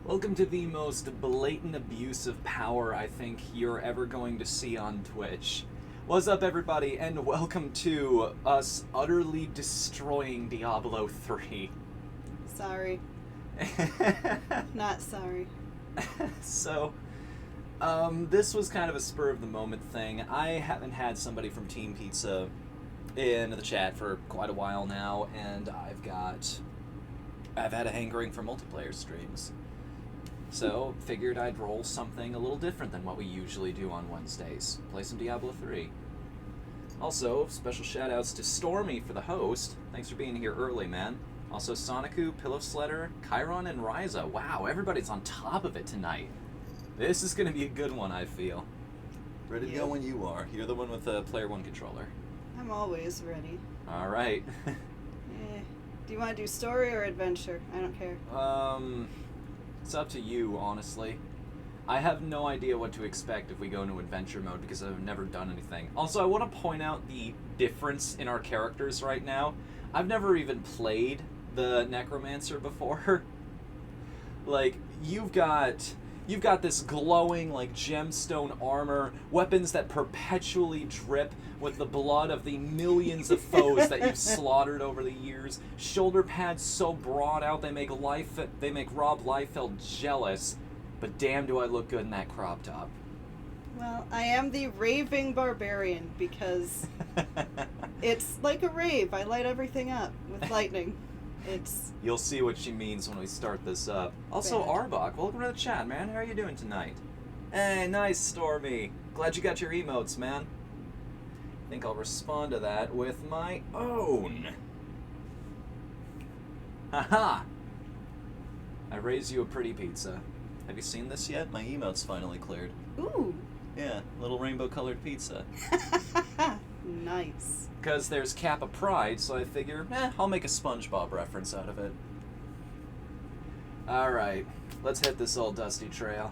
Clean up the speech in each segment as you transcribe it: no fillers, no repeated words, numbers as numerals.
Welcome to the most blatant abuse of power I think you're ever going to see on Twitch. What's up, everybody, and welcome to us utterly destroying Diablo 3. Sorry. Not sorry. So, this was kind of a spur-of-the-moment thing. I haven't had somebody from Team Pizza in the chat for quite a while now, and I've had a hankering for multiplayer streams. So, figured I'd roll something a little different than what we usually do on Wednesdays. Play some Diablo 3. Also, special shoutouts to Stormy for the host. Thanks for being here early, man. Also, Soniku, Pillow Sledder, Chiron, and Ryza. Wow, everybody's on top of it tonight. This is going to be a good one, I feel. Ready to go when you are. You're the one with the Player 1 controller. I'm always ready. Alright. Do you want to do story or adventure? I don't care. It's up to you, honestly. I have no idea what to expect if we go into adventure mode because I've never done anything. Also, I want to point out the difference in our characters right now. I've never even played the Necromancer before. Like, you've got this glowing, like, gemstone armor, weapons that perpetually drip with the blood of the millions of foes that you've slaughtered over the years. Shoulder pads so broad out they make Rob Liefeld jealous. But damn, do I look good in that crop top. Well, I am the raving barbarian because it's like a rave. I light everything up with lightning. You'll see what she means when we start this up. Also, Arbok, welcome to the chat, man. How are you doing tonight? Hey, nice, Stormy. Glad you got your emotes, man. I think I'll respond to that with my own. Haha! I raised you a pretty pizza. Have you seen this yet? My emote's finally cleared. Ooh. Yeah, little rainbow-colored pizza. Nice. Because there's Kappa Pride, so I figure, I'll make a SpongeBob reference out of it. Alright, let's hit this old dusty trail.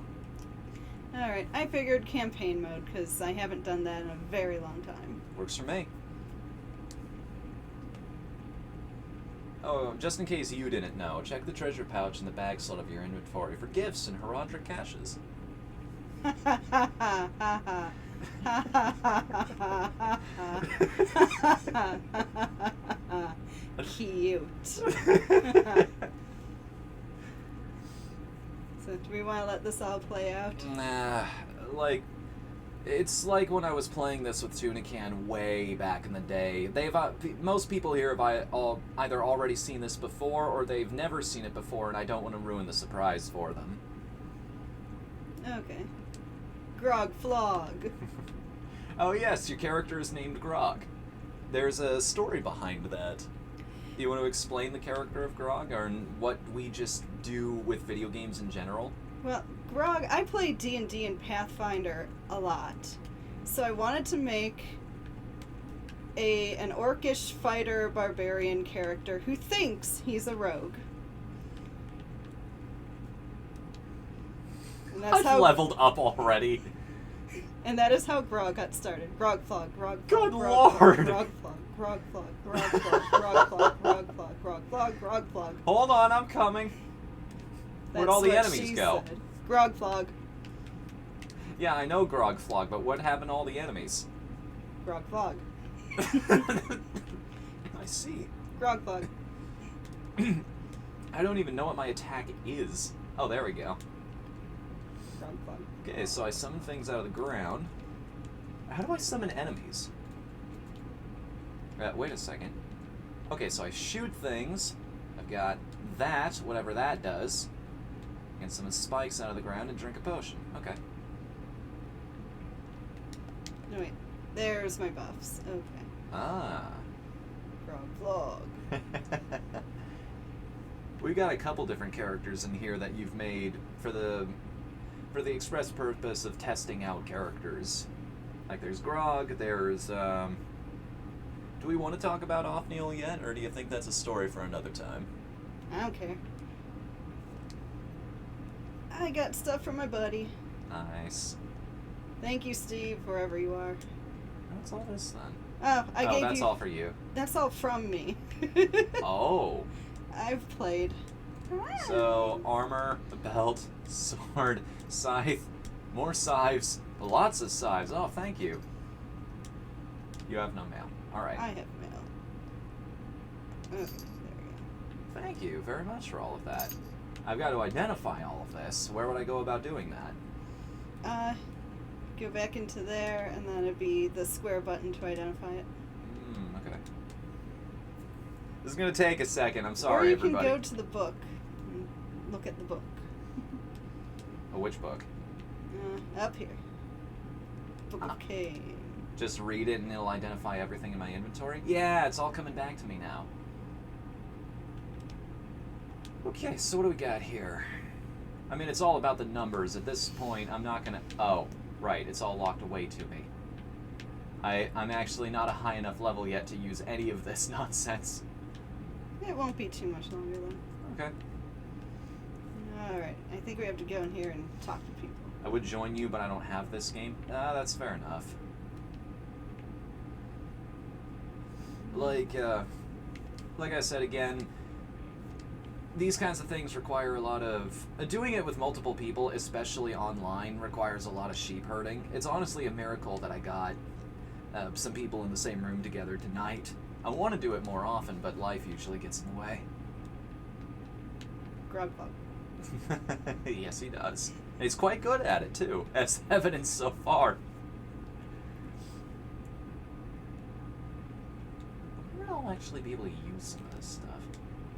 Alright, I figured campaign mode, because I haven't done that in a very long time. Works for me. Oh, just in case you didn't know, check the treasure pouch in the bag slot of your inventory for gifts and heraldric caches. Cute. So do we want to let this all play out? Nah, it's like when I was playing this with Tunican way back in the day. Most people here have either already seen this before or they've never seen it before, and I don't want to ruin the surprise for them. Okay. Grog Flog. Oh yes, your character is named Grog. There's a story behind that. Do you want to explain the character of Grog, or what we just do with video games in general? Well, Grog, I play D&D and Pathfinder a lot. So I wanted to make an orcish fighter barbarian character who thinks he's a rogue. And that's I've leveled up already. And that is how Grog got started. Grog Flog, Grog Flog, Good Grog Lord! Flog, Grog Flog, Grog Flog, Grog Flog, Grog Flog, Grog Flog, Grog Flog. Hold on, I'm coming. Where'd all the enemies go? Said. Grog Flog. Yeah, I know Grog Flog, but what happened to all the enemies? Grog Flog. I see. Grog Flog. I don't even know what my attack is. Oh, there we go. Grog Flog. Okay, so I summon things out of the ground. How do I summon enemies? Wait a second. Okay, so I shoot things. I've got that, whatever that does. I can summon spikes out of the ground and drink a potion. Okay. No, wait. There's my buffs. Okay. Ah. Grog Flog. We've got a couple different characters in here that you've made for the express purpose of testing out characters. Like there's Grog, there's do we want to talk about Whatthefnu yet, or do you think that's a story for another time? I don't care. I got stuff from my buddy. Nice. Thank you, Steve, wherever you are. What's all this then? Oh, I gave that's all for you. That's all from me. Oh. I've played. So, armor, the belt, sword, scythe, more scythes, lots of scythes. Oh, thank you. You have no mail. Alright. I have mail. Okay, there we Thank you very much for all of that. I've got to identify all of this. Where would I go about doing that? go. Go back into there, and then it'd be the square button to identify it. Okay. This is going to take a second. I'm sorry, or you everybody. can go to the book and look at the book. Oh, which book? Up here. Book of Cain. Just read it and it'll identify everything in my inventory? Yeah, it's all coming back to me now. Okay, so what do we got here? I mean, it's all about the numbers. At this point, I'm not going to... Oh, right, it's all locked away to me. I'm actually not a high enough level yet to use any of this nonsense. It won't be too much longer, then. Okay. Alright, I think we have to go in here and talk to people. I would join you, but I don't have this game. That's fair enough. Like I said again, these kinds of things require a lot of... doing it with multiple people, especially online, requires a lot of sheep herding. It's honestly a miracle that I got some people in the same room together tonight. I want to do it more often, but life usually gets in the way. Grog Club. Yes, he does. And he's quite good at it, too, as evidence so far. I wonder if I'll actually be able to use some of this stuff.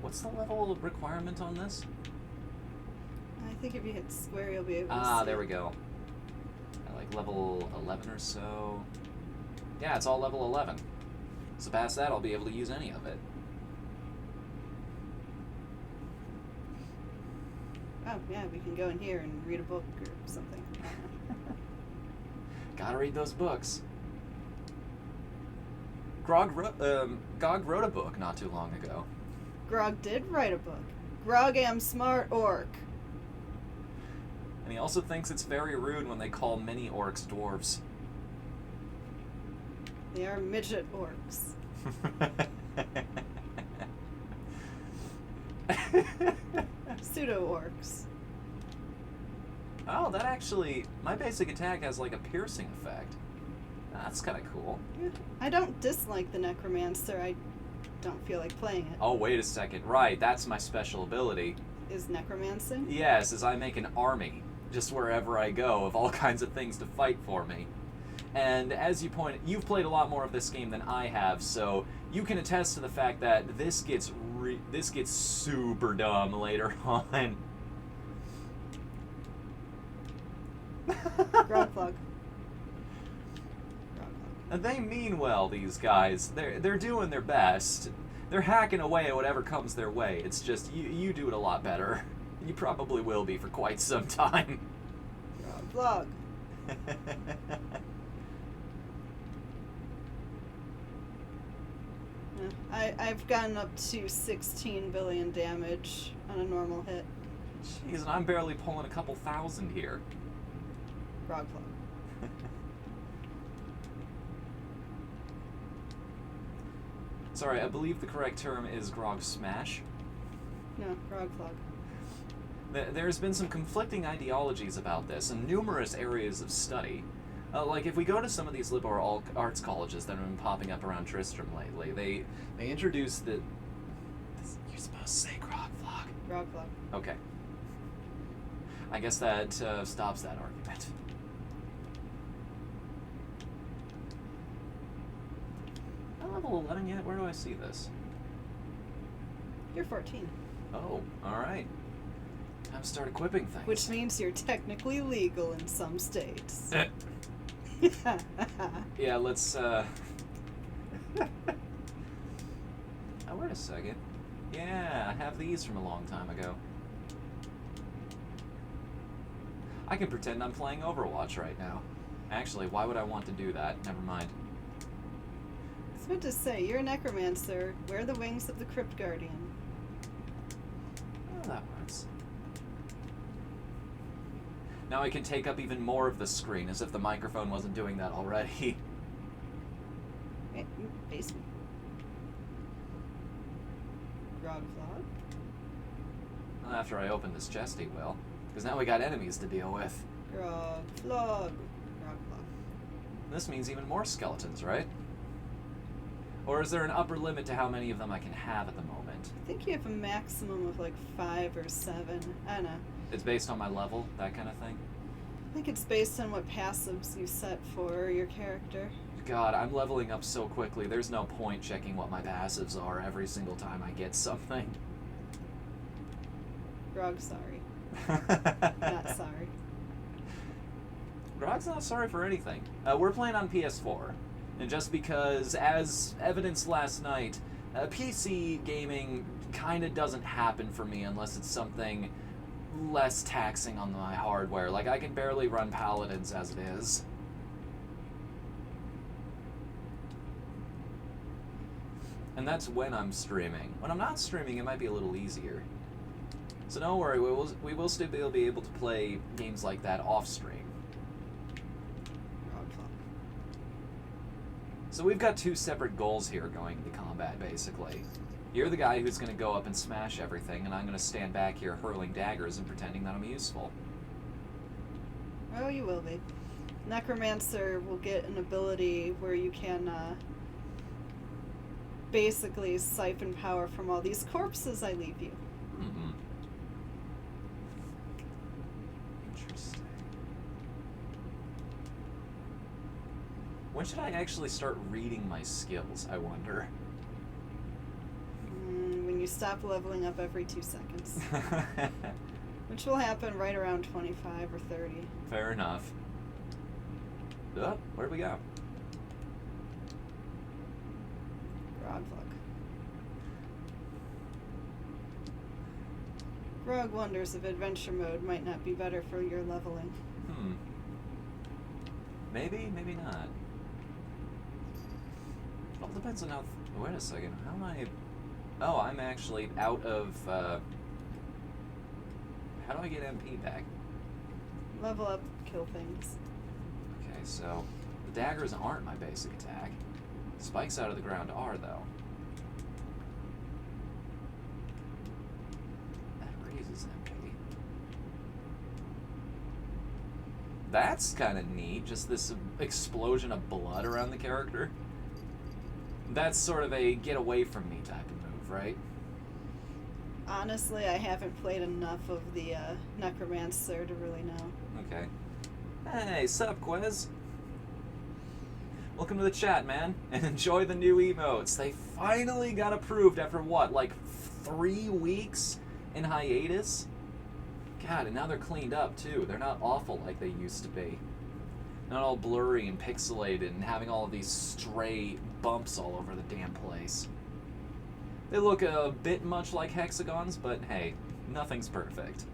What's the level of requirement on this? I think if you hit square, you'll be able to see. There we go. Like level 11 or so. Yeah, it's all level 11. So past that, I'll be able to use any of it. Oh, yeah, we can go in here and read a book or something. Gotta read those books. Gog wrote a book not too long ago. Grog did write a book. Grog am smart orc. And he also thinks it's very rude when they call mini orcs dwarves. They are midget orcs. Pseudo-orcs. Oh, that actually... My basic attack has like a piercing effect. That's kind of cool. Yeah. I don't dislike the Necromancer. I don't feel like playing it. Oh, wait a second. Right, that's my special ability. Is necromancing? Yes, as I make an army, just wherever I go, of all kinds of things to fight for me. And as you pointed, you've played a lot more of this game than I have, so you can attest to the fact that this gets super dumb later on. Grog plug. They mean well, these guys. They're doing their best. They're hacking away at whatever comes their way. It's just you do it a lot better. You probably will be for quite some time. Vlog. I've gotten up to 16 billion damage on a normal hit. Jeez, and I'm barely pulling a couple thousand here. Grog plug. Sorry, I believe the correct term is Grog Smash. No, Grog plug. There's been some conflicting ideologies about this in numerous areas of study. Like, if we go to some of these liberal arts colleges that have been popping up around Tristram lately, they introduced the... You're supposed to say Grog Vlog. Grog plug. Okay. I guess that stops that argument. Am I level 11 yet? Where do I see this? You're 14. Oh, alright. Time to start equipping things. Which means you're technically legal in some states. Yeah, let's, Oh, wait a second. Yeah, I have these from a long time ago. I can pretend I'm playing Overwatch right now. Actually, why would I want to do that? Never mind. I was meant to say, you're a necromancer. Wear the wings of the Crypt Guardian. Oh, that works. Now I can take up even more of the screen, as if the microphone wasn't doing that already. Basement. Grog vlog. after I open this chest, he will. Because now we got enemies to deal with. Grog, flog, grog, flog. This means even more skeletons, right? Or is there an upper limit to how many of them I can have at the moment? I think you have a maximum of like 5 or 7. I don't know. It's based on my level, that kind of thing? I think it's based on what passives you set for your character. God, I'm leveling up so quickly, there's no point checking what my passives are every single time I get something. Grog, sorry. Not sorry. Grog's not sorry for anything. We're playing on PS4. And just because, as evidenced last night, PC gaming kind of doesn't happen for me unless it's something less taxing on my hardware. Like, I can barely run Paladins as it is. And that's when I'm streaming. When I'm not streaming, it might be a little easier. So don't worry, we will still be able to play games like that off-stream. So we've got 2 separate goals here going into combat, basically. You're the guy who's going to go up and smash everything, and I'm going to stand back here hurling daggers and pretending that I'm useful. Oh, you will be. Necromancer will get an ability where you can basically siphon power from all these corpses I leave you. Mm-hmm. Interesting. When should I actually start reading my skills, I wonder? When you stop leveling up every 2 seconds. Which will happen right around 25 or 30. Fair enough. Oh, where'd we go? Grog. Grog wonders if adventure mode might not be better for your leveling. Maybe, maybe not. Well, depends on how... Wait a second. How am I... Oh, I'm actually out of... How do I get MP back? Level up, kill things. Okay, so... The daggers aren't my basic attack. Spikes out of the ground are, though. That raises MP. That's kind of neat, just this explosion of blood around the character. That's sort of a get away from me type of move, right? Honestly, I haven't played enough of the Necromancer to really know. Okay. Hey, sup, Quez? Welcome to the chat, man, and enjoy the new emotes. They finally got approved after what, like 3 weeks in hiatus? God, and now they're cleaned up too. They're not awful like they used to be. Not all blurry and pixelated and having all of these stray bumps all over the damn place. They look a bit much like hexagons, but hey, nothing's perfect.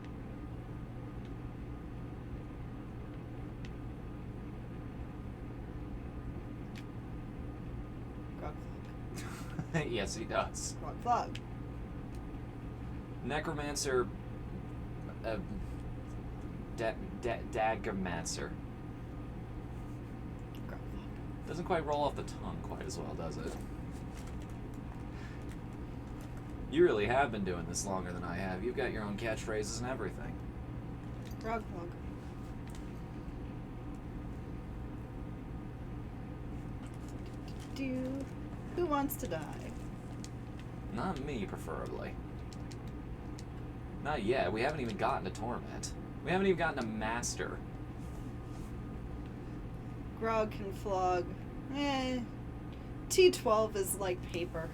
Grog. Yes, he does. Grog flog. Necromancer... Daggermancer. Grog flog. Doesn't quite roll off the tongue quite as well, does it? You really have been doing this longer than I have. You've got your own catchphrases and everything. Grog flog. Who wants to die? Not me, preferably. Not yet. We haven't even gotten to Torment. We haven't even gotten to Master. Grog can flog. T12 is like paper.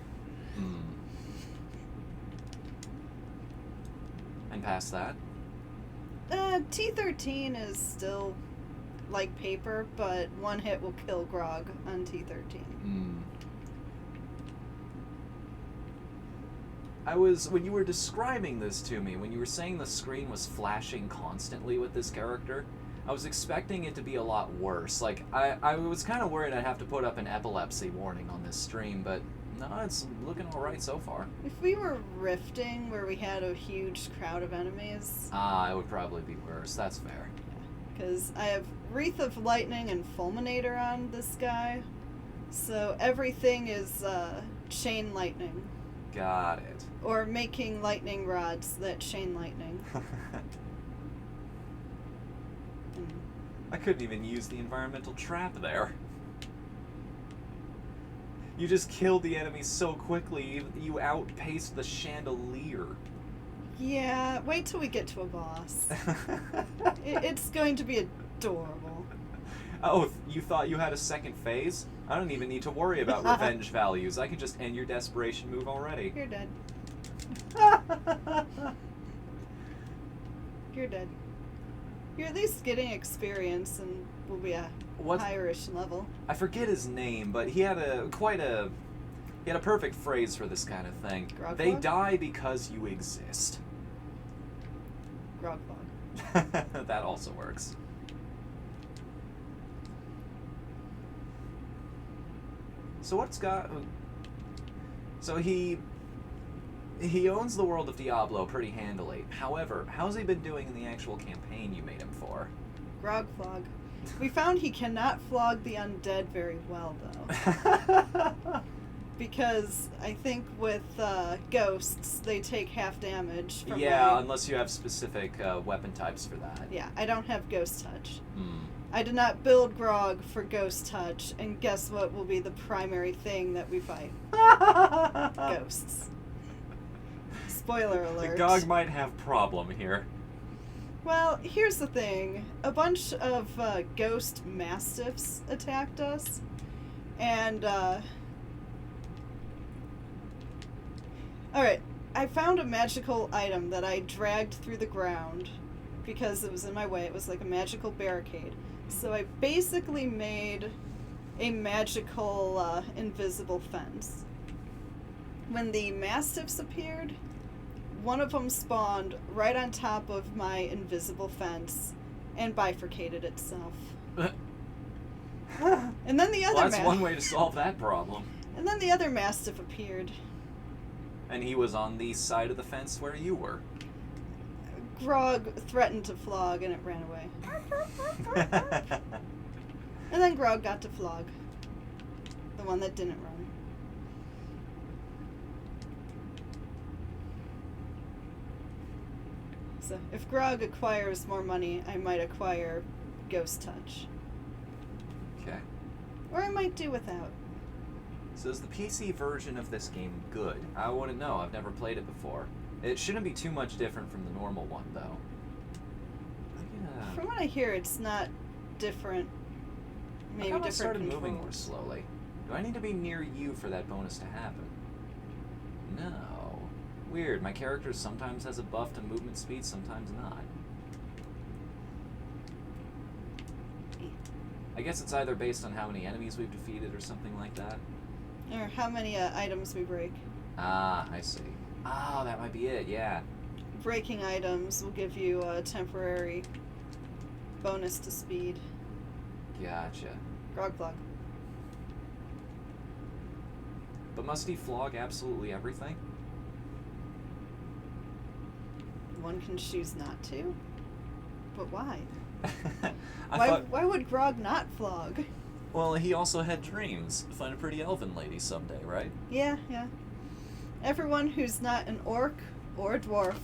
And past that? T13 is still like paper, but 1 hit will kill Grog on T13. When you were describing this to me, when you were saying the screen was flashing constantly with this character, I was expecting it to be a lot worse. Like, I was kind of worried I'd have to put up an epilepsy warning on this stream, but no, it's looking alright so far. If we were rifting where we had a huge crowd of enemies... it would probably be worse. That's fair. Because I have Wreath of Lightning and Fulminator on this guy, so everything is chain lightning. Got it. Or making lightning rods that chain lightning. I couldn't even use the environmental trap there. You just killed the enemy so quickly, you outpaced the chandelier. Yeah, wait till we get to a boss. It's going to be adorable. Oh, you thought you had a second phase? I don't even need to worry about revenge values. I can just end your desperation move already. You're dead. You're dead. You're at least getting experience and will be a higher-ish level. I forget his name, but he had a perfect phrase for this kind of thing. Grog They flog? die because you exist. Grog flog. That also works. So what's got... So he owns the world of Diablo pretty handily. However, how's he been doing in the actual campaign you made him for? Grog flog. We found he cannot flog the undead very well, though. Because I think with ghosts, they take half damage from unless you have specific weapon types for that. Yeah, I don't have ghost touch. Hmm. I did not build Grog for ghost touch, and guess what will be the primary thing that we fight? Ghosts. Spoiler alert. Grog might have problem here. Well, here's the thing. A bunch of ghost mastiffs attacked us, and alright, I found a magical item that I dragged through the ground because it was in my way. It was like a magical barricade. So I basically made a magical invisible fence. When the mastiffs appeared, one of them spawned right on top of my invisible fence and bifurcated itself. And then the other Well, that's one way to solve that problem. And then the other mastiff appeared. And he was on the side of the fence where you were. Grog threatened to flog and it ran away. And then Grog got to flog. The one that didn't run. So if Grog acquires more money, I might acquire Ghost Touch. Okay. Or I might do without. So is the PC version of this game good? I want to know. I've never played it before. It shouldn't be too much different from the normal one, though. Yeah. From what I hear, it's not different. Maybe I different started controls. moving more slowly. Do I need to be near you for that bonus to happen? No. Weird. My character sometimes has a buff to movement speed, sometimes not. I guess it's either based on how many enemies we've defeated or something like that. Or how many items we break. Ah, I see. Oh, that might be it, yeah. Breaking items will give you a temporary bonus to speed. Gotcha. Grog flog. But must he flog absolutely everything? One can choose not to. But why? I Why would Grog not flog? Well, he also had dreams. Find a pretty elven lady someday, right? Yeah. Everyone who's not an orc or a dwarf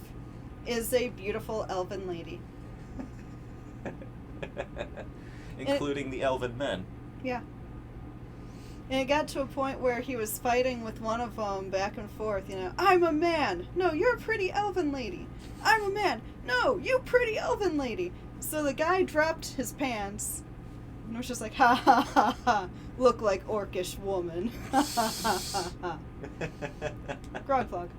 is a beautiful elven lady. Including the elven men. Yeah. And it got to a point where he was fighting with one of them back and forth, I'm a man! No, you're a pretty elven lady! I'm a man! No, you pretty elven lady! So the guy dropped his pants and was just like, ha ha ha ha, look like orcish woman. Ha ha ha ha ha. Grog flog.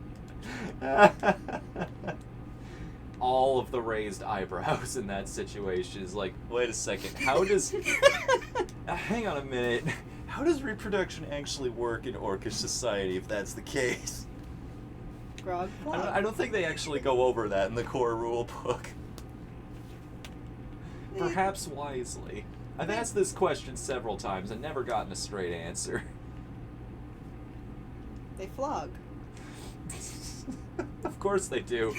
All of the raised eyebrows in that situation is like, wait a second, how does... hang on a minute. How does reproduction actually work in orcish society if that's the case? Grog flog. I don't think they actually go over that in the core rule book. Perhaps wisely. I've asked this question several times and never gotten a straight answer. They flog. Of course they do.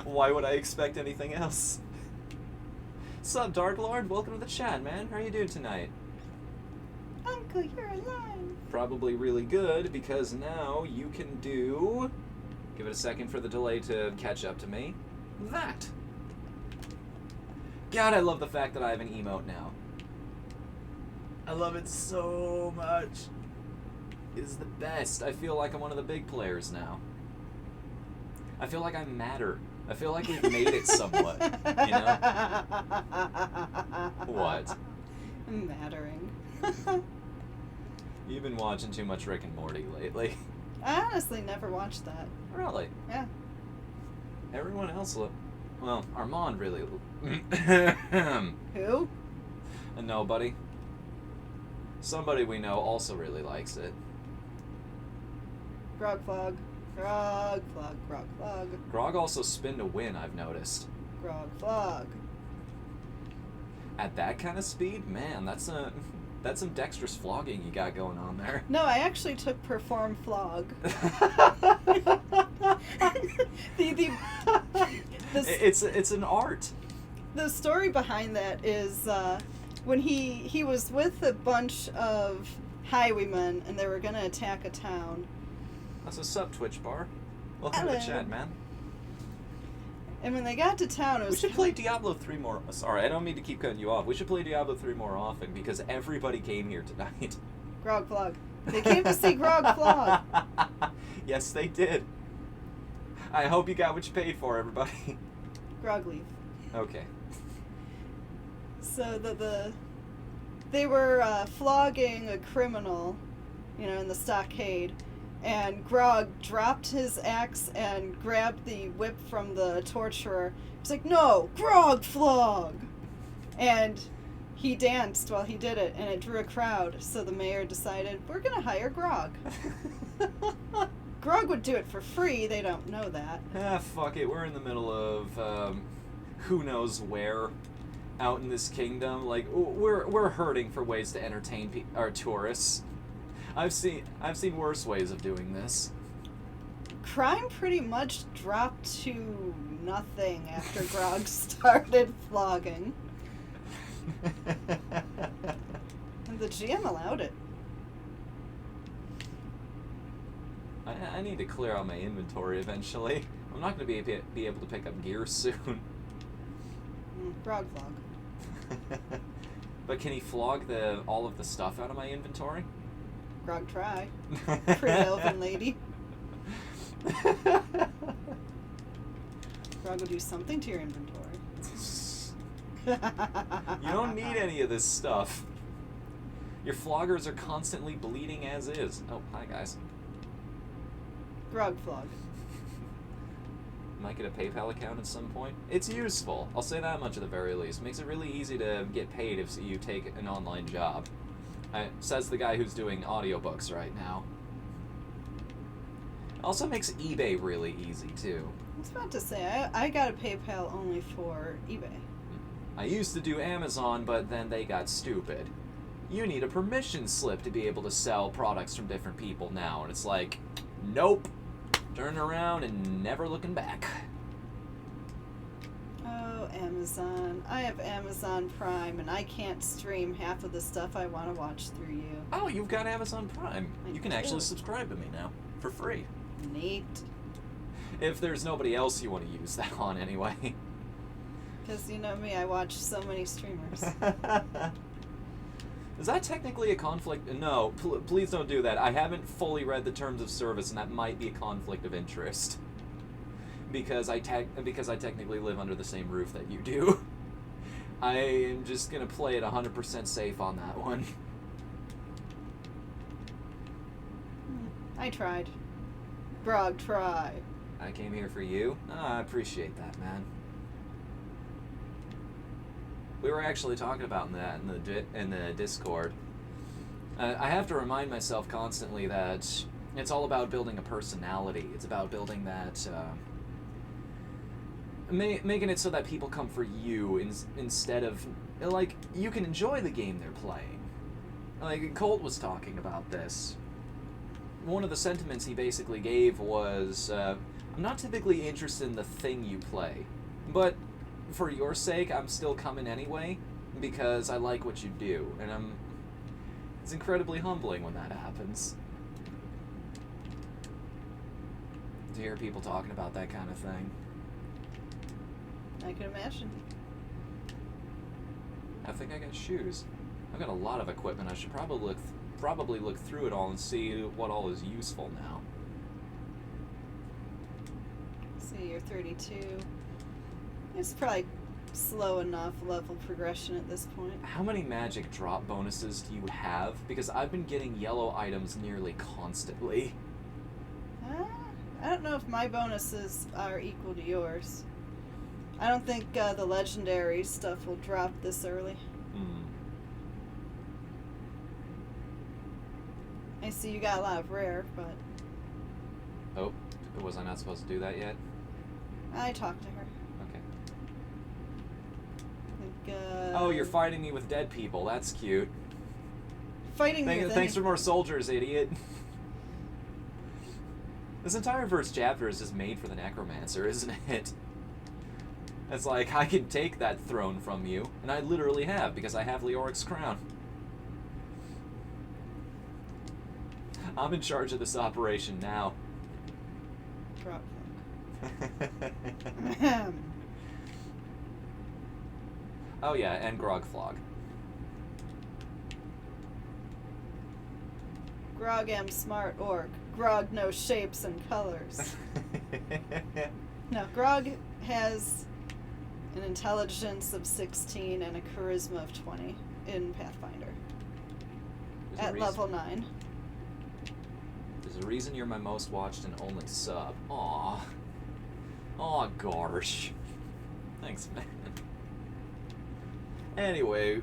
Why would I expect anything else? Sup, Dark Lord? Welcome to the chat, man. How are you doing tonight? I'm Michael, you're alive. Probably really good, because now you can do... Give it a second for the delay to catch up to me. That. God, I love the fact that I have an emote now. I love it so much. It is the best. I feel like I'm one of the big players now. I feel like I matter. I feel like we've made it somewhat, you know? What? Mattering. You've been watching too much Rick and Morty lately. I honestly never watched that. Really? Yeah. Everyone else well, Armand really Who? Nobody. Somebody we know also really likes it. Grog flog. Grog flog. Grog flog. Grog also spin to win, I've noticed. Grog flog. At that kind of speed, man, that's some dexterous flogging you got going on there. No, I actually took perform flog. It's an art. The story behind that is when he was with a bunch of highwaymen and they were going to attack a town. That's what's up, Twitch bar. Welcome to the chat, man. And when they got to town, it was... We should play Diablo 3 more... Sorry, I don't mean to keep cutting you off. We should play Diablo 3 more often, because everybody came here tonight. Grog flog. They came to see Grog flog. Yes, they did. I hope you got what you paid for, everybody. Grog leaf. Okay. So they were flogging a criminal, in the stockade, and Grog dropped his axe and grabbed the whip from the torturer. He's like, "No, Grog flog!" And he danced while he did it, and it drew a crowd, so the mayor decided, we're gonna hire Grog. Grog would do it for free, they don't know that. Fuck it, we're in the middle of, who knows where, out in this kingdom. Like, we're hurting for ways to entertain our tourists. I've seen worse ways of doing this. Crime pretty much dropped to nothing after Grog started flogging. And the GM allowed it. I need to clear out my inventory eventually. I'm not going to be able to pick up gear soon. Grog flog. But can he flog all of the stuff out of my inventory? Grog try. Pretty elven lady. Grog will do something to your inventory. You don't need any of this stuff. Your floggers are constantly bleeding as is. Oh, hi guys. Grog flog. Might get a PayPal account at some point. It's useful. I'll say that much at the very least. Makes it really easy to get paid if you take an online job. Says the guy who's doing audiobooks right now. Also makes eBay really easy, too. I was about to say, I got a PayPal only for eBay. I used to do Amazon, but then they got stupid. You need a permission slip to be able to sell products from different people now. And it's like, nope. Turn around and never looking back. Oh, Amazon. I have Amazon Prime, and I can't stream half of the stuff I want to watch through you. Oh, you've got Amazon Prime. You can actually do. subscribe to me now, for free. Neat. If there's nobody else you want to use that on anyway. Because you know me, I watch so many streamers. Is that technically a conflict? No, please don't do that. I haven't fully read the terms of service, and that might be a conflict of interest. Because I technically live under the same roof that you do. I am just gonna play it 100% safe on that one. I tried. Grog, try. I came here for you. I appreciate that, man. We were actually talking about that in the Discord. I have to remind myself constantly that it's all about building a personality. It's about building that, making it so that people come for you instead of, like, you can enjoy the game they're playing. Like, Colt was talking about this. One of the sentiments he basically gave was, I'm not typically interested in the thing you play, but for your sake, I'm still coming anyway, because I like what you do, and It's incredibly humbling when that happens. To hear people talking about that kind of thing. I can imagine. I think I got shoes. I've got a lot of equipment. I should probably look through it all and see what all is useful now. See, you're 32. It's probably slow enough level progression at this point. How many magic drop bonuses do you have? Because I've been getting yellow items nearly constantly. I don't know if my bonuses are equal to yours. I don't think the legendary stuff will drop this early. I see you got a lot of rare, but... Oh, was I not supposed to do that yet? I talked to her. Okay. I think, oh, you're fighting me with dead people. That's cute. Fighting me with Thanks for more soldiers, idiot. This entire first chapter is just made for the necromancer, isn't it? It's like, I can take that throne from you, and I literally have, because I have Leoric's crown. I'm in charge of this operation now. Drop. Oh yeah, and Grog flog. Grog am smart orc. Grog knows shapes and colors. No, Grog has an intelligence of 16 and a charisma of 20 in Pathfinder. At level 9. There's a reason you're my most watched and only sub. Aw. Aw, gosh. Thanks, man. Anyway,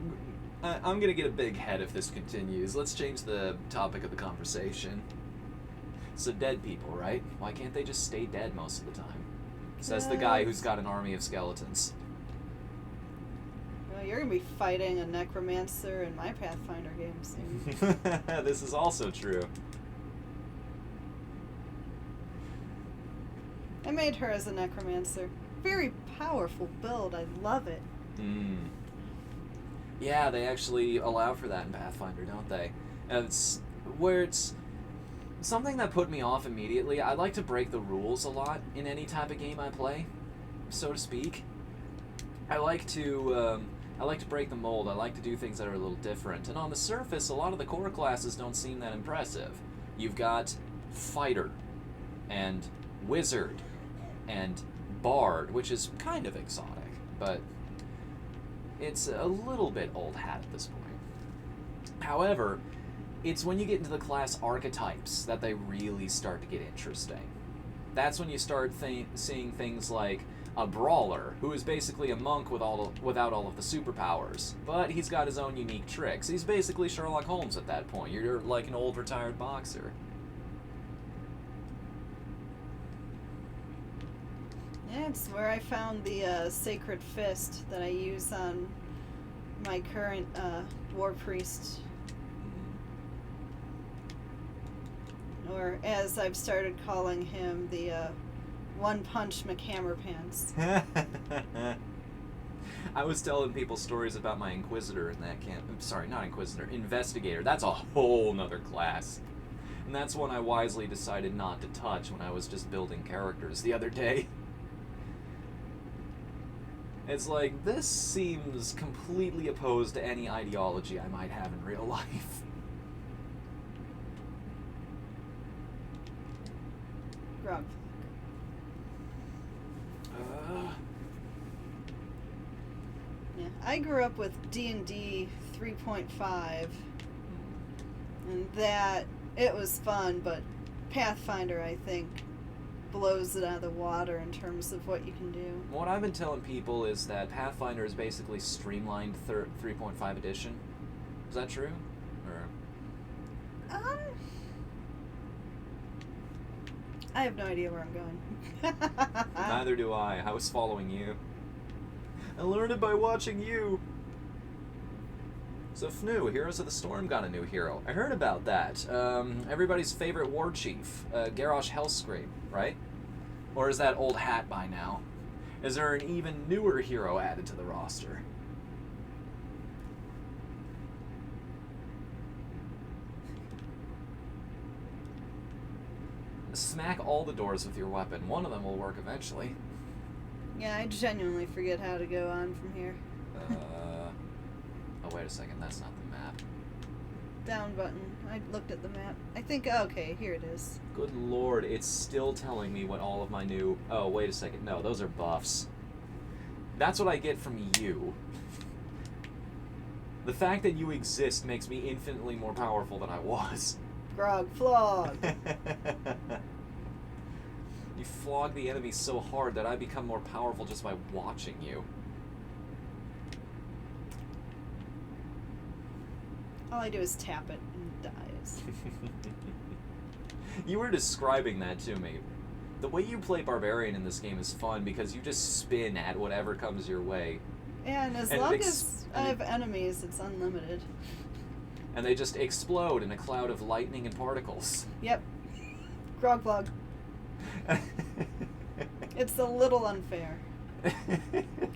I'm gonna get a big head if this continues. Let's change the topic of the conversation. So dead people, right? Why can't they just stay dead most of the time? Says the guy who's got an army of skeletons. Well, you're gonna be fighting a necromancer in my Pathfinder game soon. This is also true. I made her as a necromancer. Very powerful build. I love it. Yeah, they actually allow for that in Pathfinder, don't they? And it's where it's something that put me off immediately. I like to break the rules a lot in any type of game I play, so to speak. I like to break the mold. I like to do things that are a little different. And on the surface, a lot of the core classes don't seem that impressive. You've got fighter and wizard and bard, which is kind of exotic, but it's a little bit old hat at this point. However, it's when you get into the class archetypes that they really start to get interesting. That's when you start seeing things like a brawler, who is basically a monk without all of the superpowers, but he's got his own unique tricks. He's basically Sherlock Holmes at that point. You're like an old retired boxer. Yeah, it's where I found the sacred fist that I use on my current war priest. Or as I've started calling him, the one-punch McHammerpants. I was telling people stories about my Inquisitor in that camp. Sorry, not Inquisitor, Investigator. That's a whole nother class. And that's one I wisely decided not to touch when I was just building characters the other day. It's like, this seems completely opposed to any ideology I might have in real life. Grog. Yeah, I grew up with D&D 3.5, and that, it was fun, but Pathfinder, I think, blows it out of the water in terms of what you can do. What I've been telling people is that Pathfinder is basically streamlined 3.5 edition. Is that true? Or I have no idea where I'm going. Neither do I. I was following you. I learned it by watching you. So Fnu, Heroes of the Storm got a new hero. I heard about that. Everybody's favorite war chief, Garrosh Hellscream, right? Or is that old hat by now? Is there an even newer hero added to the roster? smack all the doors with your weapon. One of them will work eventually. Yeah, I genuinely forget how to go on from here. Oh, wait a second. That's not the map. Down button. I looked at the map. I think, okay, here it is. Good lord, it's still telling me what all of my new... Oh, wait a second. No, those are buffs. That's what I get from you. The fact that you exist makes me infinitely more powerful than I was. Grog, flog. You flog the enemy so hard that I become more powerful just by watching you. All I do is tap it and it dies. You were describing that to me. The way you play Barbarian in this game is fun because you just spin at whatever comes your way. Yeah, and as long as I have enemies, it's unlimited. And they just explode in a cloud of lightning and particles. Yep. Grog flog. It's a little unfair.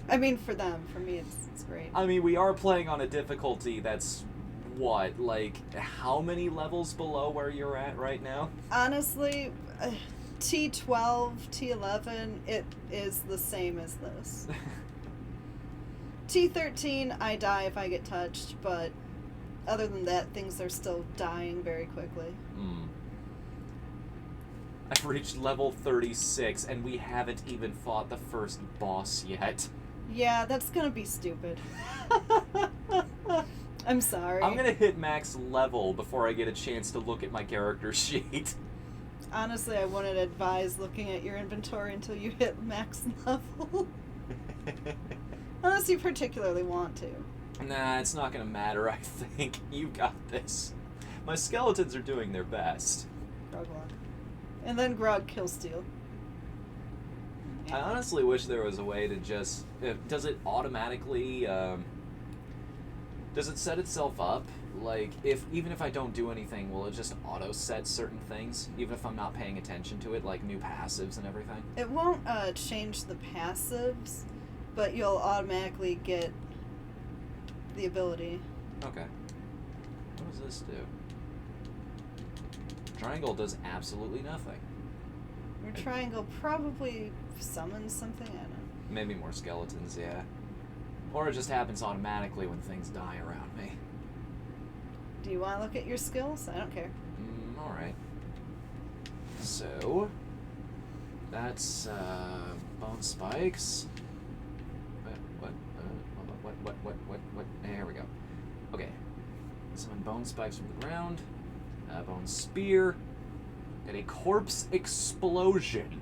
I mean, for them. For me, it's great. I mean, we are playing on a difficulty that's, what, like, how many levels below where you're at right now? Honestly, T12, T11, it is the same as this. T13, I die if I get touched, but other than that, things are still dying very quickly. I've reached level 36, and we haven't even fought the first boss yet. Yeah, that's gonna be stupid. I'm sorry. I'm gonna hit max level before I get a chance to look at my character sheet. Honestly, I wouldn't advise looking at your inventory until you hit max level. Unless you particularly want to. Nah, it's not gonna matter, I think. You got this. My skeletons are doing their best. Grog lock. And then Grog kill steal. I honestly wish there was a way to just... does it automatically... does it set itself up? Like, even if I don't do anything, will it just auto-set certain things? Even if I'm not paying attention to it, like new passives and everything? It won't change the passives, but you'll automatically get the ability. Okay. What does this do? Triangle does absolutely nothing. Your triangle probably summons something, I don't know. Maybe more skeletons, yeah. Or it just happens automatically when things die around me. Do you want to look at your skills? I don't care. Alright. So, that's, bone spikes. What? There we go. Okay. Summon bone spikes from the ground. Bone spear. And a corpse explosion.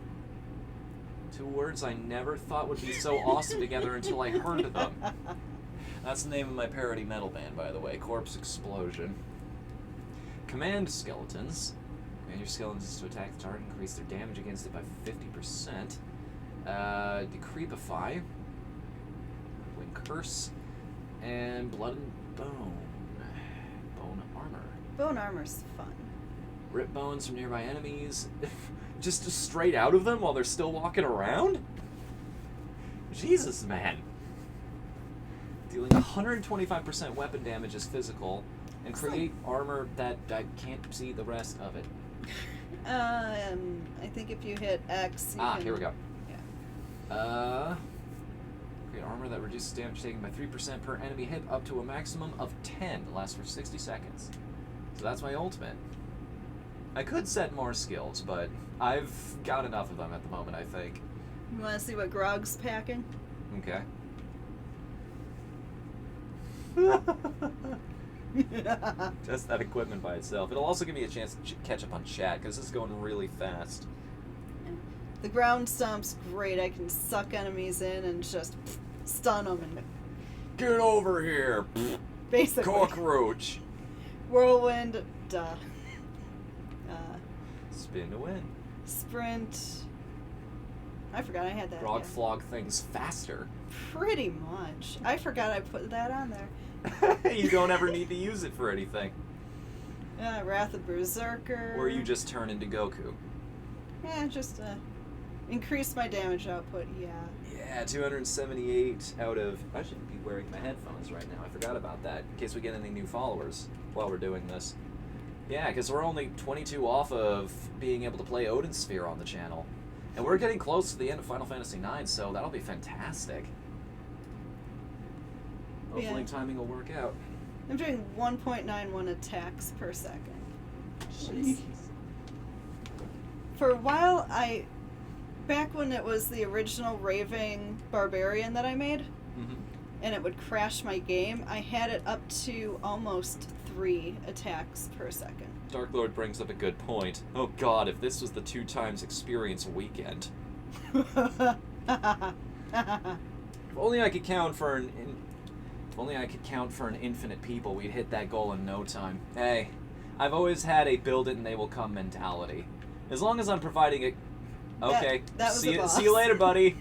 Two words I never thought would be so awesome together until I heard them. That's the name of my parody metal band, by the way. Corpse Explosion. Command skeletons. Command your skeletons to attack the target, increase their damage against it by 50%. Decreepify. Wing Curse. And Blood and Bone. Bone Armor. Bone armor's fun. Rip bones from nearby enemies. just straight out of them while they're still walking around? Jesus, man. Dealing 125% weapon damage as physical, and create armor that I can't see the rest of it. I think if you hit X, you can... Here we go. Yeah. Create armor that reduces damage taken by 3% per enemy hit up to a maximum of 10. Lasts for 60 seconds. So that's my ultimate. I could set more skills, but I've got enough of them at the moment, I think. You want to see what Grog's packing? Okay. Just that equipment by itself. It'll also give me a chance to catch up on chat, because this is going really fast. The ground stomp's great. I can suck enemies in and just stun them and... Get over here! Basically. Cockroach! Whirlwind, duh. Spin to win. Sprint. I forgot I had that. Grog yeah. flog things faster. Pretty much. I forgot I put that on there. You don't ever need to use it for anything. Wrath of Berserker. Or you just turn into Goku. Yeah, just increase my damage output, yeah. Yeah, 278 out of... I should be wearing my headphones right now. I forgot about that, in case we get any new followers while we're doing this. Yeah, because we're only 22 off of being able to play Odin Sphere on the channel. And we're getting close to the end of Final Fantasy IX, so that'll be fantastic. Hopefully timing will work out. I'm doing 1.91 attacks per second. Jeez. For a while, back when it was the original Raving Barbarian that I made, and it would crash my game, I had it up to almost 3 attacks per second. Dark Lord brings up a good point. Oh god, if this was the 2 times experience weekend. If only I could count for an infinite people, we'd hit that goal in no time. Hey, I've always had a build it and they will come mentality. As long as I'm providing it. Okay. That was see you later, buddy.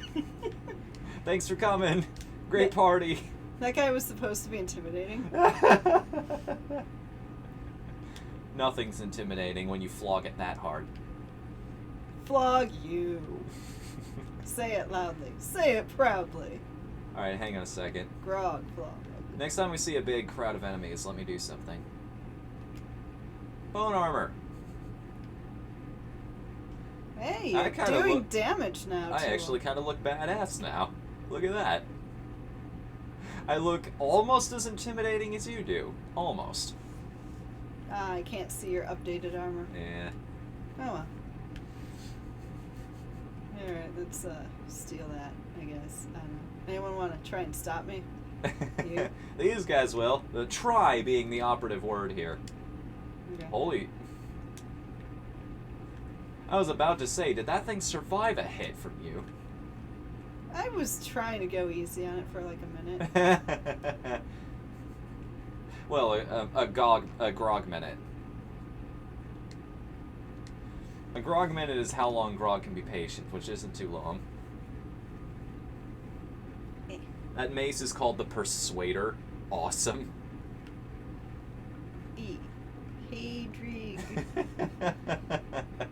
Thanks for coming. Great party. That guy was supposed to be intimidating. Nothing's intimidating when you flog it that hard. Flog you. Say it loudly. Say it proudly. Alright, hang on a second. Grog, flog. Next time we see a big crowd of enemies, let me do something. Bone armor. Hey, you're doing damage now, I actually kind of look badass now. Look at that. I look almost as intimidating as you do. Almost. I can't see your updated armor. Yeah. Oh well. Alright, let's steal that, I guess. I don't know. Anyone want to try and stop me? You? These guys will. The try being the operative word here. Okay. Holy... I was about to say, did that thing survive a hit from you? I was trying to go easy on it for like a minute. Well, a Grog minute. A Grog minute is how long Grog can be patient, which isn't too long. That mace is called the Persuader. Awesome. Hey, Dreeg.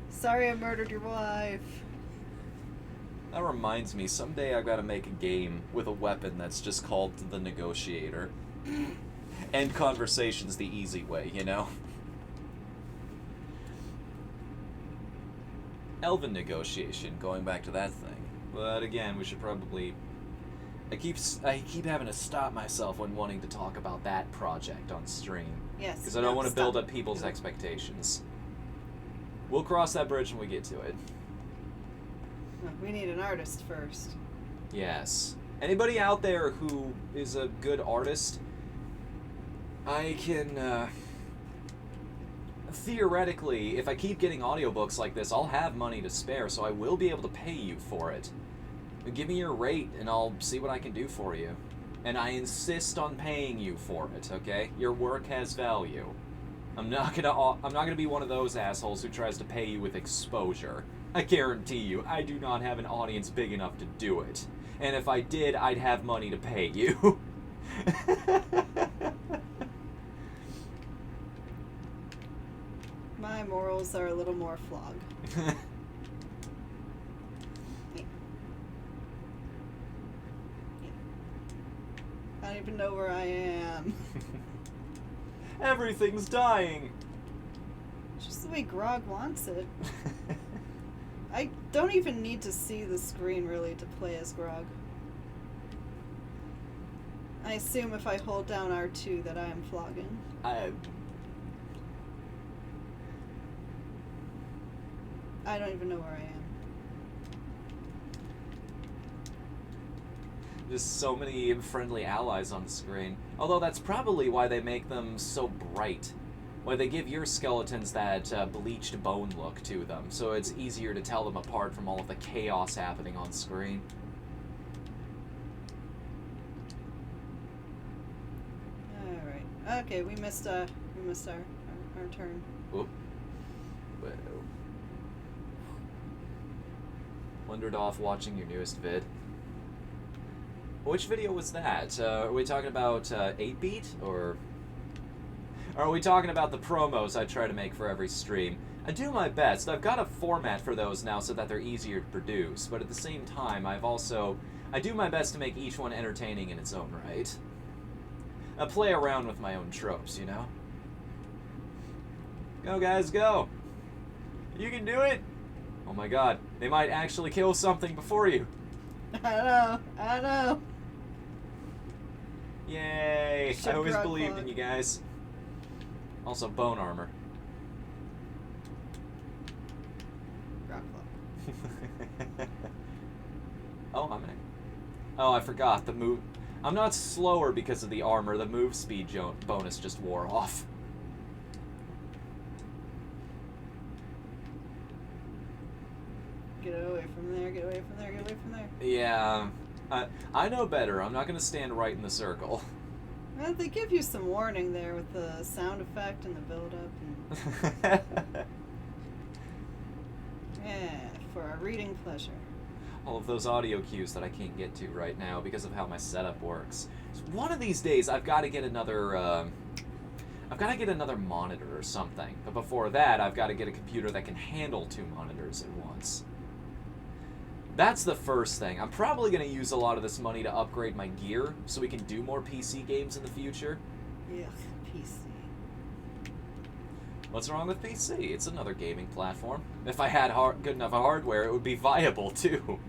Sorry I murdered your wife. That reminds me, someday I've got to make a game with a weapon that's just called the Negotiator. End conversations the easy way, you know? Elven negotiation, going back to that thing. But again, we should probably... I keep having to stop myself when wanting to talk about that project on stream. Yes. Because I don't want to build up people's expectations. We'll cross that bridge when we get to it. We need an artist first. Yes. Anybody out there who is a good artist, I can, theoretically, if I keep getting audiobooks like this, I'll have money to spare, so I will be able to pay you for it. Give me your rate, and I'll see what I can do for you. And I insist on paying you for it, okay? Your work has value. I'm not gonna be one of those assholes who tries to pay you with exposure. I guarantee you, I do not have an audience big enough to do it. And if I did, I'd have money to pay you. My morals are a little more flog. I don't even know where I am. Everything's dying. Just the way Grog wants it. I don't even need to see the screen, really, to play as Grog. I assume if I hold down R2 that I am flogging. I don't even know where I am. Just so many friendly allies on the screen. Although that's probably why they make them so bright. Why they give your skeletons that bleached bone look to them, so it's easier to tell them apart from all of the chaos happening on screen. Alright. Okay, we missed our turn. Oop. Whoa. Wandered off watching your newest vid. Which video was that? Are we talking about 8-beat, or are we talking about the promos I try to make for every stream? I do my best. I've got a format for those now so that they're easier to produce, but at the same time, I do my best to make each one entertaining in its own right. I play around with my own tropes, you know? Go, guys, go. You can do it. Oh my god, they might actually kill something before you. I know. Yay! Ship I always Grog believed flog. in you guys. Also, bone armor. Rock flog. Oh, Oh, I forgot the move. I'm not slower because of the armor. The move speed bonus just wore off. Get away from there, get away from there, get away from there. Yeah, I know better. I'm not gonna stand right in the circle. Well, they give you some warning there with the sound effect and the build-up. And... yeah, for our reading pleasure. All of those audio cues that I can't get to right now because of how my setup works. So one of these days, I've got to get another. I've got to get another monitor or something. But before that, I've got to get a computer that can handle 2 monitors at once. That's the first thing. I'm probably going to use a lot of this money to upgrade my gear so we can do more PC games in the future. Ugh, PC. What's wrong with PC? It's another gaming platform. If I had good enough hardware, it would be viable too.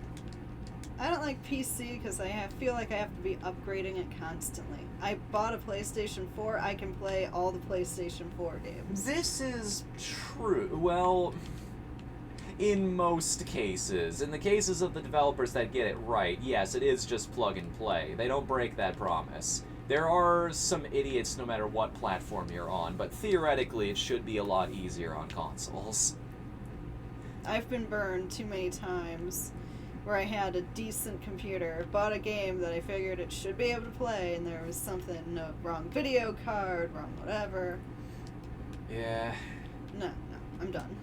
I don't like PC because feel like I have to be upgrading it constantly. I bought a PlayStation 4. I can play all the PlayStation 4 games. This is true. Well, in most cases. In the cases of the developers that get it right, yes, it is just plug and play. They don't break that promise. There are some idiots no matter what platform you're on, but theoretically it should be a lot easier on consoles. I've been burned too many times where I had a decent computer, bought a game that I figured it should be able to play, and there was something, no, wrong video card, wrong whatever. Yeah. No, I'm done.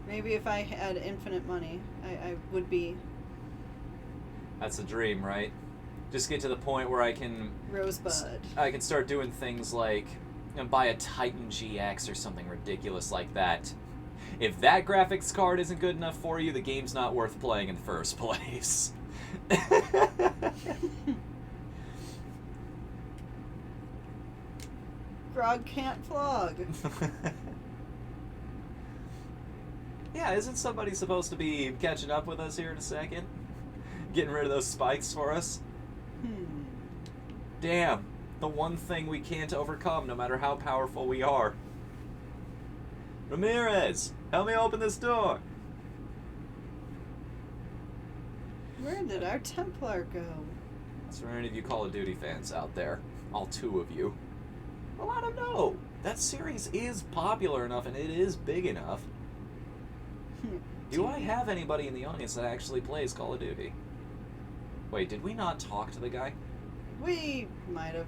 Maybe if I had infinite money, I would be... That's a dream, right? Just get to the point where I can start doing things like buy a Titan GX or something ridiculous like that. If that graphics card isn't good enough for you, the game's not worth playing in the first place. Grog can't flog. Yeah, isn't somebody supposed to be catching up with us here in a second? Getting rid of those spikes for us? Damn, the one thing we can't overcome no matter how powerful we are. Ramirez, help me open this door. Where did our Templar go? That's for any of you Call of Duty fans out there. All 2 of you. Well, let them know. That series is popular enough and it is big enough. Do I have anybody in the audience that actually plays Call of Duty? Wait, did we not talk to the guy? We might have.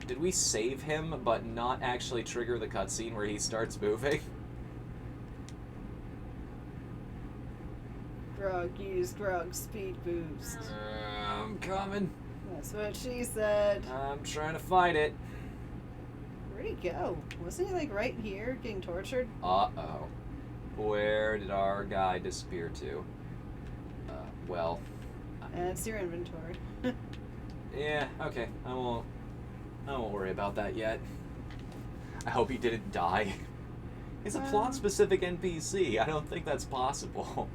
Did we save him but not actually trigger the cutscene where he starts moving? Grog, use Grog speed boost. I'm coming. That's what she said. I'm trying to fight it. Where'd he go? Wasn't he like right here getting tortured? Uh-oh. Where did our guy disappear to? Well... And it's your inventory. Yeah, okay. I won't worry about that yet. I hope he didn't die. He's a plot-specific NPC. I don't think that's possible.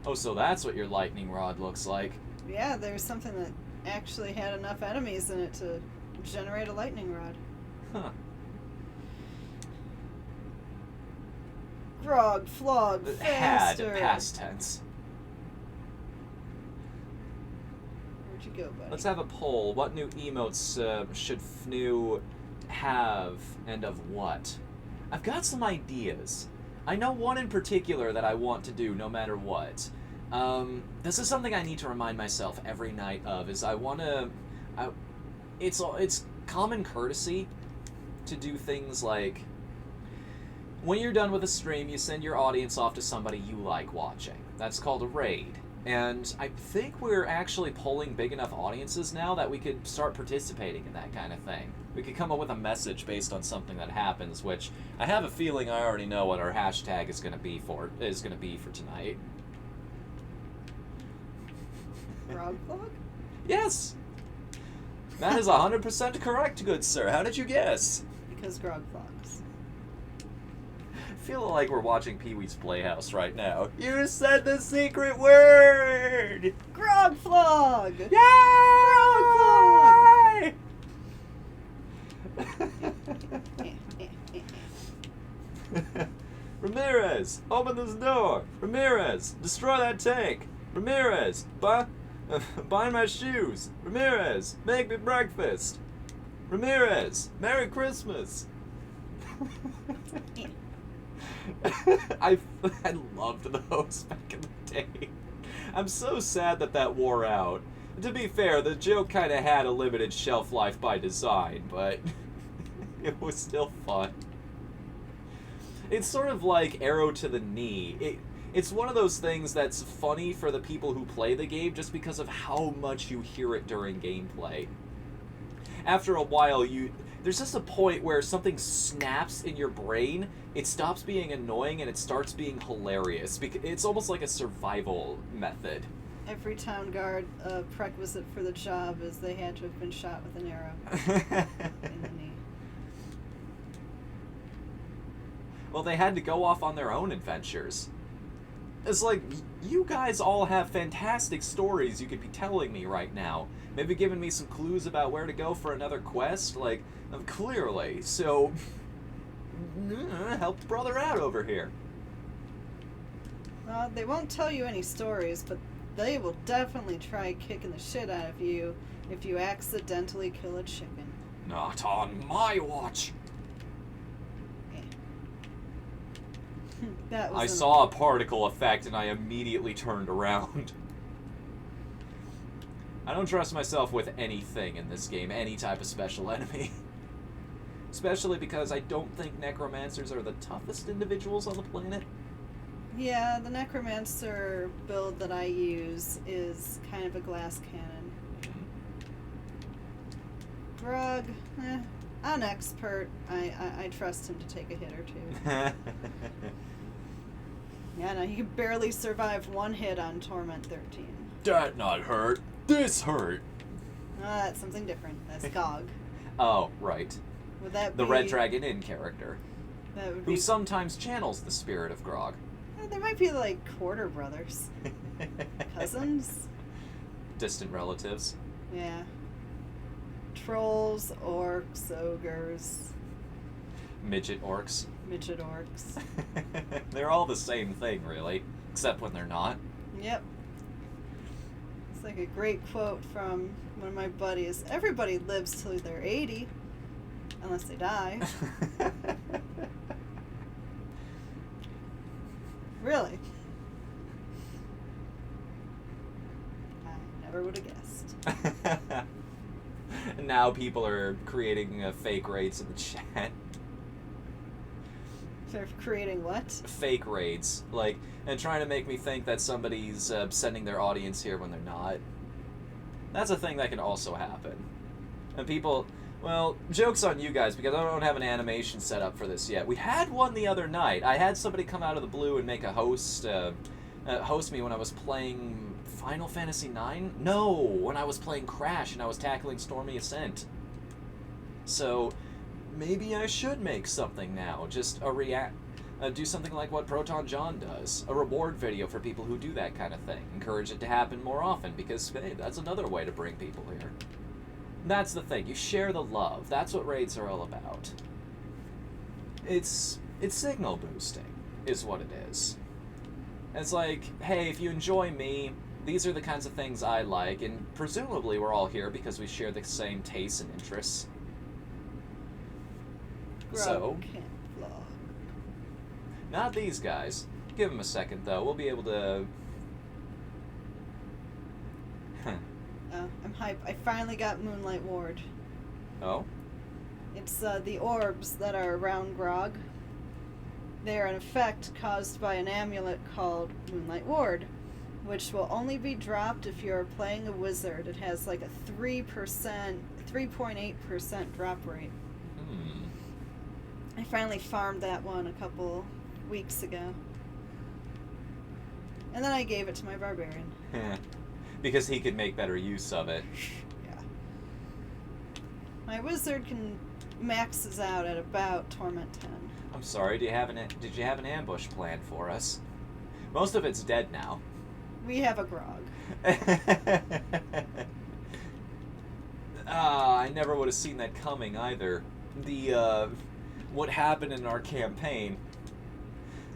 Oh, so that's what your lightning rod looks like. Yeah, there's something that actually had enough enemies in it to generate a lightning rod. Huh. Grog, flog, faster. Had, past tense. Where'd you go, buddy? Let's have a poll. What new emotes should Fnu have, and of what? I've got some ideas. I know one in particular that I want to do no matter what. This is something I need to remind myself every night of, is I want to... It's common courtesy to do things like... When you're done with a stream, you send your audience off to somebody you like watching. That's called a raid. And I think we're actually polling big enough audiences now that we could start participating in that kind of thing. We could come up with a message based on something that happens, which I have a feeling I already know what our hashtag is going to be for tonight. Grog flog? Yes! That is 100% correct, good sir. How did you guess? Because grog flogs. I feel like we're watching Pee-wee's Playhouse right now. You said the secret word! Grog flog! Yay! Ramirez, open this door! Ramirez, destroy that tank! Ramirez, bind my shoes! Ramirez, make me breakfast! Ramirez, Merry Christmas! I loved those back in the day. I'm so sad that wore out. To be fair, the joke kind of had a limited shelf life by design, but it was still fun. It's sort of like arrow to the knee. It's one of those things that's funny for the people who play the game just because of how much you hear it during gameplay. After a while, there's just a point where something snaps in your brain, it stops being annoying, and it starts being hilarious. It's almost like a survival method. Every town guard prerequisite for the job is they had to have been shot with an arrow in the knee. Well, they had to go off on their own adventures. It's like, you guys all have fantastic stories you could be telling me right now. Maybe giving me some clues about where to go for another quest. Like, clearly. So, help the brother out over here. Well, they won't tell you any stories, but they will definitely try kicking the shit out of you if you accidentally kill a chicken. Not on my watch. I saw a particle effect and I immediately turned around. I don't trust myself with anything in this game, any type of special enemy. Especially because I don't think necromancers are the toughest individuals on the planet. Yeah, the necromancer build that I use is kind of a glass cannon. Grog, unexpert. I trust him to take a hit or two. Yeah, no, he could barely survive one hit on Torment 13. That not hurt. This hurt. That's something different. That's Gog. Oh, right. Would that the be... Red Dragon Inn character. That would who be... sometimes channels the spirit of Grog. They might be like quarter brothers. Cousins? Distant relatives. Yeah. Trolls, orcs, ogres. Midget orcs. Midget orcs. They're all the same thing, really. Except when they're not. Yep. It's like a great quote from one of my buddies. Everybody lives till they're 80. Unless they die. Really? I never would have guessed. Now people are creating fake raids in the chat. They're creating what? Fake raids. Like, and trying to make me think that somebody's sending their audience here when they're not. That's a thing that can also happen. And people... Well, joke's on you guys, because I don't have an animation set up for this yet. We had one the other night. I had somebody come out of the blue and make a host me when I was playing Final Fantasy IX? No, when I was playing Crash and I was tackling Stormy Ascent. So, maybe I should make something now. Just do something like what Proton John does. A reward video for people who do that kind of thing. Encourage it to happen more often, because, hey, that's another way to bring people here. That's the thing. You share the love. That's what raids are all about. It's signal boosting, is what it is. It's like, hey, if you enjoy me, these are the kinds of things I like, and presumably we're all here because we share the same tastes and interests. So, not these guys. Give them a second, though. We'll be able to... I'm hype. I finally got Moonlight Ward. Oh? It's the orbs that are around Grog. They are an effect caused by an amulet called Moonlight Ward, which will only be dropped if you're playing a wizard. It has like a 3% 3.8% drop rate. I finally farmed that one a couple weeks ago. And then I gave it to my barbarian. Because he could make better use of it. Yeah. My wizard maxes out at about Torment 10. I'm sorry, did you have an ambush plan for us? Most of it's dead now. We have a grog. I never would have seen that coming either. What happened in our campaign,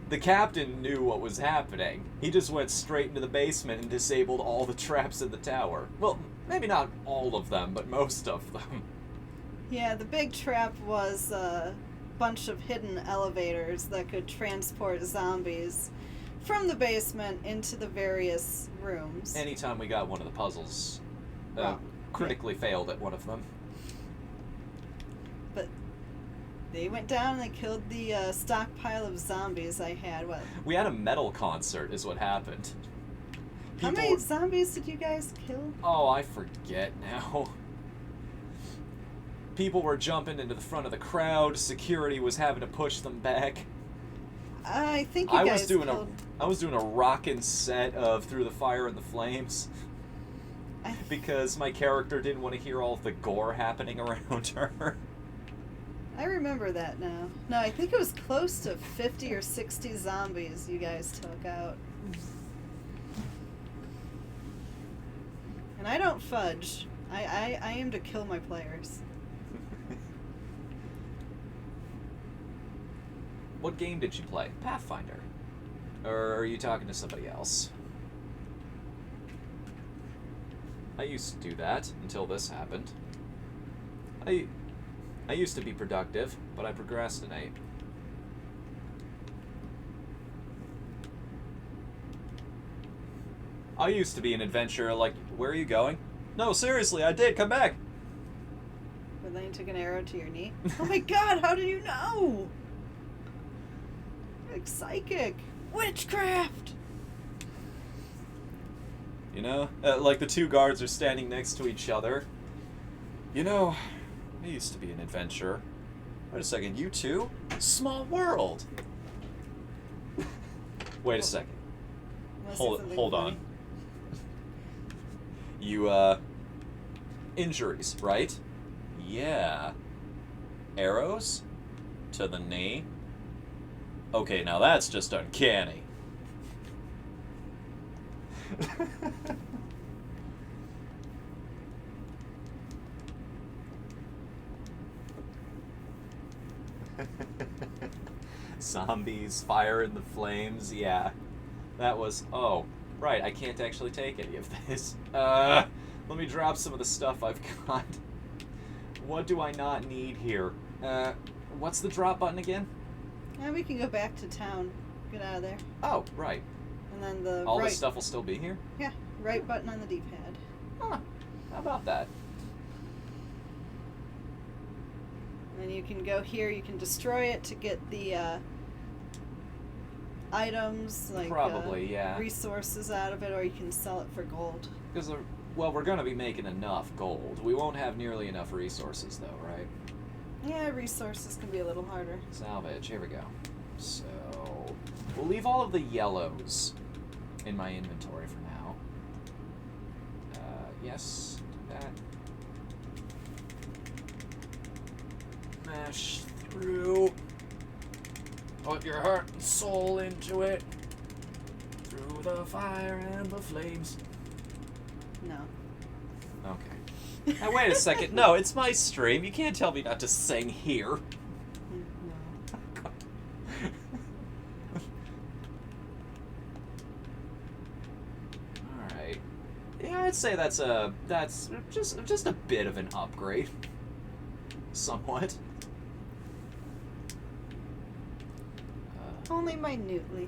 the captain knew what was happening. He just went straight into the basement and disabled all the traps in the tower. Well, maybe not all of them, but most of them. Yeah, the big trap was a bunch of hidden elevators that could transport zombies from the basement into the various rooms. Anytime we got one of the puzzles, critically failed at one of them. But they went down and they killed the stockpile of zombies I had. What? We had a metal concert, is what happened. How many zombies did you guys kill? Oh, I forget now. People were jumping into the front of the crowd. Security was having to push them back. I think you guys killed... I was doing a rockin' set of Through the Fire and the Flames. Because my character didn't want to hear all of the gore happening around her. I remember that now. No, I think it was close to 50 or 60 zombies you guys took out. And I don't fudge. I aim to kill my players. What game did you play? Pathfinder? Or are you talking to somebody else? I used to do that until this happened. I used to be productive, but I procrastinate. I used to be an adventurer, like, where are you going? No, seriously, I did, come back! But then you took an arrow to your knee? Oh my god, how did you know? Like psychic. Witchcraft! You know, like the two guards are standing next to each other. You know, I used to be an adventurer. Wait a second, you too? Small world! Wait a second. Hold on. You, injuries, right? Yeah. Arrows? To the knee? Okay, now that's just uncanny. Zombies, fire in the flames, yeah. That was... Oh, right, I can't actually take any of this. Let me drop some of the stuff I've got. What do I not need here? What's the drop button again? Yeah, we can go back to town. Get out of there. Oh, right. And then the All this stuff will still be here? Yeah, right button on the D-pad. Huh. How about that? And then you can go here, you can destroy it to get the items, like probably, yeah. resources out of it, or you can sell it for gold. Because, well, we're going to be making enough gold. We won't have nearly enough resources, though, right? Yeah, resources can be a little harder. Salvage, here we go. So, we'll leave all of the yellows in my inventory for now. Yes, that. Mash through. Put your heart and soul into it. Through the fire and the flames. No. Okay. Now, wait a second. No, it's my stream. You can't tell me not to sing here. No. Alright. Yeah, I'd say that's just a bit of an upgrade. Somewhat. Only minutely.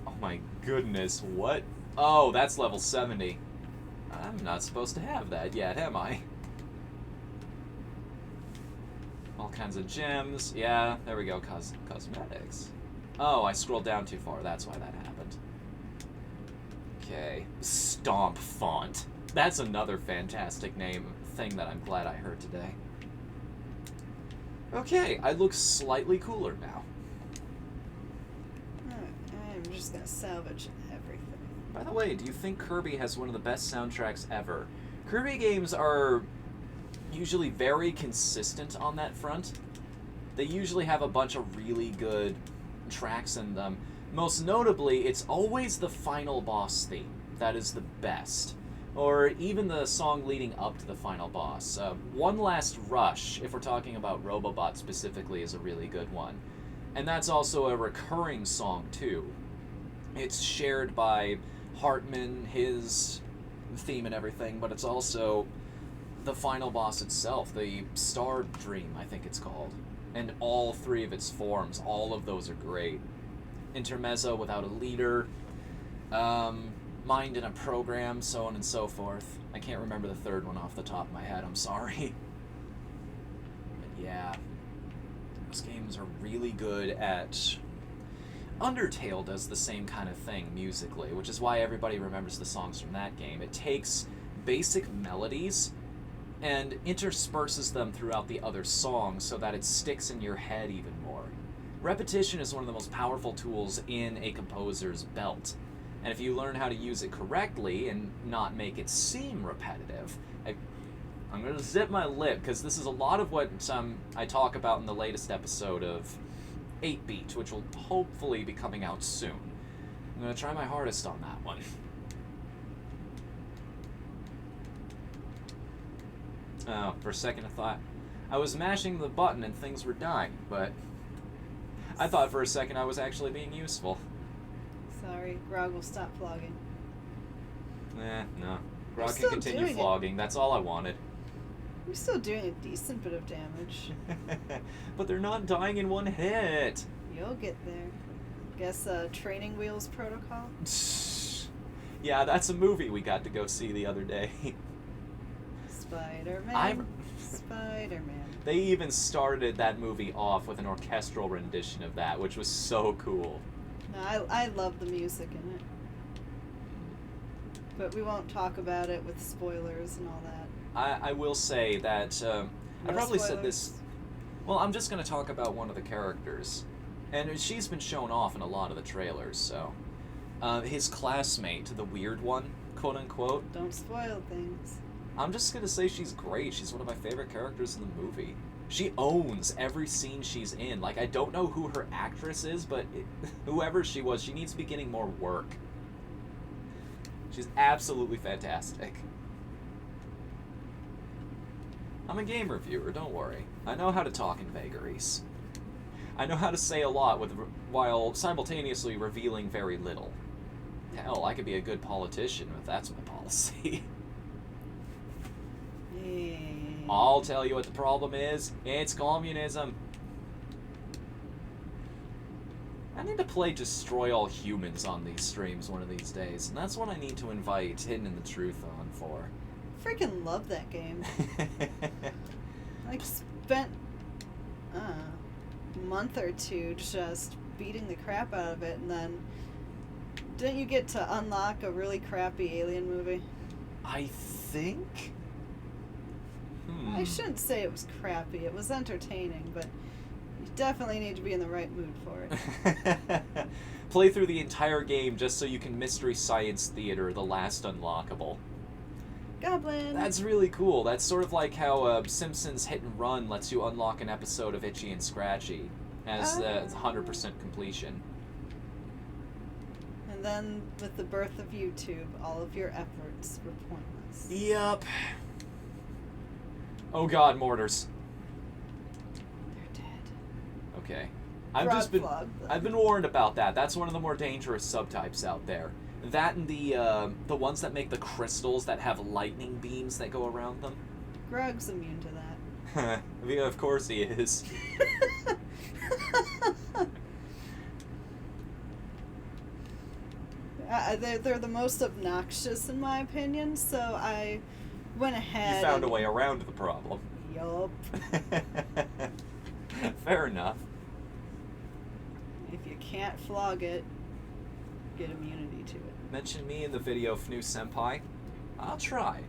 Oh my goodness, what? Oh, that's level 70. I'm not supposed to have that yet, am I? All kinds of gems. Yeah, there we go. Cosmetics. Oh, I scrolled down too far. That's why that happened. Okay. Stomp font. That's another fantastic thing that I'm glad I heard today. Okay, I look slightly cooler now. I'm just gonna salvage everything. By the way, do you think Kirby has one of the best soundtracks ever? Kirby games are usually very consistent on that front. They usually have a bunch of really good tracks in them. Most notably, it's always the final boss theme that is the best. Or even the song leading up to the final boss. One Last Rush, if we're talking about Robobot specifically, is a really good one. And that's also a recurring song, too. It's shared by Hartman, his theme and everything, but it's also the final boss itself, the Star Dream, I think it's called. And all three of its forms, all of those are great. Intermezzo without a leader, Mind in a Program, so on and so forth. I can't remember the third one off the top of my head, I'm sorry. But yeah, those games are really good at... Undertale does the same kind of thing musically, which is why everybody remembers the songs from that game. It takes basic melodies and intersperses them throughout the other songs so that it sticks in your head even more. Repetition is one of the most powerful tools in a composer's belt. And if you learn how to use it correctly and not make it seem repetitive, I'm going to zip my lip because this is a lot of what I talk about in the latest episode of 8-Beat, which will hopefully be coming out soon. I'm going to try my hardest on that one. For a second I thought I was mashing the button and things were dying, but I thought for a second I was actually being useful. Sorry, Grog will stop flogging. No. Grog can continue flogging. That's all I wanted. You're still doing a decent bit of damage. But they're not dying in one hit. You'll get there. Guess Training Wheels Protocol? Yeah, that's a movie we got to go see the other day. Spider-Man. Spider-Man. They even started that movie off with an orchestral rendition of that, which was so cool. No, I love the music in it. But we won't talk about it with spoilers and all that. I will say that I probably said this. Well, I'm just going to talk about one of the characters, and she's been shown off in a lot of the trailers. So, his classmate, the weird one, quote unquote. Don't spoil things. I'm just going to say she's great. She's one of my favorite characters in the movie. She owns every scene she's in. Like, I don't know who her actress is, but whoever she was, she needs to be getting more work. She's absolutely fantastic. I'm a game reviewer, don't worry. I know how to talk in vagaries. I know how to say a lot while simultaneously revealing very little. Hell, I could be a good politician if that's my policy. Yeah. I'll tell you what the problem is. It's communism. I need to play Destroy All Humans on these streams one of these days, and that's what I need to invite Hidden in the Truth on for. Freaking love that game. Like, spent a month or two just beating the crap out of it, and then didn't you get to unlock a really crappy alien movie? I think? I shouldn't say it was crappy. It was entertaining, but you definitely need to be in the right mood for it. Play through the entire game just so you can Mystery Science Theater the last unlockable. Goblin! That's really cool. That's sort of like how Simpsons Hit and Run lets you unlock an episode of Itchy and Scratchy as 100% completion. And then, with the birth of YouTube, all of your efforts were pointless. Yep. Oh god, mortars. They're dead. Okay. I've been warned about that. That's one of the more dangerous subtypes out there. That and the ones that make the crystals that have lightning beams that go around them. Grog's immune to that. Yeah, of course he is. They're the most obnoxious in my opinion, so I went ahead. You found a way around the problem. Yup. Fair enough. If you can't flog it, get immunity to it. Mention me in the video, Fnu Senpai. I'll try.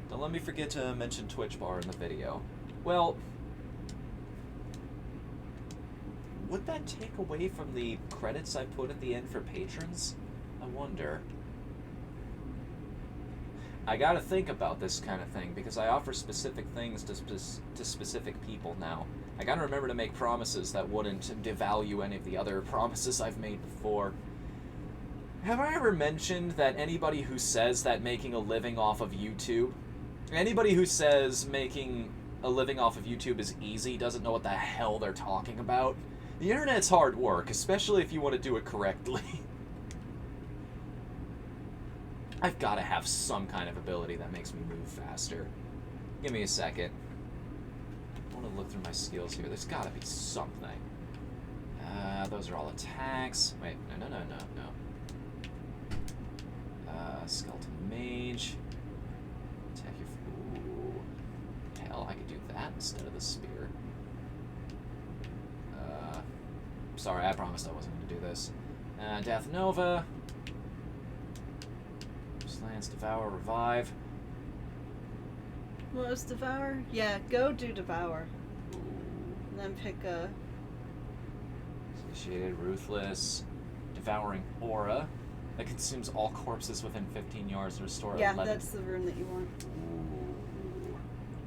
Don't let me forget to mention Twitch bar in the video. Well, would that take away from the credits I put at the end for patrons? I wonder. I gotta think about this kind of thing, because I offer specific things to specific people now. I gotta remember to make promises that wouldn't devalue any of the other promises I've made before. Have I ever mentioned that anybody who says that making a living off of YouTube, anybody who says making a living off of YouTube is easy doesn't know what the hell they're talking about? The internet's hard work, especially if you want to do it correctly. I've got to have some kind of ability that makes me move faster. Give me a second. I want to look through my skills here. There's got to be something. Those are all attacks. Wait, no. Skeleton Mage. Attack your... Ooh. Hell, I could do that instead of the spear. Sorry, I promised I wasn't going to do this. Death Nova. Lance, Devour, Revive. What was Devour? Yeah, go do Devour. Ooh. And then pick a... Satiated, Ruthless. Devouring Aura. That consumes all corpses within 15 yards to restore 11. Yeah, that's the rune that you want. Ooh.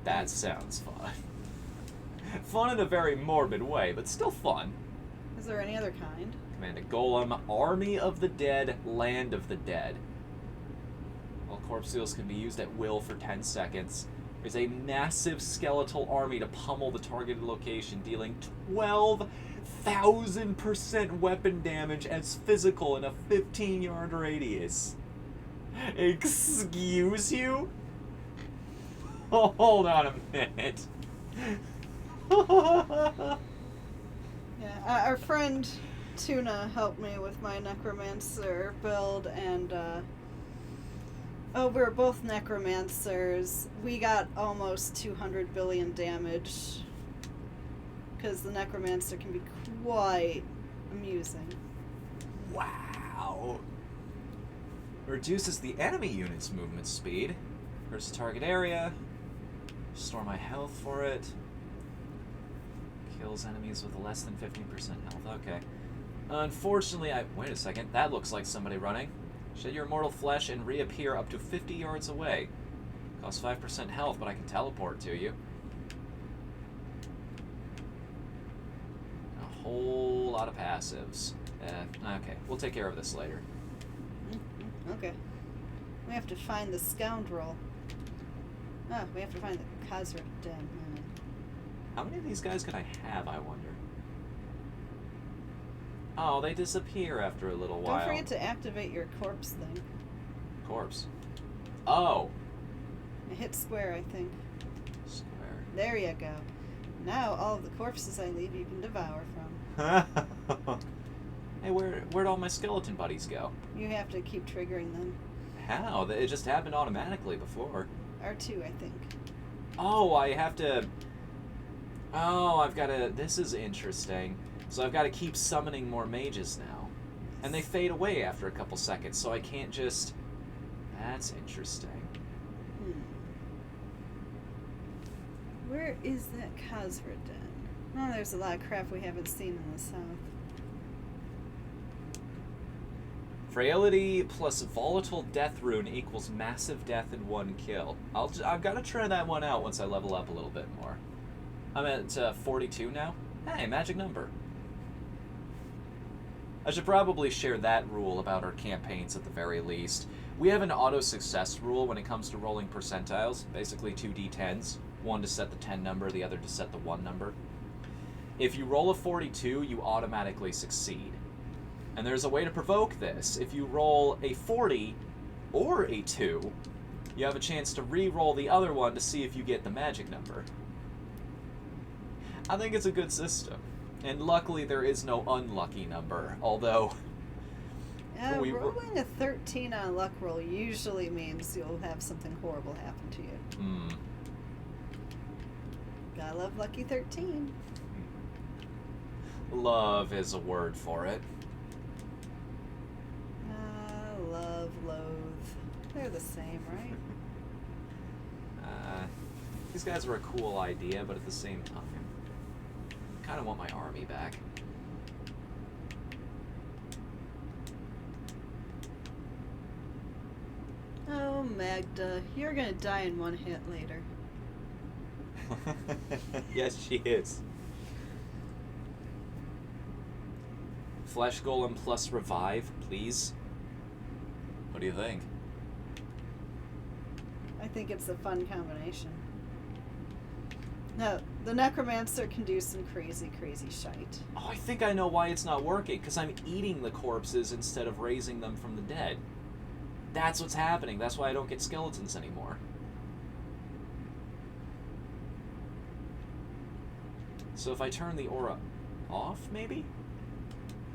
That sounds fun. Fun in a very morbid way, but still fun. Is there any other kind? Command a Golem, Army of the Dead, Land of the Dead. All corpse seals can be used at will for 10 seconds. There's a massive skeletal army to pummel the targeted location, dealing 12,000% weapon damage as physical in a 15-yard radius. Excuse you? Oh, hold on a minute. Yeah, our friend Tuna helped me with my Necromancer build, and we're both Necromancers. We got almost 200 billion damage, because the Necromancer can be quite amusing. Wow. Reduces the enemy unit's movement speed. Hurts the target area. Restore my health for it. Kills enemies with less than 15% health. Okay. Unfortunately, wait a second. That looks like somebody running. Shed your immortal flesh and reappear up to 50 yards away. Costs 5% health, but I can teleport to you. A whole lot of passives. Okay, we'll take care of this later. Okay. We have to find the scoundrel. Oh, we have to find the Khazra Den. How many of these guys could I have, I wonder? Oh, they disappear after a little while. Don't forget to activate your corpse thing. Corpse. Oh. Hit square, I think. Square. There you go. Now all of the corpses I leave you can devour from. Hey, where'd all my skeleton buddies go? You have to keep triggering them. How? It just happened automatically before. R2, I think. Oh, I have to... Oh, I've got to... This is interesting. So I've got to keep summoning more mages now. And they fade away after a couple seconds, so I can't just... That's interesting. Where is that Khazra Den? Oh, there's a lot of crap we haven't seen in the south. Frailty plus volatile death rune equals massive death in one kill. I've got to try that one out once I level up a little bit more. I'm at 42 now. Hey, magic number. I should probably share that rule about our campaigns at the very least. We have an auto-success rule when it comes to rolling percentiles, basically 2 d10s, one to set the 10 number, the other to set the 1 number. If you roll a 42, you automatically succeed. And there's a way to provoke this. If you roll a 40 or a 2, you have a chance to re-roll the other one to see if you get the magic number. I think it's a good system. And luckily there is no unlucky number, although... rolling a 13 on a luck roll usually means you'll have something horrible happen to you. Gotta love lucky 13. Love is a word for it. Love, loathe. They're the same, right? These guys were a cool idea, but at the same time, I kind of want my army back. Oh, Magda, you're gonna die in one hit later. Yes, she is. Flesh Golem plus Revive, please. What do you think? I think it's a fun combination. No, the Necromancer can do some crazy, crazy shite. Oh, I think I know why it's not working, because I'm eating the corpses instead of raising them from the dead. That's what's happening. That's why I don't get skeletons anymore. So if I turn the aura off, maybe?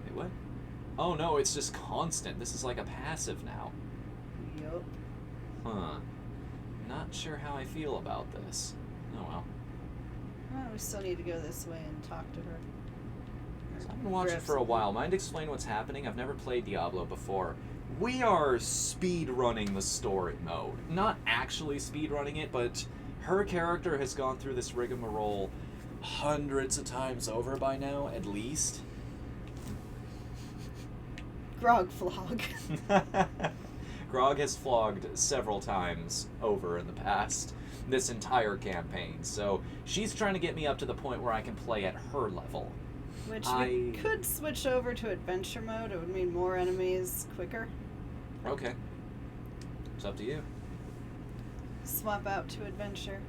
Wait, what? Oh no, it's just constant. This is like a passive now. Yup. Huh. Not sure how I feel about this. Oh well. Well, we still need to go this way and talk to her. So I've been watching for a while. Mind explain what's happening? I've never played Diablo before. We are speed running the story mode. Not actually speed running it, but her character has gone through this rigmarole hundreds of times over by now, at least. Grog flog. Grog has flogged several times over in the past, this entire campaign, so she's trying to get me up to the point where I can play at her level. Which we could switch over to adventure mode. It would mean more enemies quicker. Okay. It's up to you. Swap out to adventure.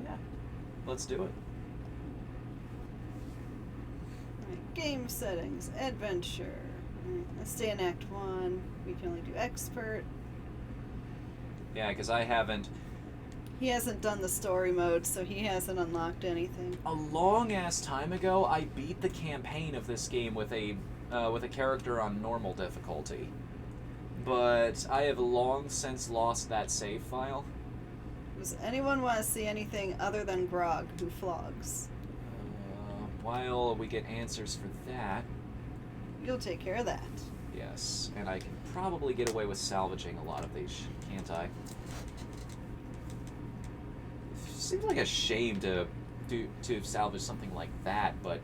Yeah. Let's do it. Alright, game settings, adventure. Let's stay in Act 1. We can only do expert. Yeah, because I haven't... He hasn't done the story mode, so he hasn't unlocked anything. A long-ass time ago, I beat the campaign of this game with a character on normal difficulty. But I have long since lost that save file. Does anyone want to see anything other than Grog, who flogs? While we get answers for that... You'll take care of that. Yes, and I can probably get away with salvaging a lot of these, can't I? Seems like a shame to salvage something like that, but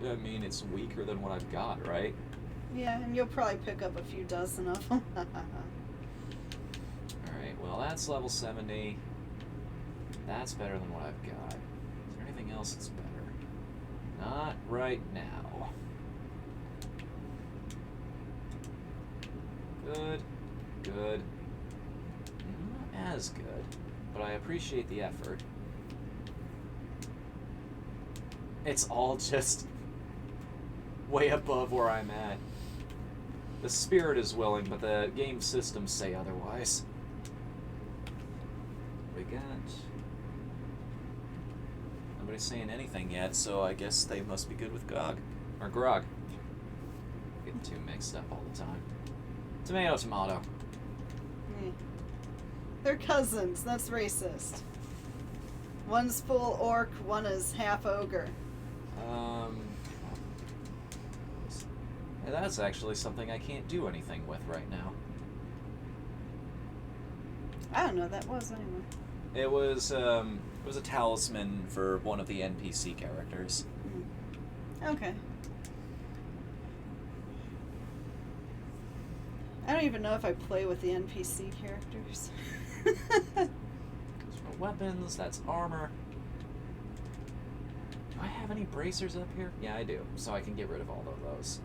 I mean, it's weaker than what I've got, right? Yeah, and you'll probably pick up a few dozen of them. Alright, well that's level 70. That's better than what I've got. Is there anything else that's better? Not right now. Good. Good. Not as good, but I appreciate the effort. It's all just way above where I'm at. The spirit is willing, but the game systems say otherwise. We got... Nobody's saying anything yet, so I guess they must be good with Gog. Or Grog. Getting too mixed up all the time. Tomato, tomato. They're cousins. That's racist. One's full orc, one is half ogre. That's actually something I can't do anything with right now. I don't know what that was anyway. It was a talisman for one of the NPC characters. Okay. I don't even know if I play with the NPC characters. For weapons, that's armor. Do I have any bracers up here? Yeah, I do, so I can get rid of all of those.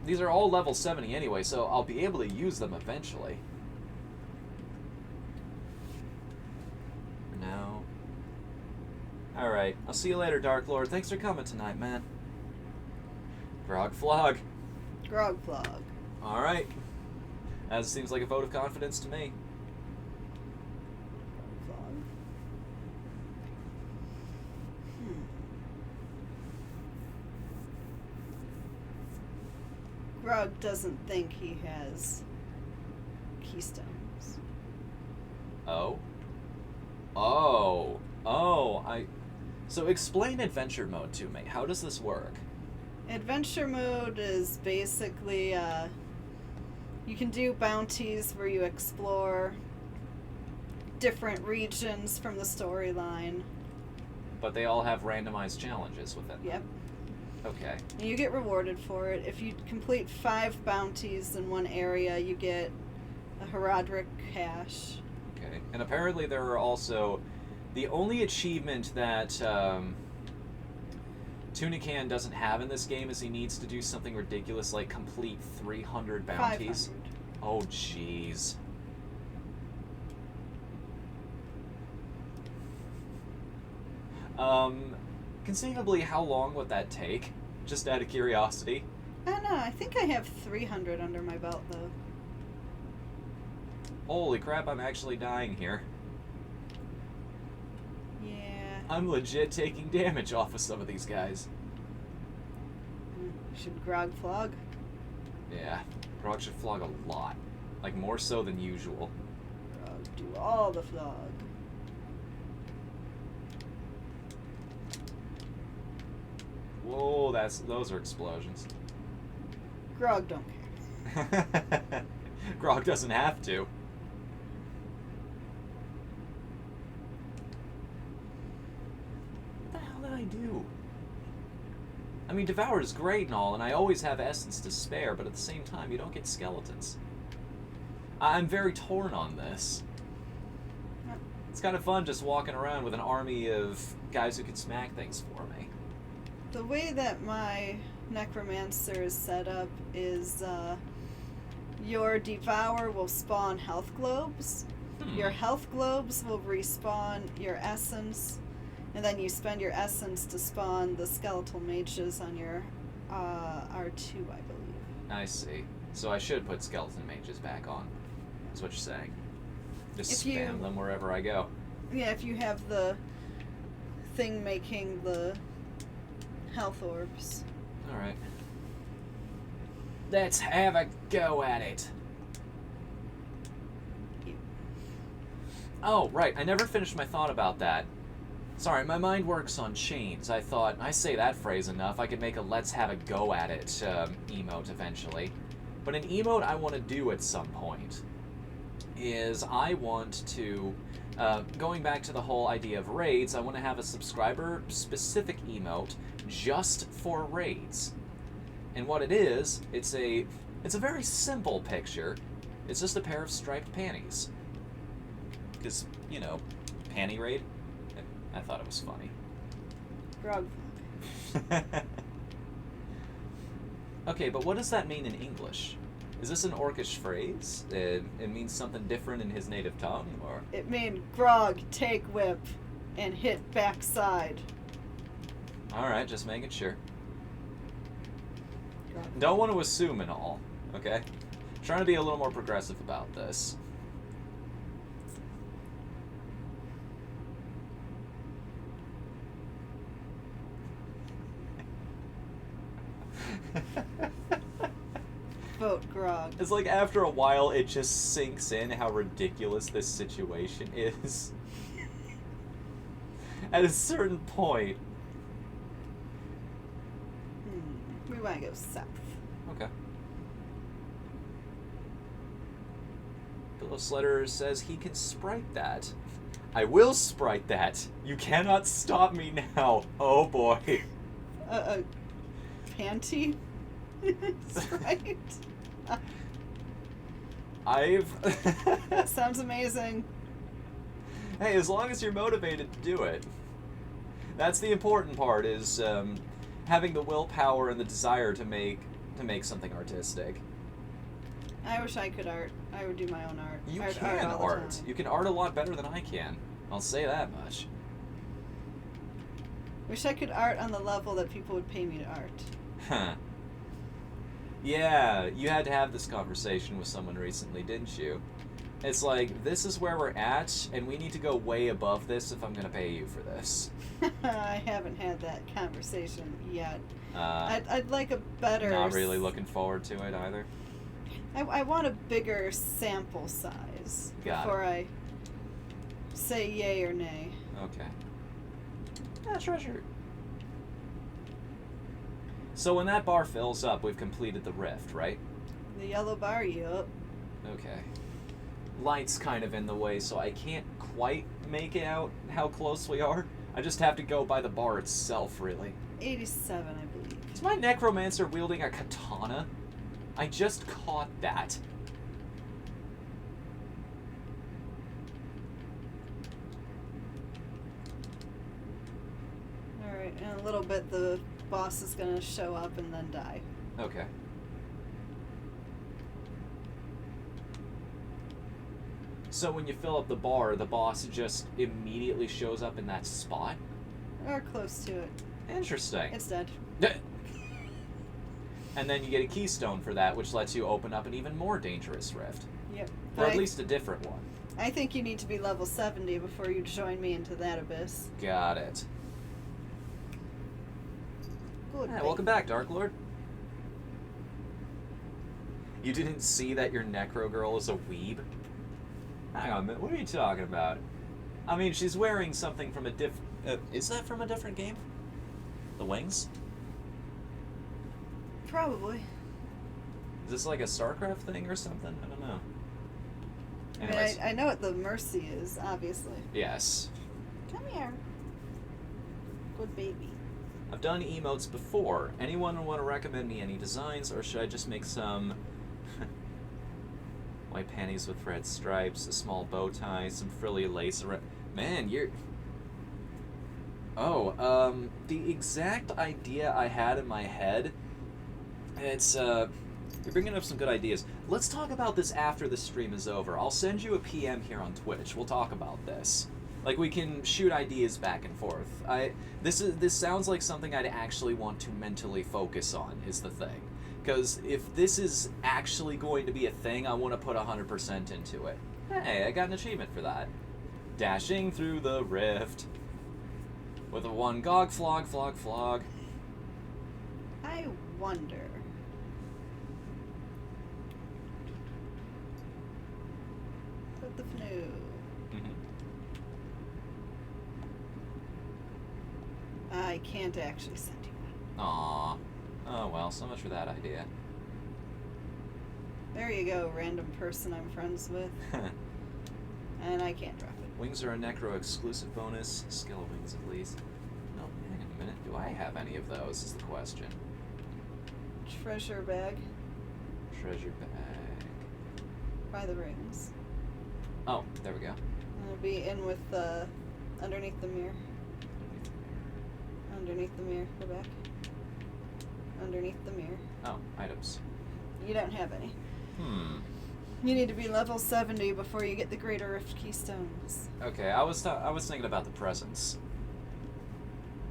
These are all level 70 anyway, so I'll be able to use them eventually. For now. Alright, I'll see you later, Dark Lord. Thanks for coming tonight, man. Grog flog. Grog flog. Alright. That seems like a vote of confidence to me. Flog. Grog doesn't think he has keystones. Oh? So explain adventure mode to me. How does this work? Adventure mode is basically, you can do bounties where you explore different regions from the storyline. But they all have randomized challenges within them. Yep. Okay. And you get rewarded for it. If you complete 5 bounties in one area, you get a Herodric cache. Okay. And apparently there are also... The only achievement that Tunican doesn't have in this game is he needs to do something ridiculous like complete 300 bounties. 500. Oh, jeez. Conceivably, how long would that take? Just out of curiosity. I don't know. I think I have 300 under my belt, though. Holy crap, I'm actually dying here. Yeah. I'm legit taking damage off of some of these guys. Should Grog flog? Yeah, Grog should flog a lot. Like, more so than usual. Grog, do all the flog. Whoa, those are explosions. Grog don't care. Grog doesn't have to. What the hell did I do? I mean, Devour is great and all, and I always have essence to spare, but at the same time, you don't get skeletons. I'm very torn on this. It's kind of fun just walking around with an army of guys who can smack things for me. The way that my Necromancer is set up is your Devour will spawn health globes. Your health globes will respawn your essence, and then you spend your essence to spawn the skeletal mages on your R2, I believe. I see. So I should put skeleton mages back on, is what you're saying. Just If spam them wherever I go. Yeah, if you have the thing making the health orbs. Alright. Let's have a go at it. Oh, right. I never finished my thought about that. Sorry, my mind works on chains. I thought, I say that phrase enough, I could make a let's have a go at it emote eventually. But an emote I want to do at some point is I want to, going back to the whole idea of raids, I want to have a subscriber-specific emote just for raids. And what it is, it's a very simple picture. It's just a pair of striped panties. Because, you know, panty raid? I thought it was funny. Grog. Okay, but what does that mean in English? Is this an Orcish phrase? It means something different in his native tongue, or? It mean Grog, take whip, and hit backside. Alright, just making sure. Grog. Don't want to assume and all, okay? Trying to be a little more progressive about this. Vote Grog. It's like after a while it just sinks in how ridiculous this situation is. At a certain point. We want to go south. Okay. Pillow Slider says he can sprite that. I will sprite that. You cannot stop me now. Oh boy. Panty? Sprite? I've... Sounds amazing. Hey, as long as you're motivated to do it. That's the important part, is having the willpower and the desire to make something artistic. I wish I could art. I would do my own art. You I'd can all the art. time. You can art a lot better than I can. I'll say that much. Wish I could art on the level that people would pay me to art. Huh. Yeah, you had to have this conversation with someone recently, didn't you? It's like, this is where we're at, and we need to go way above this if I'm going to pay you for this. I haven't had that conversation yet. Uh, I'd like a better... Not really looking forward to it either. I want a bigger sample size Got before I say yay or nay. Okay. Yeah, treasure. So when that bar fills up, we've completed the rift, right? The yellow bar, yup. Okay. Light's kind of in the way, so I can't quite make out how close we are. I just have to go by the bar itself, really. 87, I believe. Is my necromancer wielding a katana? I just caught that. Alright, in a little bit the boss is gonna show up and then die. Okay. So when you fill up the bar, the boss just immediately shows up in that spot? Or close to it. Interesting. It's dead. And then you get a keystone for that, which lets you open up an even more dangerous rift. Yep. Or at least a different one. I think you need to be level 70 before you join me into that abyss. Got it. Good. Yeah, welcome back, Dark Lord. You didn't see that your Necro Girl is a weeb? Hang on a minute, what are you talking about? I mean, she's wearing something from a is that from a different game? The wings? Probably. Is this like a StarCraft thing or something? I don't know. I Anyways. mean, I know what the Mercy is, obviously. Yes. Come here. Good baby. I've done emotes before. Anyone want to recommend me any designs, or should I just make some white panties with red stripes, a small bow tie, some frilly lace around? Man, you're... Oh, the exact idea I had in my head, it's, you're bringing up some good ideas. Let's talk about this after the stream is over. I'll send you a PM here on Twitch. We'll talk about this. Like, we can shoot ideas back and forth. This sounds like something I'd actually want to mentally focus on, is the thing. Because if this is actually going to be a thing, I want to put 100% into it. Hey, I got an achievement for that. Dashing through the rift. With a one gog, flog, flog, flog. I wonder. Whatthefnu. I can't actually send you one. Aww. Oh well, so much for that idea. There you go, random person I'm friends with. And I can't drop it. Wings are a Necro exclusive bonus. Skill of wings at least. No, hang on a minute. Do I have any of those is the question. Treasure bag Treasure bag. by the rings. Oh, there we go. It'll be in with the underneath the mirror. Underneath the mirror. Go back. Underneath the mirror. Oh, items. You don't have any. You need to be level 70 before you get the Greater Rift Keystones. Okay, I was thinking about the presents.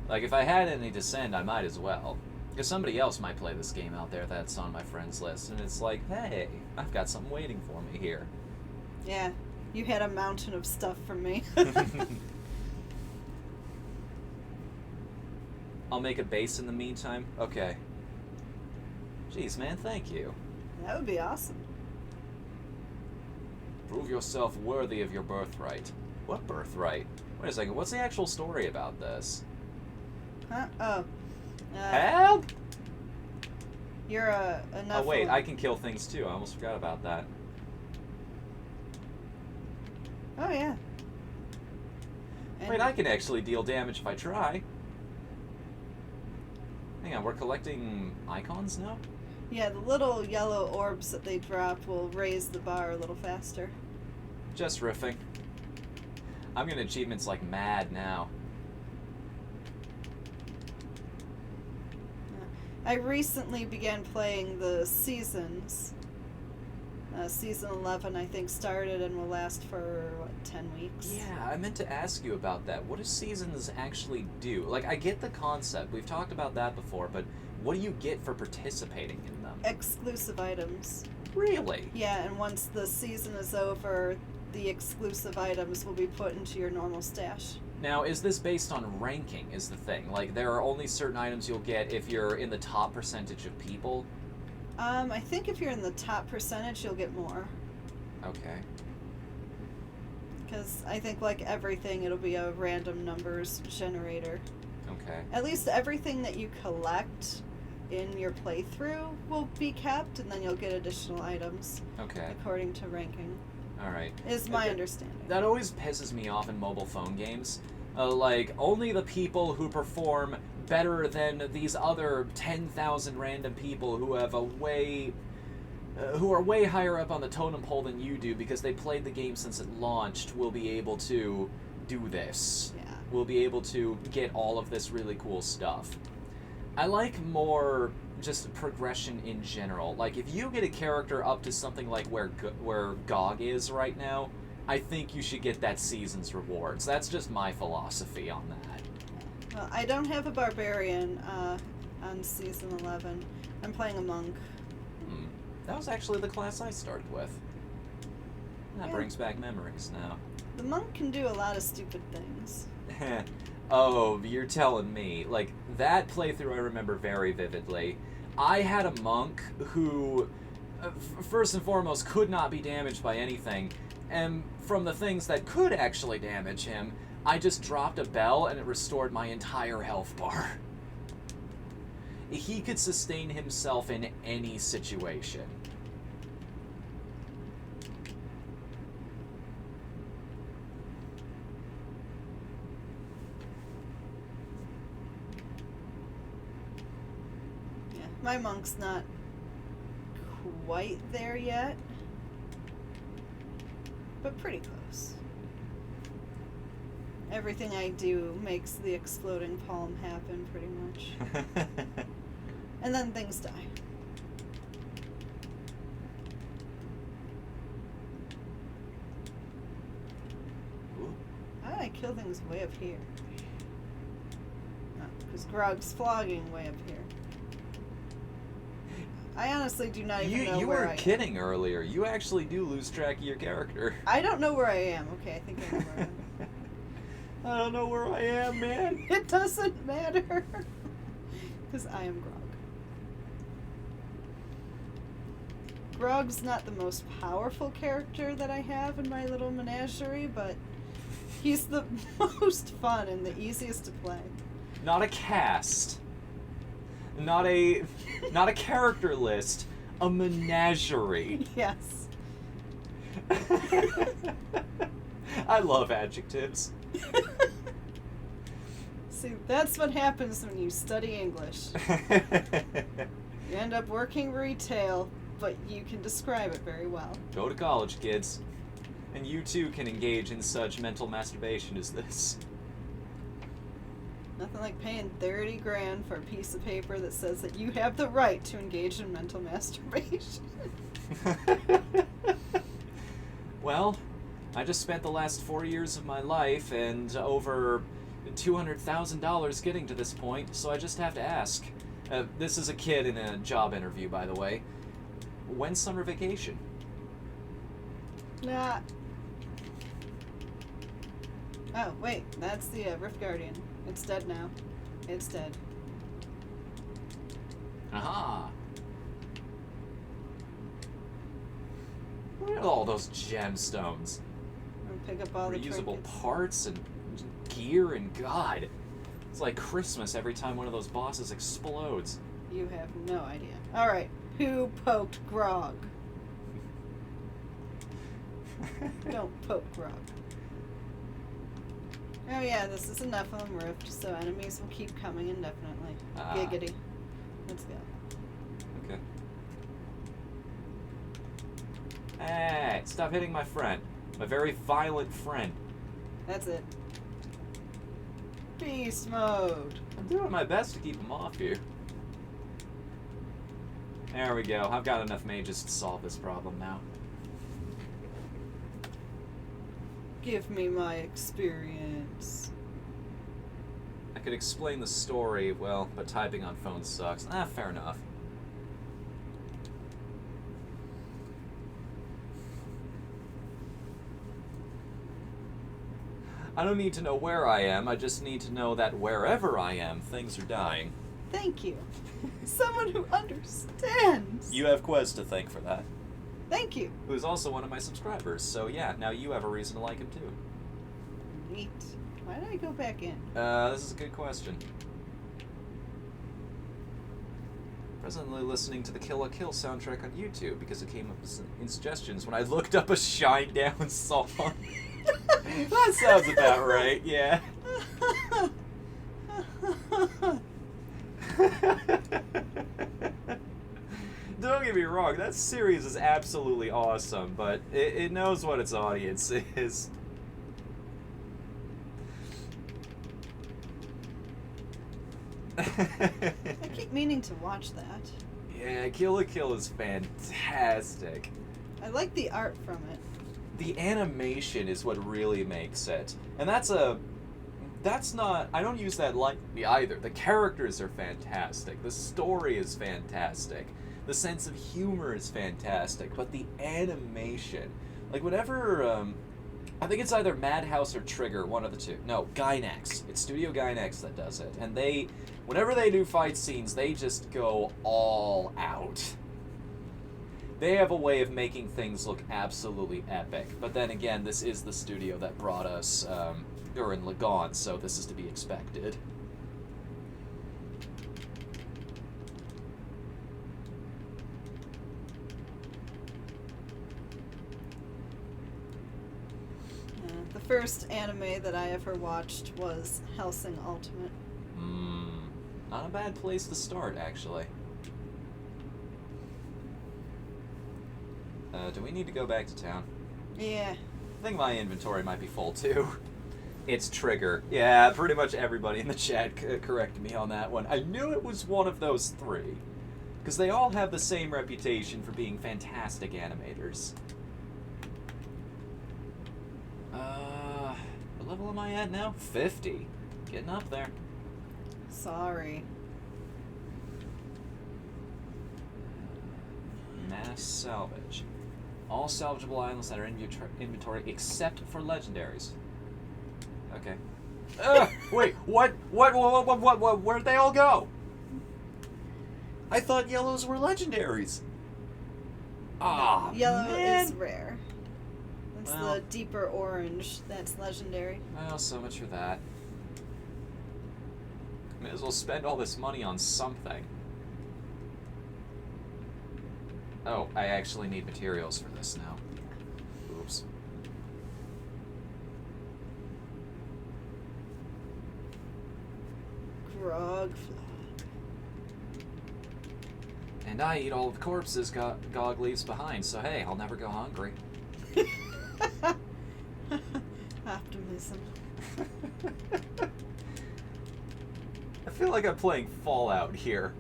Like, if I had any to send, I might as well. Because somebody else might play this game out there that's on my friends list, and it's like, hey, I've got something waiting for me here. Yeah, you had a mountain of stuff from me. I'll make a base in the meantime. Okay. Jeez, man, thank you. That would be awesome. Prove yourself worthy of your birthright. What birthright? Wait a second, what's the actual story about this? Huh? Oh. Help! You're a Nephilim. Oh wait, I can kill things too. I almost forgot about that. Oh yeah. And Wait, I can actually deal damage if I try. Hang on, we're collecting icons now? Yeah, the little yellow orbs that they drop will raise the bar a little faster. Just riffing. I'm getting achievements like mad now. I recently began playing the seasons. Season 11, I think, started and will last for, 10 weeks? Yeah, I meant to ask you about that. What do seasons actually do? Like, I get the concept. We've talked about that before, but what do you get for participating in them? Exclusive items. Really? Yeah, and once the season is over, the exclusive items will be put into your normal stash. Now, is this based on ranking, is the thing? Like, there are only certain items you'll get if you're in the top percentage of people? I think if you're in the top percentage, you'll get more. Okay. Because I think, like everything, it'll be a random numbers generator. Okay. At least everything that you collect in your playthrough will be kept, and then you'll get additional items Okay. according to ranking. All right. Is my understanding. That always pisses me off in mobile phone games. Like, only the people who perform better than these other 10,000 random people who have who are way higher up on the totem pole than you do because they played the game since it launched will be able to do this. Yeah. Will be able to get all of this really cool stuff. I like more just progression in general. Like, if you get a character up to something like where Gog is right now, I think you should get that season's rewards. That's just my philosophy on that. Well, I don't have a barbarian on season 11. I'm playing a monk. That was actually the class I started with. That Yeah. brings back memories now. The monk can do a lot of stupid things. Oh, you're telling me. Like, that playthrough I remember very vividly. I had a monk who, first and foremost, could not be damaged by anything. And from the things that could actually damage him, I just dropped a bell and it restored my entire health bar. He could sustain himself in any situation. Yeah, my monk's not quite there yet, but pretty close. Everything I do makes the exploding palm happen, pretty much. And then things die. How did I kill things way up here? Oh, because Grog's flogging way up here. I honestly do not even know You where were I am. kidding earlier. You actually do lose track of your character. I don't know where I am. Okay, I think I know where I am. I don't know where I am, man. It doesn't matter. Because I am Grog. Grog's not the most powerful character that I have in my little menagerie, but he's the most fun and the easiest to play. Not a cast. Not a character list. A menagerie. Yes. I love adjectives. See, that's what happens when you study English. You end up working retail, but you can describe it very well. Go to college, kids. And you too can engage in such mental masturbation as this. Nothing like paying 30 grand for a piece of paper that says that you have the right to engage in mental masturbation. Well, I just spent the last 4 years of my life and over $200,000 getting to this point, so I just have to ask. This is a kid in a job interview, by the way. When's summer vacation? Nah. Oh, wait, that's the Rift Guardian. It's dead now. It's dead. Aha! Look at all those gemstones. I'll pick up all the Reusable trinkets. parts and gear, and God. It's like Christmas every time one of those bosses explodes. You have no idea. Alright, who poked Grog? Don't poke Grog. Oh yeah, this is a Nephilim rift, so enemies will keep coming indefinitely. Ah. Giggity. Let's go. Okay. Hey, stop hitting my friend. My very violent friend. That's it. Beast mode. I'm doing my best to keep him off you. There we go. I've got enough mages to solve this problem now. Give me my experience. I could explain the story, well, but typing on phone sucks. Fair enough. I don't need to know where I am, I just need to know that wherever I am, things are dying. Thank you. Someone who understands. You have Quez to thank for that. Thank you. Who's also one of my subscribers, so yeah, now you have a reason to like him too. Neat. Why did I go back in? This is a good question. Presently listening to the Kill la Kill soundtrack on YouTube because it came up in suggestions when I looked up a Shinedown song. That sounds about right, yeah. Don't get me wrong, that series is absolutely awesome, but it knows what its audience is. I keep meaning to watch that. Yeah, Kill la Kill is fantastic. I like the art from it. The animation is what really makes it. And that's not, I don't use that lightly either. The characters are fantastic. The story is fantastic. The sense of humor is fantastic. But the animation, like whenever, I think it's either Madhouse or Trigger, one of the two. No, Gynax. It's Studio Gynax that does it. And whenever they do fight scenes, they just go all out. They have a way of making things look absolutely epic. But then again, this is the studio that brought us Gurren Lagann, so this is to be expected. The first anime that I ever watched was Hellsing Ultimate. Not a bad place to start, actually. Do we need to go back to town? Yeah. I think my inventory might be full, too. It's Trigger. Yeah, pretty much everybody in the chat corrected me on that one. I knew it was one of those three. Because they all have the same reputation for being fantastic animators. What level am I at now? 50. Getting up there. Sorry. Mass salvage. All salvageable items that are in your inventory except for legendaries. Okay. Wait, what? Where'd they all go? I thought yellows were legendaries. Ah, Yellow man. is rare. It's Well. the deeper orange that's legendary. Well, so much for that. May as well spend all this money on something. Oh, I actually need materials for this now. Oops. Grog. And I eat all of the corpses Gog leaves behind, so hey, I'll never go hungry. Optimism. I feel like I'm playing Fallout here.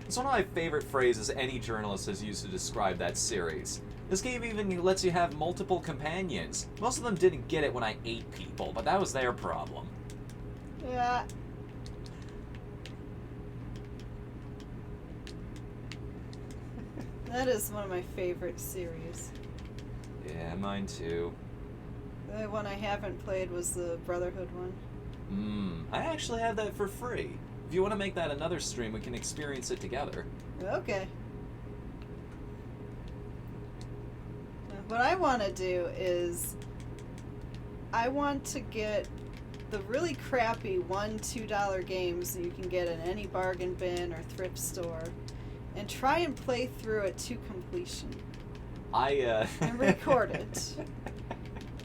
It's one of my favorite phrases any journalist has used to describe that series. This game even lets you have multiple companions. Most of them didn't get it when I ate people, but that was their problem. Yeah. That is one of my favorite series. Yeah, mine too. The one I haven't played was the Brotherhood one. I actually have that for free. If you want to make that another stream, we can experience it together. Okay. What I want to do is I want to get the really crappy $1-2 games that you can get in any bargain bin or thrift store and try and play through it to completion. And record it.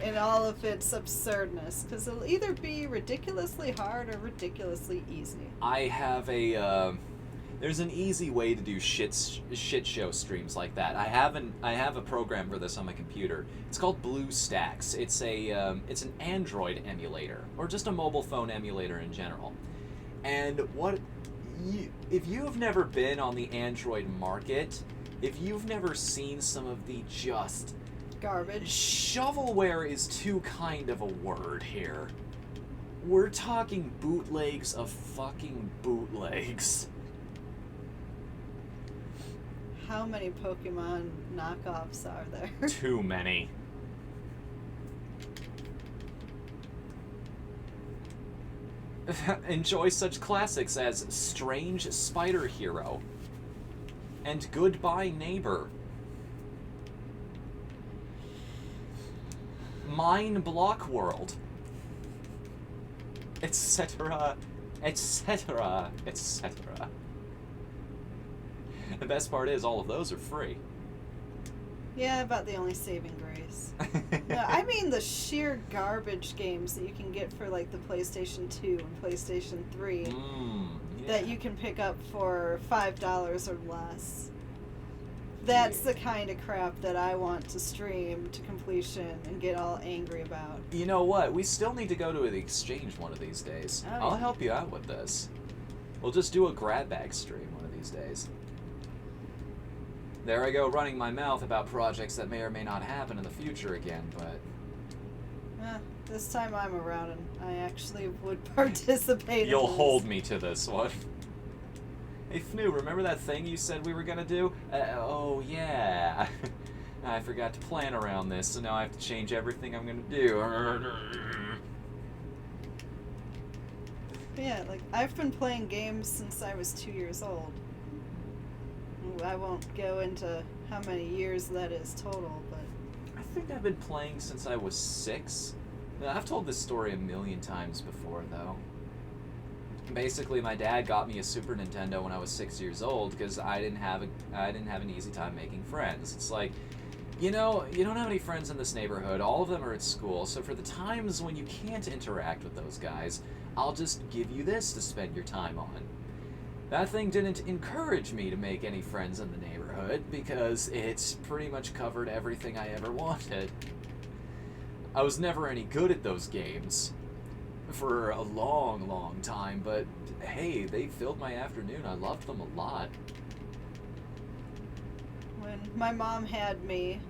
In all of its absurdness, because it'll either be ridiculously hard or ridiculously easy. I have there's an easy way to do shit show streams like that. I have a program for this on my computer. It's called BlueStacks. It's an Android emulator, or just a mobile phone emulator in general. And if you have never been on the Android market, if you've never seen some of the just Garbage. shovelware is too kind of a word here. We're talking bootlegs of fucking bootlegs. How many Pokemon knockoffs are there? Too many. Enjoy such classics as Strange Spider Hero and Goodbye Neighbor. Mine Block World, etc., etc., etc. The best part is all of those are free. Yeah, about the only saving grace. No, I mean the sheer garbage games that you can get for like the PlayStation 2 and PlayStation 3 that you can pick up for $5 or less. That's the kind of crap that I want to stream to completion and get all angry about. You know what? We still need to go to the exchange one of these days. Oh, I'll yeah. help you out with this. We'll just do a grab bag stream one of these days. There I go, running my mouth about projects that may or may not happen in the future again, but... This time I'm around and I actually would participate in You'll this. hold me to this one. Hey, Fnu, remember that thing you said we were gonna do? Oh, yeah. I forgot to plan around this, so now I have to change everything I'm gonna do. Yeah, like, I've been playing games since I was 2 years old. I won't go into how many years that is total, but... I think I've been playing since I was 6. Now, I've told this story a million times before, though. Basically, my dad got me a Super Nintendo when I was 6 years old because I didn't have an easy time making friends. It's like, you know, you don't have any friends in this neighborhood. All of them are at school. So for the times when you can't interact with those guys, I'll just give you this to spend your time on. That thing didn't encourage me to make any friends in the neighborhood because it's pretty much covered everything I ever wanted. I was never any good at those games for a long, long time, but hey, they filled my afternoon. I loved them a lot. When my mom had me,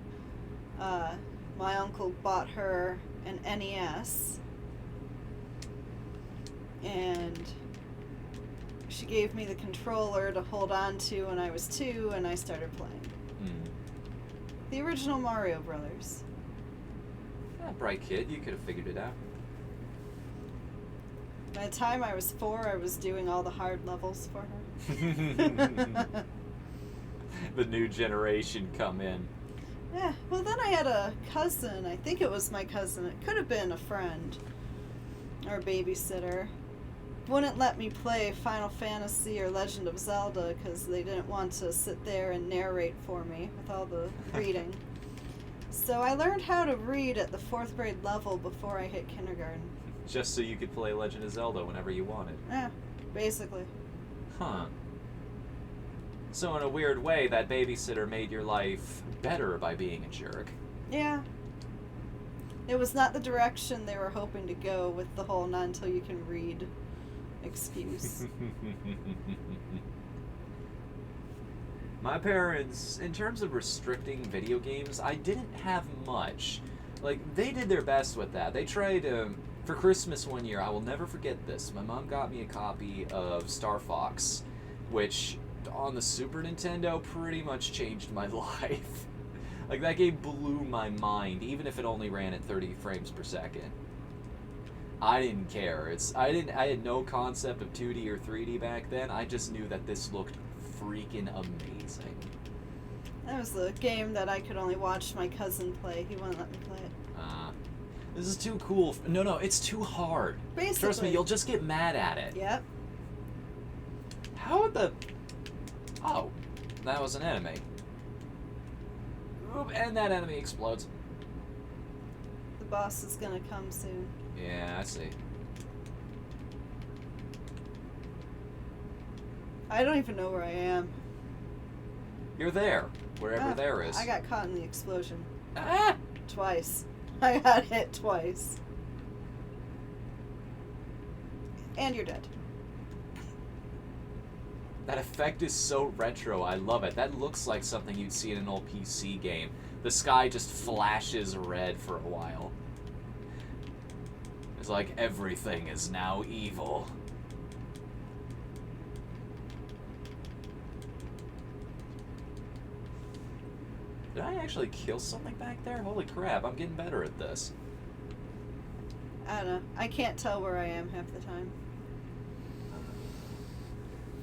my uncle bought her an NES, and she gave me the controller to hold on to when I was 2, and I started playing. The original Mario Brothers. Yeah, bright kid, you could have figured it out. By the time I was 4, I was doing all the hard levels for her. The new generation come in. Yeah, well then I had a cousin, I think it was my cousin, it could have been a friend, or a babysitter, wouldn't let me play Final Fantasy or Legend of Zelda because they didn't want to sit there and narrate for me with all the reading. So I learned how to read at the 4th grade level before I hit kindergarten. Just so you could play Legend of Zelda whenever you wanted. Yeah, basically. Huh. So in a weird way, that babysitter made your life better by being a jerk. Yeah. It was not the direction they were hoping to go with the whole not until you can read excuse. My parents, in terms of restricting video games, I didn't have much. Like, they did their best with that. They tried, for Christmas one year, I will never forget this, my mom got me a copy of Star Fox, which, on the Super Nintendo, pretty much changed my life. Like, that game blew my mind, even if it only ran at 30 frames per second. I didn't care. I had no concept of 2D or 3D back then. I just knew that this looked freaking amazing. That was the game that I could only watch my cousin play. He wouldn't let me play it. This is too cool. No, it's too hard. Basically. Trust me, you'll just get mad at it. Yep. How would the... Oh, that was an enemy. Oop, and that enemy explodes. The boss is gonna come soon. Yeah, I see. I don't even know where I am. You're there, wherever there is. I got caught in the explosion. Ah! Twice. I got hit twice. And you're dead. That effect is so retro. I love it. That looks like something you'd see in an old PC game. The sky just flashes red for a while. It's like everything is now evil. Did I actually kill something back there? Holy crap, I'm getting better at this. I don't know. I can't tell where I am half the time.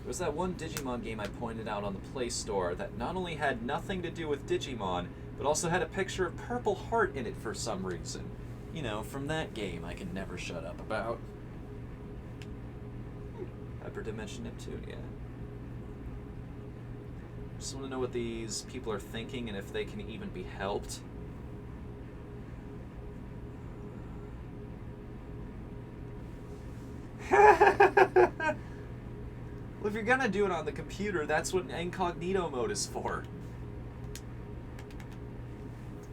There was that one Digimon game I pointed out on the Play Store that not only had nothing to do with Digimon, but also had a picture of Purple Heart in it for some reason. You know, from that game I can never shut up about. Hyperdimension Neptunia. Just want to know what these people are thinking and if they can even be helped. Well, if you're gonna do it on the computer, that's what incognito mode is for.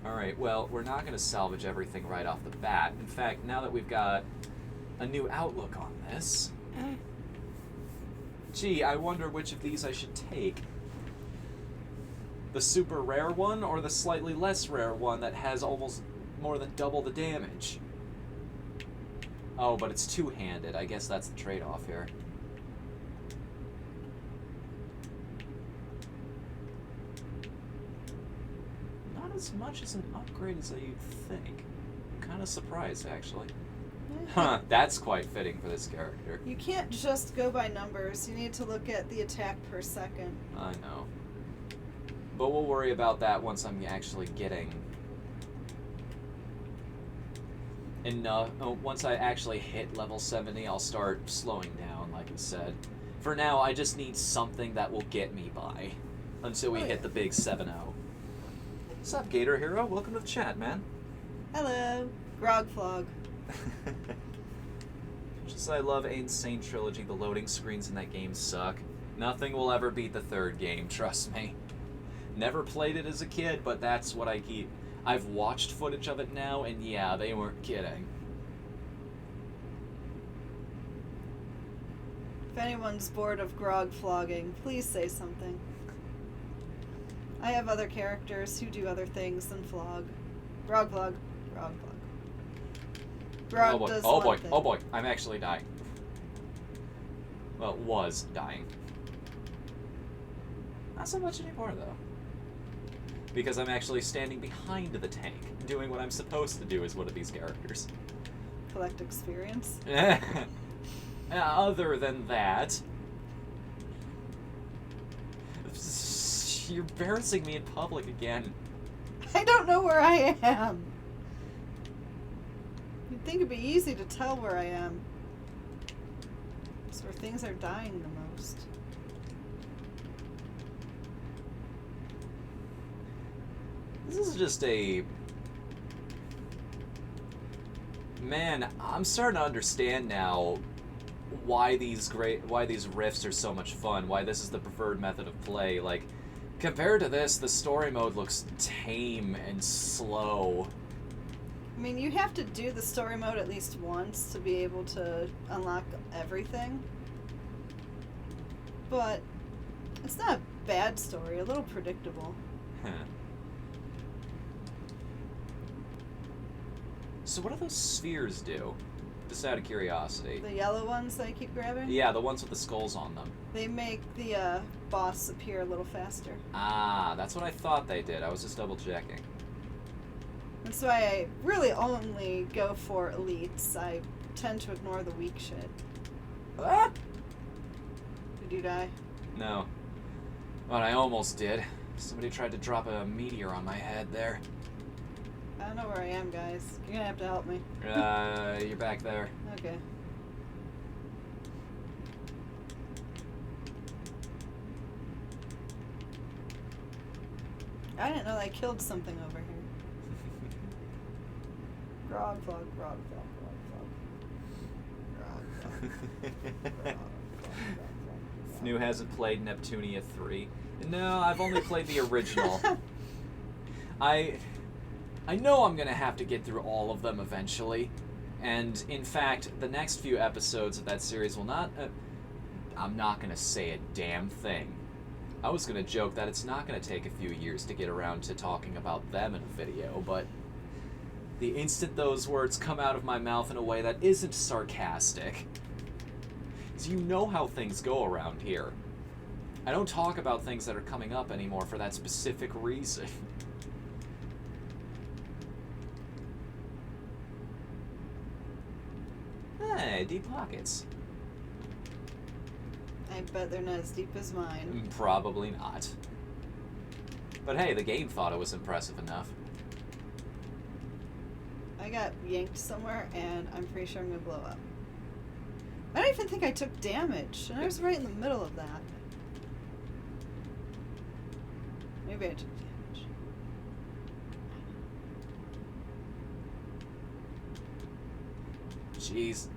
Alright, well, we're not gonna salvage everything right off the bat. In fact, now that we've got a new outlook on this... Gee, I wonder which of these I should take. The super rare one, or the slightly less rare one that has almost more than double the damage? Oh, but it's two-handed. I guess that's the trade-off here. Not as much as an upgrade as you'd think. I'm kind of surprised, actually. Huh, that's quite fitting for this character. You can't just go by numbers. You need to look at the attack per second. I know. But we'll worry about that once I'm actually getting enough. Once I actually hit level 70, I'll start slowing down, like I said. For now, I just need something that will get me by until we hit the big 7-0. What's up, Gator Hero? Welcome to the chat, man. Hello. Grog flog. Just I love Insane Trilogy, the loading screens in that game suck. Nothing will ever beat the third game, trust me. Never played it as a kid, but that's what I keep. I've watched footage of it now, and yeah, they weren't kidding. If anyone's bored of grog flogging, please say something. I have other characters who do other things than flog. Grog flog. Grog flog. Grog Oh boy, does oh one boy, thing. oh boy, I'm actually dying. Well, was dying. Not so much anymore, though. Because I'm actually standing behind the tank, doing what I'm supposed to do as one of these characters. Collect experience. Other than that... You're embarrassing me in public again. I don't know where I am. You'd think it'd be easy to tell where I am. It's where things are dying the most. This is just a... Man, I'm starting to understand now why these rifts are so much fun, why this is the preferred method of play. Like, compared to this, the story mode looks tame and slow. I mean, you have to do the story mode at least once to be able to unlock everything. But it's not a bad story, a little predictable. Huh. So what do those spheres do? Just out of curiosity. The yellow ones that I keep grabbing? Yeah, the ones with the skulls on them. They make the boss appear a little faster. Ah, that's what I thought they did. I was just double checking. That's why I really only go for elites. I tend to ignore the weak shit. Ah! Did you die? No. But I almost did. Somebody tried to drop a meteor on my head there. I don't know where I am, guys. You're gonna have to help me. You're back there. Okay. I didn't know I killed something over here. Grog, flog, grog, flog, grog, flog. Grog, flog. Fnu hasn't played Neptunia 3. No, I've only played the original. I know I'm going to have to get through all of them eventually. And, in fact, the next few episodes of that series will not... I'm not going to say a damn thing. I was going to joke that it's not going to take a few years to get around to talking about them in a video, but the instant those words come out of my mouth in a way that isn't sarcastic... So you know how things go around here. I don't talk about things that are coming up anymore for that specific reason. Hey, deep pockets. I bet they're not as deep as mine. Probably not. But hey, the game thought it was impressive enough. I got yanked somewhere, and I'm pretty sure I'm gonna blow up. I don't even think I took damage, and I was right in the middle of that. Maybe I took damage. Jeez.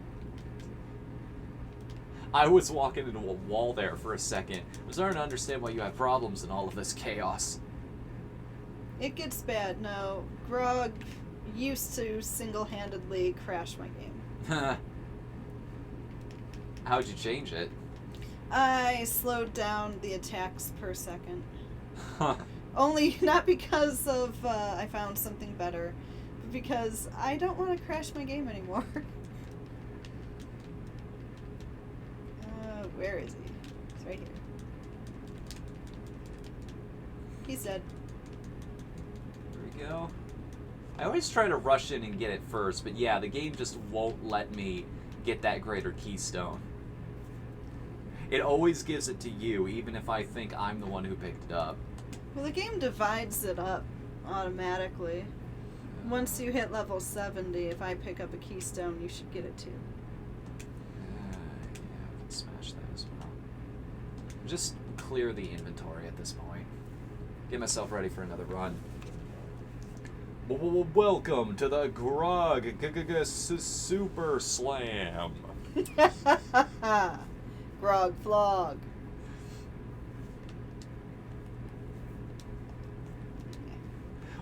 I was walking into a wall there for a second. I was starting to understand why you have problems in all of this chaos. It gets bad. No, Grog used to single-handedly crash my game. How'd you change it? I slowed down the attacks per second. Huh. Only not because of I found something better, but because I don't want to crash my game anymore. Where is he? He's right here. He's dead. There we go. I always try to rush in and get it first, but yeah, the game just won't let me get that greater keystone. It always gives it to you, even if I think I'm the one who picked it up. Well, the game divides it up automatically. Once you hit level 70, if I pick up a keystone, you should get it too. Yeah, smash that as well. Just clear the inventory at this point. Get myself ready for another run. Welcome to the Grog Super Slam. Grog flog.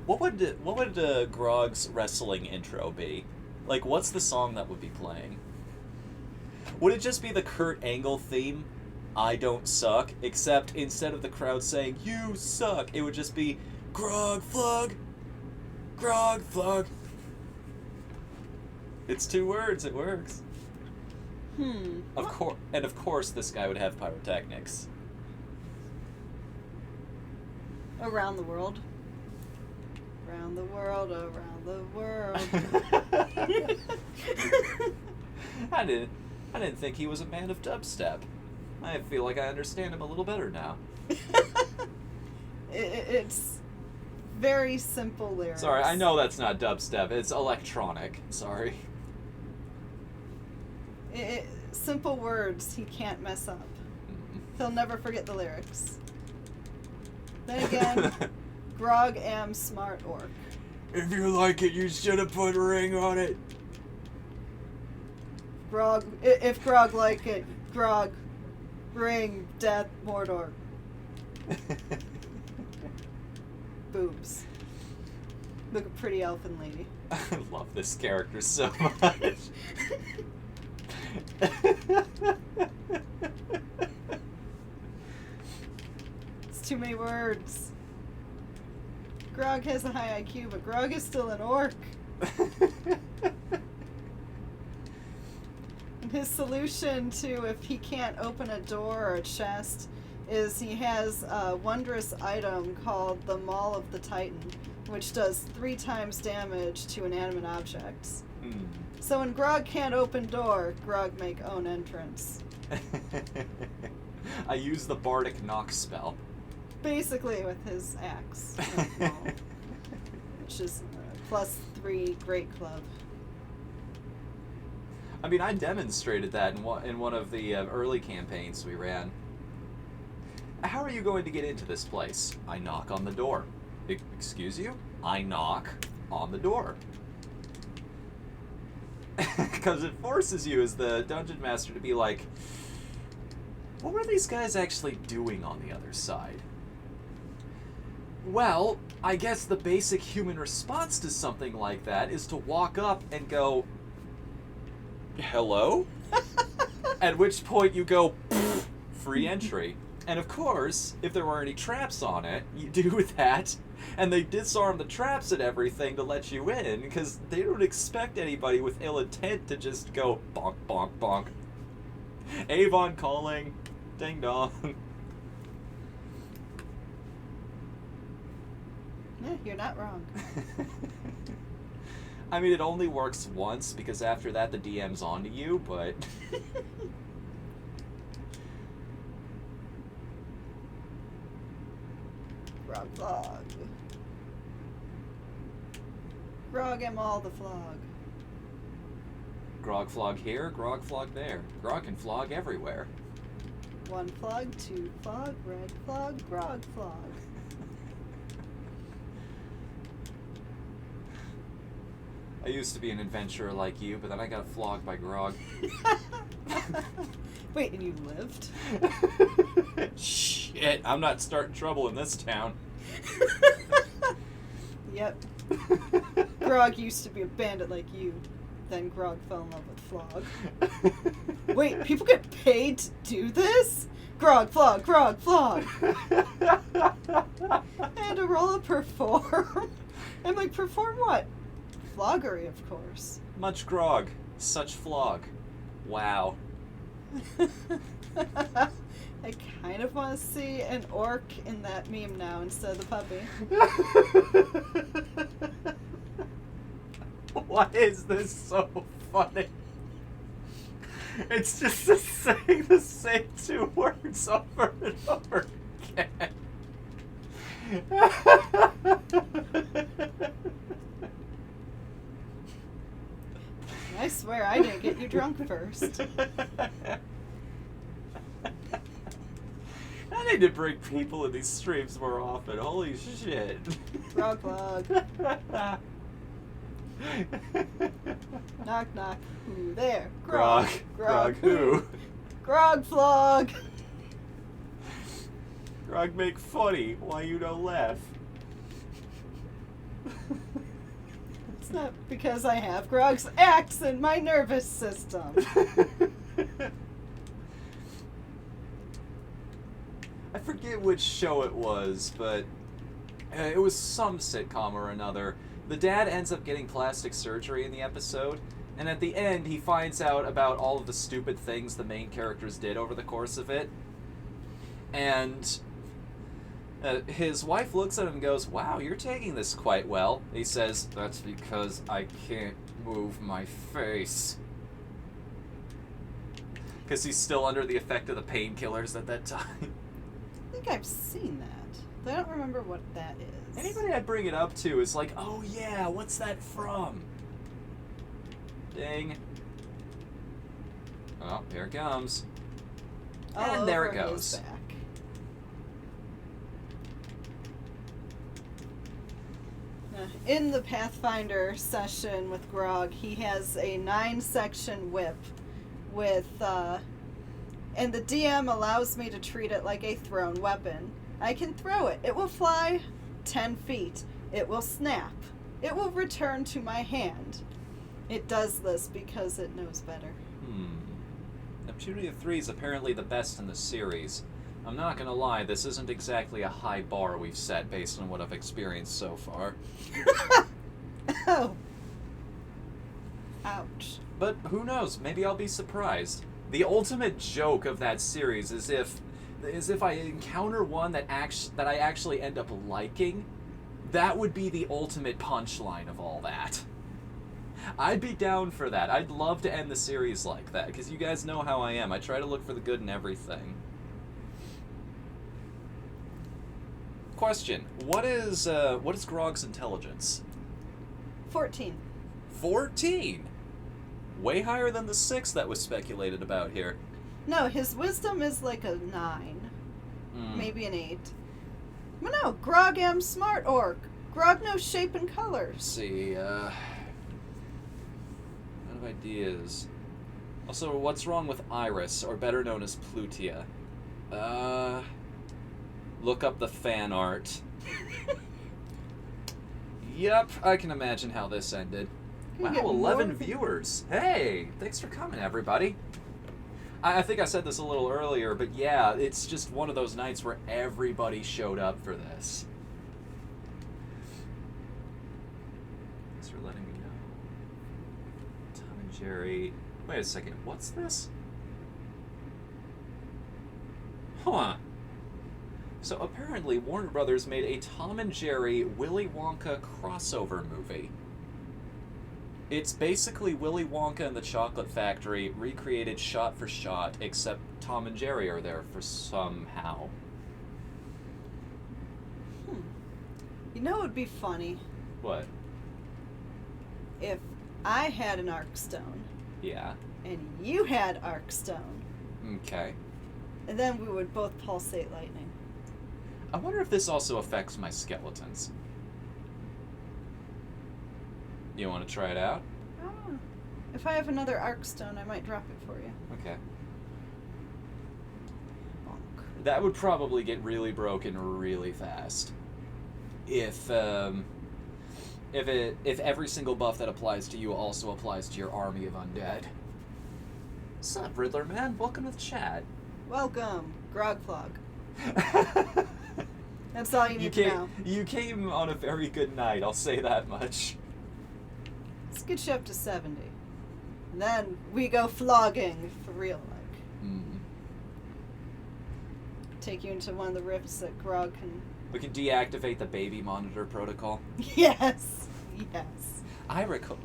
What would Grog's wrestling intro be? Like, what's the song that would be playing? Would it just be the Kurt Angle theme, I Don't Suck, except instead of the crowd saying, You suck, it would just be, Grog flog, Grog flog. It's 2 words, it works. Of course this guy would have pyrotechnics. Around the world. Around the world, around the world. I didn't think he was a man of dubstep. I feel like I understand him a little better now. It's very simple lyrics. Sorry, I know that's not dubstep. It's electronic. Sorry. Simple words he can't mess up. He'll never forget the lyrics. Then again, Grog am smart orc. If you like it, you should have put a ring on it. Grog, if Grog like it, Grog, ring, death, Mordor. Boobs. Look, a pretty elfin lady. I love this character so much. It's too many words. Grog has a high IQ, but Grog is still an orc. And his solution to if he can't open a door or a chest is he has a wondrous item called the Maul of the Titan, which does 3 times damage to inanimate objects. So when Grog can't open door, Grog make own entrance. I use the Bardic Knock spell. Basically with his axe. Which is +3 Great Club. I mean, I demonstrated that in one of the early campaigns we ran. How are you going to get into this place? I knock on the door. Excuse you? I knock on the door. Because it forces you as the dungeon master to be like, what were these guys actually doing on the other side? Well, I guess the basic human response to something like that is to walk up and go, hello? At which point you go, free entry. And of course, if there were any traps on it, you do that, and they disarm the traps and everything to let you in, because they don't expect anybody with ill intent to just go bonk, bonk, bonk. Avon calling, ding dong. Yeah, you're not wrong. I mean, it only works once, because after that the DM's onto you, but... Grog flog. Grog am all the flog. Grog flog here, Grog flog there. Grog can flog everywhere. 1 flog, 2 flog, red flog, Grog flog. I used to be an adventurer like you, but then I got flogged by Grog. Wait, and you lived? Shit, I'm not starting trouble in this town. Yep. Grog used to be a bandit like you. Then Grog fell in love with Flog. Wait, people get paid to do this? Grog, flog, flog. And a roll of perform. I'm like, perform what? Floggery, of course. Much Grog, such flog. Wow. I kind of want to see an orc in that meme now instead of the puppy. Why is this so funny? It's just saying the same two words over and over again. I swear I didn't get you drunk first. I need to bring people in these streams more often. Holy shit. Grog flog. Knock knock. Who there? Grog. Grog who? Grog flog. Grog make funny. Why you don't laugh? It's not because I have Grog's axe in my nervous system. I forget which show it was, but it was some sitcom or another. The dad ends up getting plastic surgery in the episode, and at the end he finds out about all of the stupid things the main characters did over the course of it. And his wife looks at him and goes, "Wow, you're taking this quite well." He says, "That's because I can't move my face." Because he's still under the effect of the painkillers at that time. I think I've seen that, but I don't remember what that is. Anybody I bring it up to is like, "Oh yeah, what's that from?" Ding. Oh, here it comes. All And there it over goes. his back. In the Pathfinder session with Grog, he has a 9-section whip with, and the DM allows me to treat it like a thrown weapon. I can throw it. It will fly 10 feet. It will snap. It will return to my hand. It does this because it knows better. Neptunia 3 is apparently the best in the series. I'm not gonna lie, this isn't exactly a high bar we've set based on what I've experienced so far. Oh. Ouch. But who knows, maybe I'll be surprised. The ultimate joke of that series is if I encounter one that I actually end up liking, that would be the ultimate punchline of all that. I'd be down for that. I'd love to end the series like that, because you guys know how I am. I try to look for the good in everything. Question: What is Grog's intelligence? 14. 14. Way higher than the 6 that was speculated about here. No, his wisdom is like a 9. Maybe an 8. But no, Grog am smart orc. Grog knows shape and color. Let's see, out of ideas. Also, what's wrong with Iris, or better known as Plutia? Look up the fan art. Yep, I can imagine how this ended. Wow, 11 viewers. Hey, thanks for coming, everybody. I think I said this a little earlier, but yeah, it's just one of those nights where everybody showed up for this. Thanks for letting me know. Tom and Jerry. Wait a second, what's this? Huh. So apparently Warner Brothers made a Tom and Jerry Willy Wonka crossover movie. It's basically Willy Wonka and the Chocolate Factory recreated shot for shot, except Tom and Jerry are there for somehow. You know what would be funny? What? If I had an Arkstone. Yeah. And you had Arkstone. Okay. And then we would both pulsate lightning. I wonder if this also affects my skeletons. You want to try it out? Oh. If I have another arc stone, I might drop it for you. Okay. Bonk. That would probably get really broken really fast. If every single buff that applies to you also applies to your army of undead. Sup, Riddler man? Welcome to the chat. Welcome, Grog Flog. That's all you need to know. You came on a very good night, I'll say that much. Let's get you up to 70. And then we go flogging for real, like. Take you into one of the rifts that Grog can... We can deactivate the baby monitor protocol. Yes! Yes. I recall...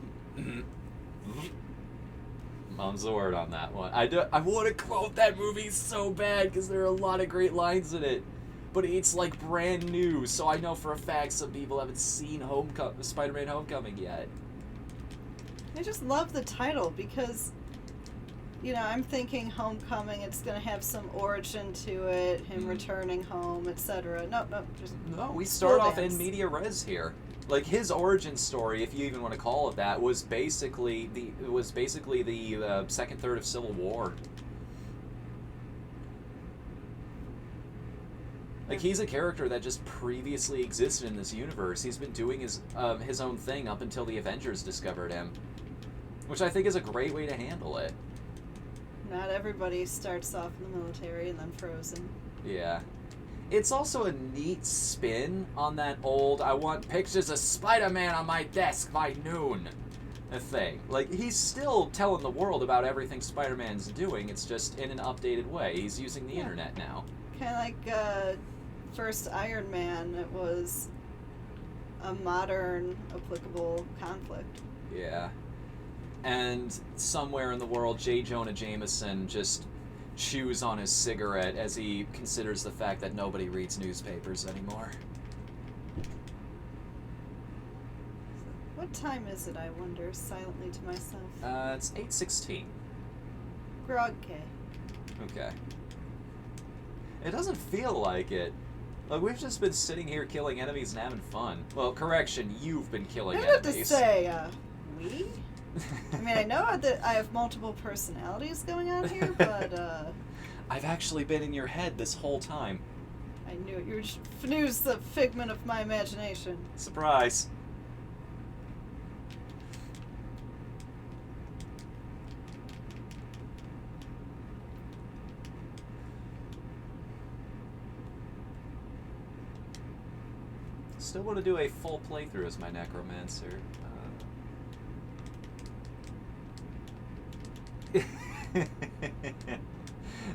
Mom's the word on that one. I want to quote that movie so bad because there are a lot of great lines in it. But it's like brand new, so I know for a fact some people haven't seen Spider-Man Homecoming yet. I just love the title because, you know, I'm thinking Homecoming, it's going to have some origin to it, him returning home, etc. No, just... No, we start off in media res here. Like, his origin story, if you even want to call it that, was basically the second third of Civil War. Like, he's a character that just previously existed in this universe. He's been doing his own thing up until the Avengers discovered him. Which I think is a great way to handle it. Not everybody starts off in the military and then frozen. Yeah. It's also a neat spin on that old, I want pictures of Spider-Man on my desk by noon thing. Like, he's still telling the world about everything Spider-Man's doing, it's just in an updated way. He's using the internet now. Kind of like first Iron Man, it was a modern, applicable conflict. Yeah. And somewhere in the world, J. Jonah Jameson just chews on his cigarette as he considers the fact that nobody reads newspapers anymore. What time is it, I wonder, silently to myself? It's 8:16. Grog K. Okay. It doesn't feel like it. Like, we've just been sitting here killing enemies and having fun. Well, correction, you've been killing I enemies. have to say, we? I mean, I know that I have multiple personalities going on here, but, I've actually been in your head this whole time. I knew it. Your Fnu's the figment of my imagination. Surprise. Still want to do a full playthrough as my necromancer.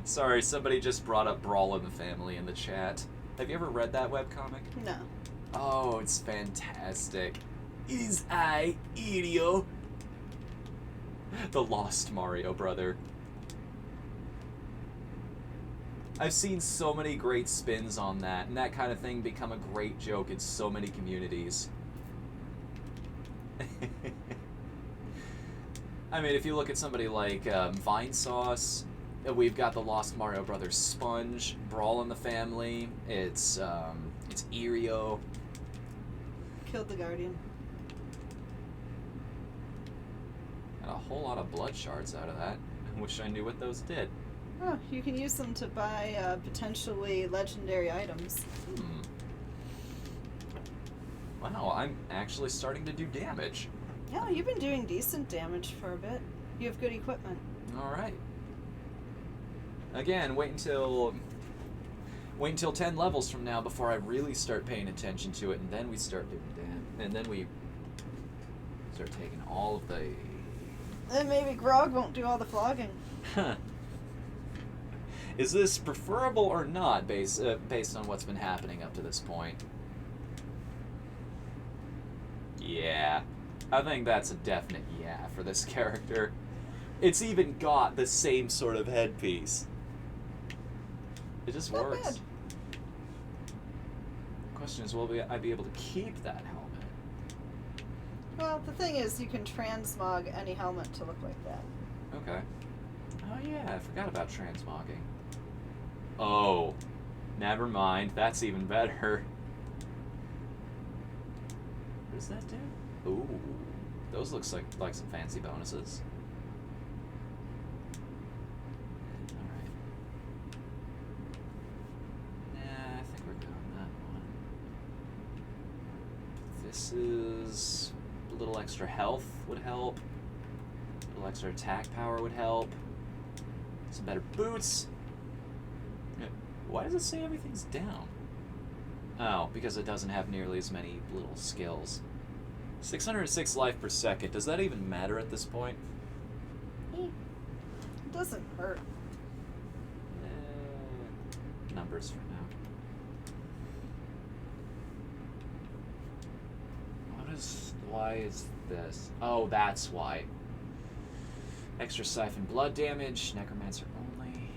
Sorry, somebody just brought up Brawl in the Family in the chat. Have you ever read that webcomic? No. Oh, it's fantastic. Is I idiot? The lost Mario brother. I've seen so many great spins on that, and that kind of thing become a great joke in so many communities. I mean, if you look at somebody like Vinesauce, we've got the Lost Mario Brothers Sponge, Brawl in the Family, it's Irio. Killed the Guardian. Got a whole lot of blood shards out of that. I wish I knew what those did. Oh, you can use them to buy potentially legendary items. Wow, I'm actually starting to do damage. Yeah, you've been doing decent damage for a bit. You have good equipment. Alright. Again, wait until 10 levels from now before I really start paying attention to it, and then we start doing damage. And then we start taking all of the... Then maybe Grog won't do all the flogging. Huh. Is this preferable or not, based on what's been happening up to this point? Yeah. I think that's a definite yeah for this character. It's even got the same sort of headpiece. It just Not works. bad. Question is, will I be able to keep that helmet? Well, the thing is, you can transmog any helmet to look like that. Okay. Oh yeah, I forgot about transmogging. Oh, never mind. That's even better. What does that do? Ooh, Those looks like some fancy bonuses. Alright. Yeah, I think we're good on that one. This is... a little extra health would help. A little extra attack power would help. Some better boots. Why does it say everything's down? Oh, because it doesn't have nearly as many little skills. 606 life per second. Does that even matter at this point? It doesn't hurt. Numbers for now. Why is this? Oh, that's why. Extra siphon blood damage, necromancer only.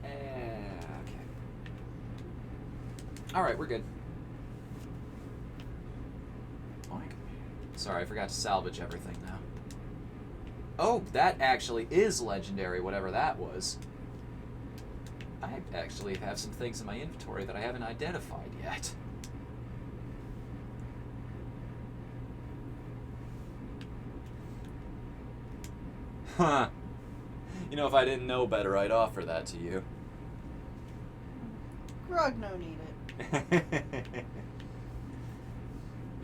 Okay. Alright, we're good. Sorry, I forgot to salvage everything now. Oh, that actually is legendary, whatever that was. I actually have some things in my inventory that I haven't identified yet. Huh. You know, if I didn't know better, I'd offer that to you. Grog no need it.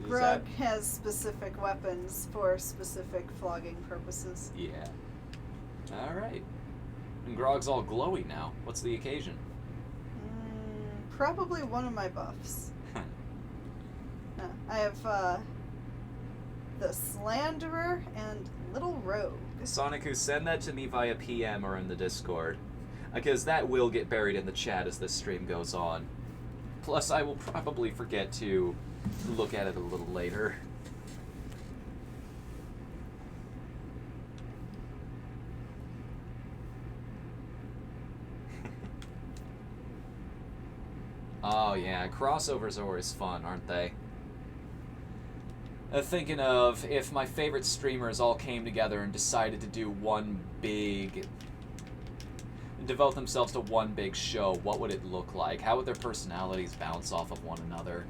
Grog has specific weapons for specific flogging purposes. Yeah. Alright. And Grog's all glowy now. What's the occasion? Probably one of my buffs. I have the Slanderer and Little Rogue. Sonic, send that to me via PM or in the Discord. Because that will get buried in the chat as this stream goes on. Plus, I will probably forget to look at it a little later. Oh yeah, crossovers are always fun, aren't they? Thinking of if my favorite streamers all came together and decided to do one big... devote themselves to one big show, what would it look like? How would their personalities bounce off of one another?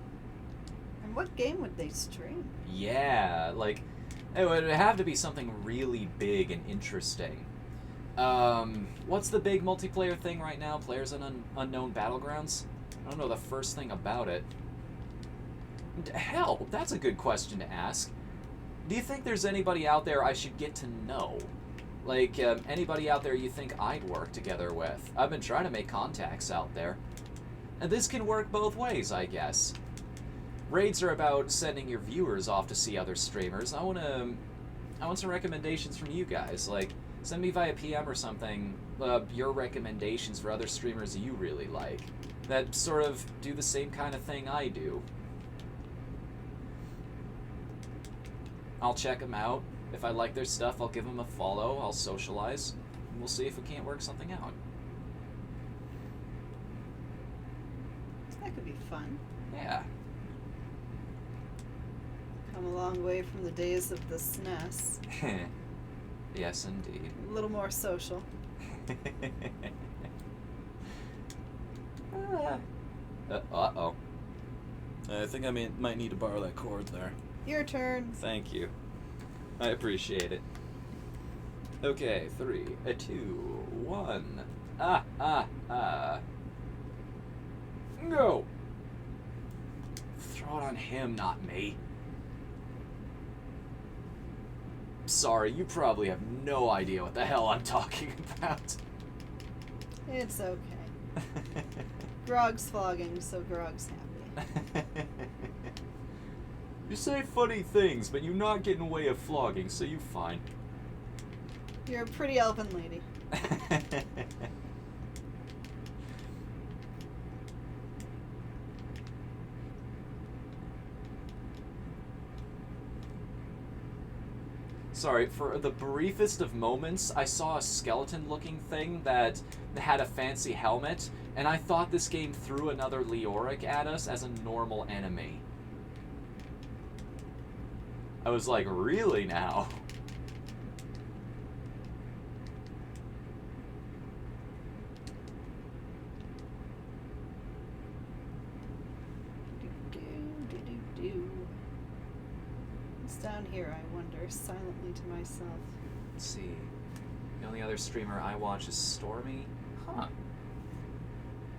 And what game would they stream? Yeah, like, it would have to be something really big and interesting. What's the big multiplayer thing right now? Players in Unknown Battlegrounds? I don't know the first thing about it. Hell, that's a good question to ask. Do you think there's anybody out there I should get to know? Like, anybody out there you think I'd work together with? I've been trying to make contacts out there. And this can work both ways, I guess. Raids are about sending your viewers off to see other streamers. I want some recommendations from you guys. Like, send me via PM or something your recommendations for other streamers you really like. That sort of do the same kind of thing I do. I'll check them out. If I like their stuff, I'll give them a follow. I'll socialize. And we'll see if we can't work something out. That could be fun. Yeah. Come a long way from the days of the SNES. Yes, indeed. A little more social. Uh-oh. I think I might need to borrow that cord there. Your turn. Thank you. I appreciate it. Okay, 3, 2, 1. Go! Throw it on him, not me. Sorry, you probably have no idea what the hell I'm talking about. It's okay. Grog's flogging, so Grog's happy. You say funny things, but you're not getting away of flogging, so you fine. You're a pretty elven lady. Sorry, for the briefest of moments, I saw a skeleton-looking thing that had a fancy helmet, and I thought this game threw another Leoric at us as a normal enemy. I was like, really now? down here, I wonder, silently to myself. Let's see. The only other streamer I watch is Stormy. Huh.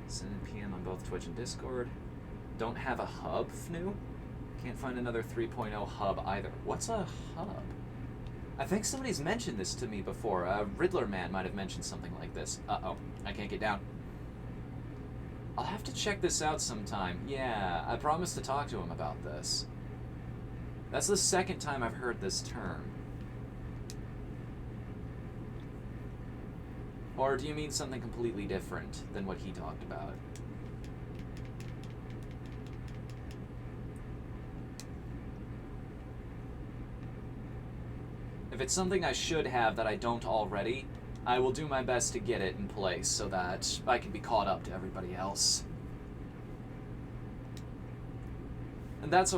7 p.m. on both Twitch and Discord. Don't have a hub, Fnu? Can't find another 3.0 hub either. What's a hub? I think somebody's mentioned this to me before. Riddler Man might have mentioned something like this. Uh-oh. I can't get down. I'll have to check this out sometime. Yeah, I promised to talk to him about this. That's the second time I've heard this term. Or do you mean something completely different than what he talked about? If it's something I should have that I don't already, I will do my best to get it in place so that I can be caught up to everybody else. And that's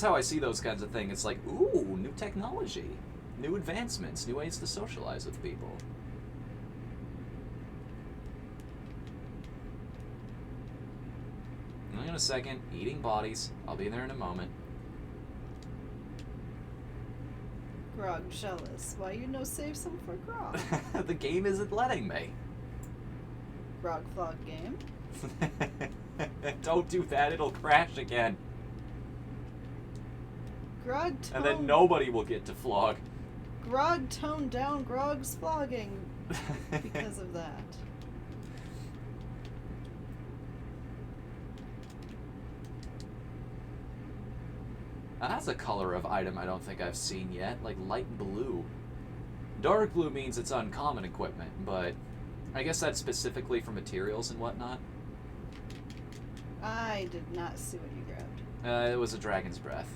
how I see those kinds of things. It's like, ooh, new technology, new advancements, new ways to socialize with people. Hang on a second, eating bodies. I'll be there in a moment. Grog jealous. Why you no save some for Grog? The game isn't letting me. Grog flog game? Don't do that, it'll crash again. Grog And then nobody will get to flog. Grog toned down Grog's flogging because of that. That's a color of item I don't think I've seen yet, like light blue. Dark blue means it's uncommon equipment, but I guess that's specifically for materials and whatnot. I did not see what you grabbed. It was a dragon's breath.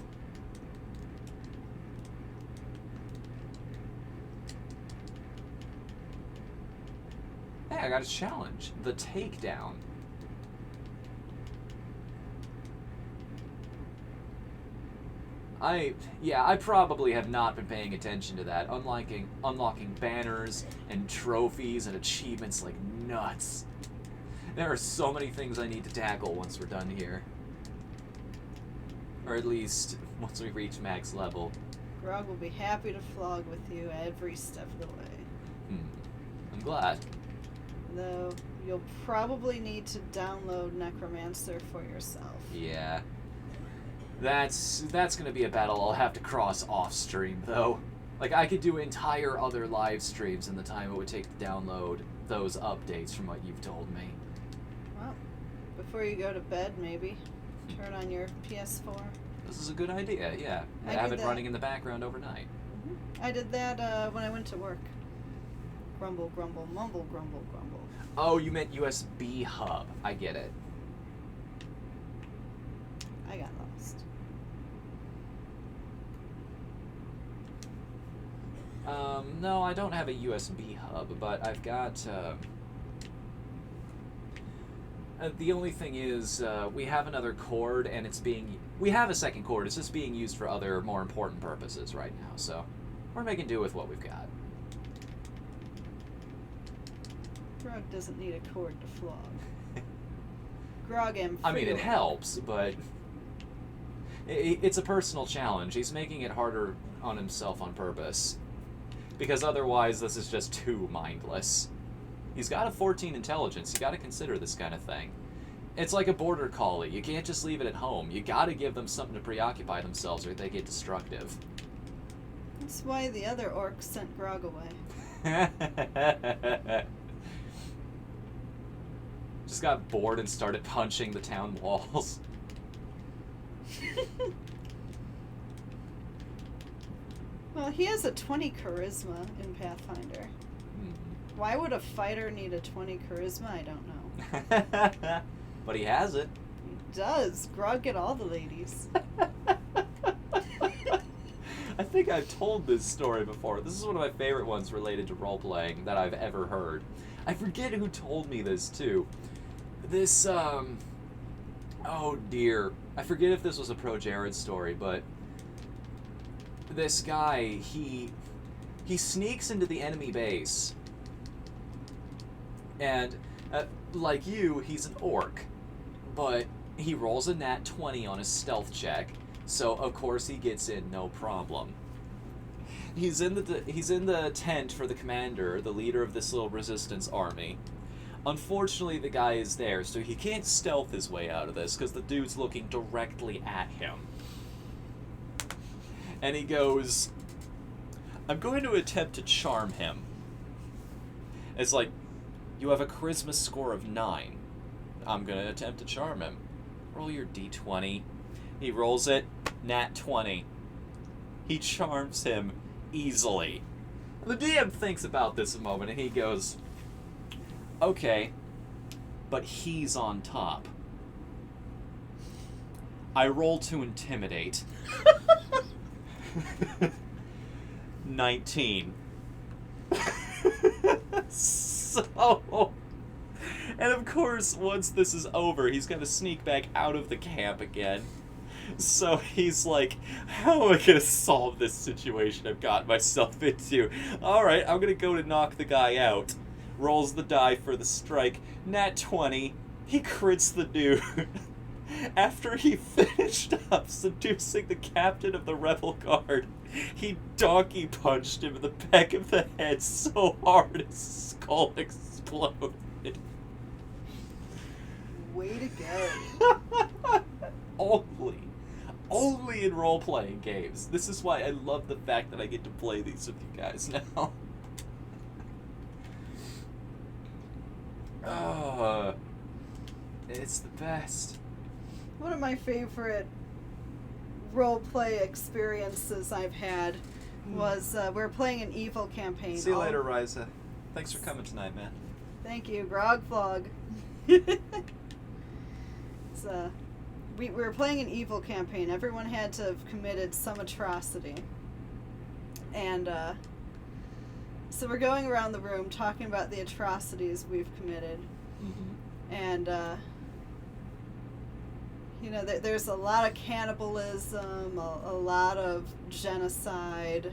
Hey, I got a challenge. The takedown. I probably have not been paying attention to that. Unlocking banners and trophies and achievements like nuts. There are so many things I need to tackle once we're done here. Or at least, once we reach max level. Grog will be happy to flog with you every step of the way. I'm glad. Though, you'll probably need to download Necromancer for yourself. Yeah. That's gonna be a battle I'll have to cross off-stream, though. Like, I could do entire other live streams in the time it would take to download those updates from what you've told me. Well, before you go to bed, maybe, turn on your PS4. This is a good idea, yeah. I have did it that. running in the background overnight. I did that when I went to work. Grumble, grumble, mumble, grumble, grumble. Oh, you meant USB hub. I get it. I got lost. No, I don't have a USB hub, but I've got, the only thing is, we have another cord, and we have a second cord, it's just being used for other, more important purposes right now, so we're making do with what we've got. Grog doesn't need a cord to flog. Grog am I mean, it helps, but it's a personal challenge. He's making it harder on himself on purpose. Because otherwise, this is just too mindless. He's got a 14 intelligence. You gotta consider this kind of thing. It's like a border collie. You can't just leave it at home. You gotta give them something to preoccupy themselves or they get destructive. That's why the other orcs sent Grog away. Just got bored and started punching the town walls. Well, he has a 20 charisma in Pathfinder. Why would a fighter need a 20 charisma? I don't know. But he has it. He does. Grog get all the ladies. I think I've told this story before. This is one of my favorite ones related to role-playing that I've ever heard. I forget who told me this, too. This, oh dear. I forget if this was a Pro Jared story, but this guy, he sneaks into the enemy base, and like you, he's an orc, but he rolls a nat 20 on his stealth check, so of course he gets in no problem. He's in the tent for the commander, the leader of this little resistance army. Unfortunately, the guy is there, so he can't stealth his way out of this because the dude's looking directly at him. And he goes, I'm going to attempt to charm him. It's like, you have a charisma score of 9. I'm going to attempt to charm him. Roll your d20. He rolls it, nat 20. He charms him easily. The DM thinks about this a moment and he goes, okay, but he's on top. I roll to intimidate. 19. So, and of course, once this is over, he's going to sneak back out of the camp again. So he's like, how am I going to solve this situation I've got myself into? Alright, I'm going to go to knock the guy out. Rolls the die for the strike. Nat 20. He crits the dude. After he finished up seducing the captain of the rebel guard, he donkey punched him in the back of the head so hard his skull exploded. Way to go. Only in role-playing games. This is why I love the fact that I get to play these with you guys now. It's the best. One of my favorite role-play experiences I've had was we were playing an evil campaign. See you later, Ryza. Thanks for coming tonight, man. Thank you, Grog Flog. We were playing an evil campaign. Everyone had to have committed some atrocity. And so we're going around the room talking about the atrocities we've committed. Mm-hmm. And, there's a lot of cannibalism, a lot of genocide,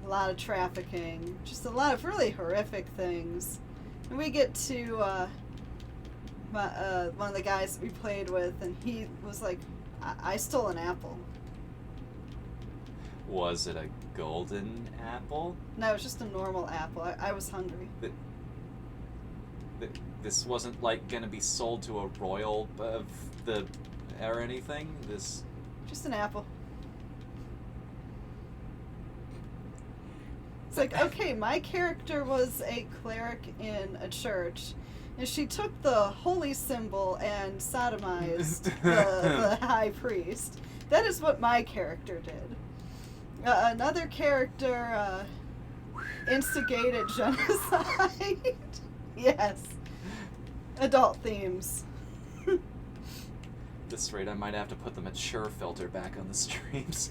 a lot of trafficking, just a lot of really horrific things. And we get to one of the guys we played with, and he was like, I stole an apple. Was it a golden apple? No, it was just a normal apple. I was hungry. This wasn't like gonna be sold to a royal of the or anything. This just an apple. It's like, okay, my character was a cleric in a church, and she took the holy symbol and sodomized the high priest. That is what my character did. Another character instigated genocide. Yes. Adult themes. At this rate, I might have to put the mature filter back on the streams.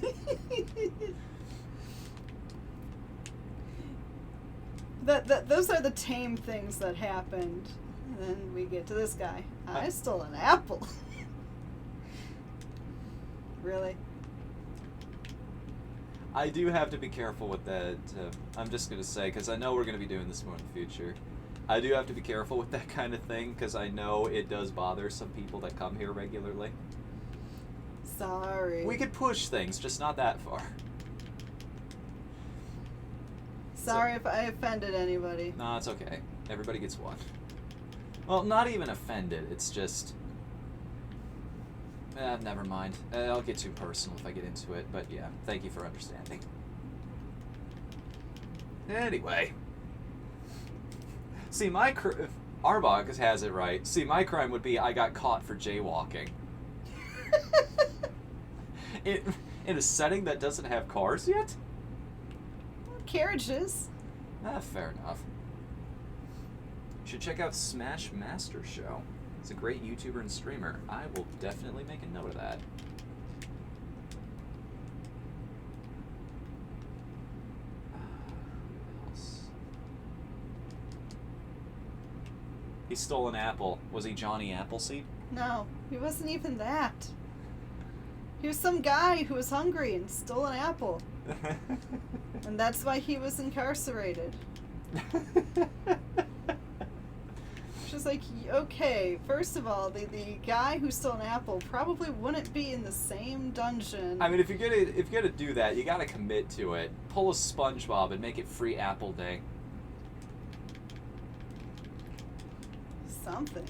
Those are the tame things that happened. And then we get to this guy. I stole an apple. Really? I do have to be careful with that. I'm just going to say, because I know we're going to be doing this more in the future. I do have to be careful with that kind of thing, because I know it does bother some people that come here regularly. Sorry. We could push things, just not that far. Sorry if I offended anybody. No, it's okay. Everybody gets one. Well, not even offended. It's just... never mind. I'll get too personal if I get into it, but yeah, thank you for understanding. Anyway. See, Arbog has it right. See, my crime would be I got caught for jaywalking. In a setting that doesn't have cars yet? Carriages. Fair enough. You should check out Smash Master Show. He's a great YouTuber and streamer. I will definitely make a note of that. Who else? He stole an apple. Was he Johnny Appleseed? No, he wasn't even that. He was some guy who was hungry and stole an apple. And that's why he was incarcerated. Which was like, okay, first of all, the guy who stole an apple probably wouldn't be in the same dungeon. I mean, if you're gonna do that, you gotta commit to it. Pull a SpongeBob and make it free Apple Day. Something.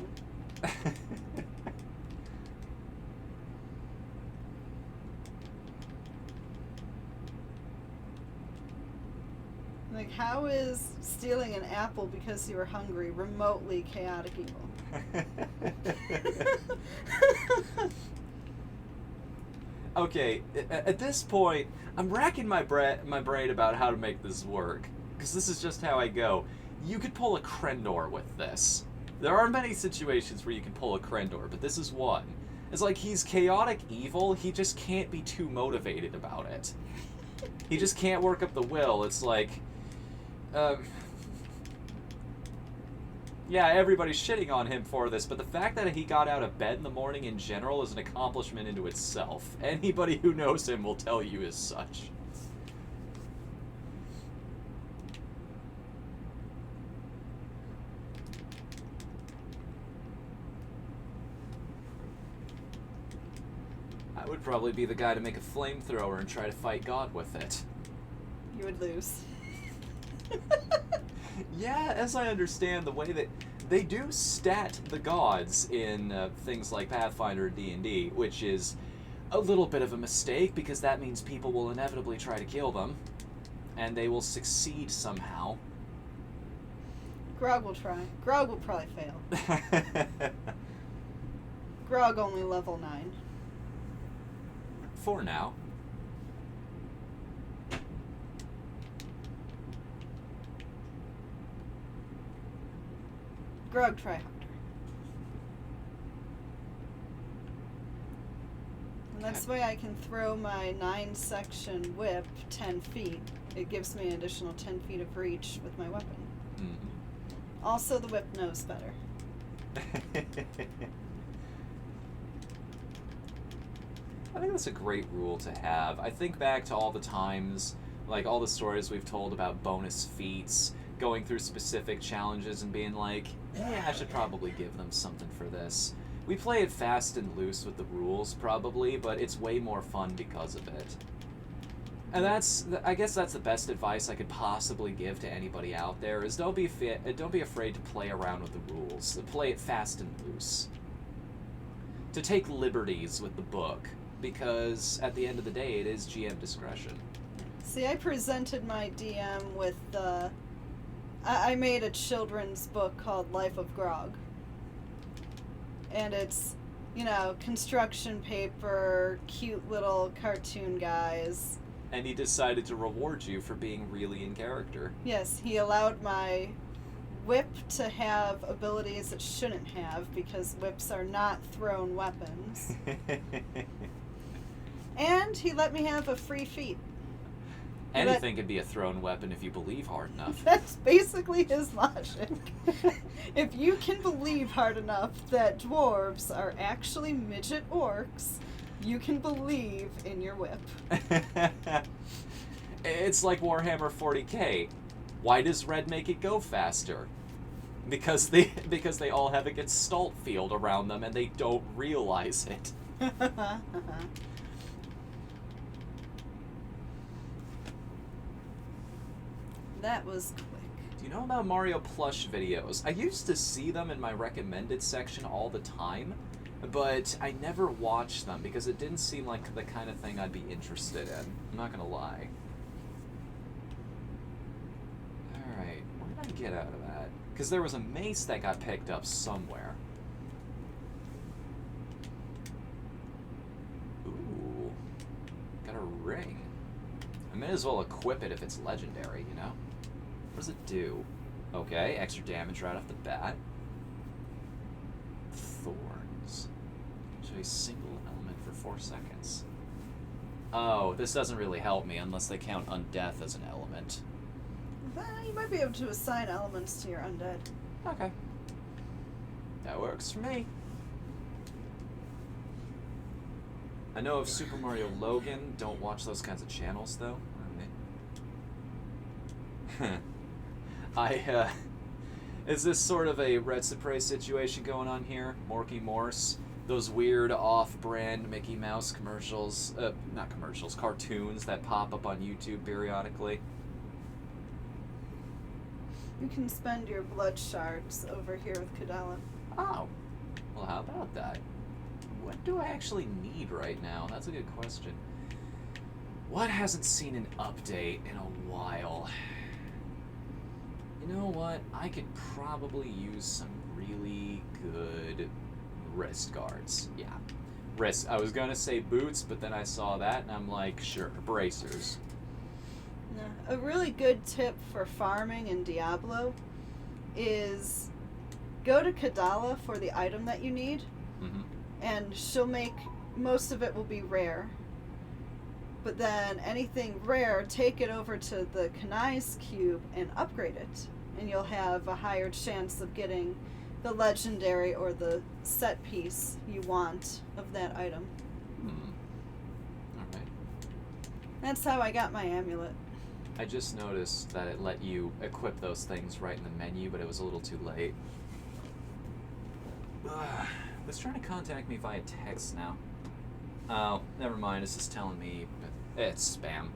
Like, how is stealing an apple because you were hungry remotely chaotic evil? Okay, at this point, I'm racking my brain about how to make this work, because this is just how I go. You could pull a Krendor with this. There are many situations where you can pull a Krendor, but this is one. It's like he's chaotic evil, he just can't be too motivated about it. He just can't work up the will. It's like, yeah, everybody's shitting on him for this, but the fact that he got out of bed in the morning in general is an accomplishment into itself. Anybody who knows him will tell you as such. I would probably be the guy to make a flamethrower and try to fight God with it. You would lose. Yeah, as I understand the way that they do stat the gods in things like Pathfinder and D&D, which is a little bit of a mistake because that means people will inevitably try to kill them, and they will succeed somehow. Grog will try. Grog will probably fail. Grog only level 9. For now. Grog try harder. And that's the way I can throw my 9-section whip 10 feet. It gives me an additional 10 feet of reach with my weapon. Mm-hmm. Also, the whip knows better. I think that's a great rule to have. I think back to all the times, like all the stories we've told about bonus feats, going through specific challenges and being like, yeah, I should probably give them something for this. We play it fast and loose with the rules, probably, but it's way more fun because of it. And I guess that's the best advice I could possibly give to anybody out there, is don't be afraid to play around with the rules. To play it fast and loose. To take liberties with the book, because at the end of the day, it is GM discretion. See, I presented my DM with I made a children's book called Life of Grog. And it's, construction paper, cute little cartoon guys. And he decided to reward you for being really in character. Yes, he allowed my whip to have abilities it shouldn't have, because whips are not thrown weapons. And he let me have a free feat. Anything could be a thrown weapon if you believe hard enough. That's basically his logic. If you can believe hard enough that dwarves are actually midget orcs, you can believe in your whip. It's like Warhammer 40k. Why does red make it go faster? Because they all have a gestalt field around them and they don't realize it. That was quick. Do you know about Mario plush videos? I used to see them in my recommended section all the time, but I never watched them because it didn't seem like the kind of thing I'd be interested in. I'm not gonna lie. Alright, what did I get out of that? Because there was a mace that got picked up somewhere. Ooh. Got a ring. I may as well equip it if it's legendary, you know? What does it do? Okay, extra damage right off the bat. Thorns. Show a single element for 4 seconds. Oh, this doesn't really help me unless they count undeath as an element. You might be able to assign elements to your undead. Okay. That works for me. I know of Super Mario Logan. Don't watch those kinds of channels, though. Is this sort of a Red Supre situation going on here? Morky Morse? Those weird off-brand Mickey Mouse commercials, not commercials, cartoons that pop up on YouTube periodically? You can spend your blood shards over here with Kadala. Oh. Well, how about that? What do I actually need right now? That's a good question. What hasn't seen an update in a while? You know what? I could probably use some really good wrist guards. Yeah. Wrist. I was gonna say boots, but then I saw that and I'm like, sure, bracers. A really good tip for farming in Diablo is go to Kadala for the item that you need, and she'll make, most of it will be rare. But then anything rare, take it over to the Kanai's cube and upgrade it. And you'll have a higher chance of getting the legendary or the set piece you want of that item. Alright. That's how I got my amulet. I just noticed that it let you equip those things right in the menu, but it was a little too late. It's trying to contact me via text now. Oh, never mind. It's just telling me it's spam.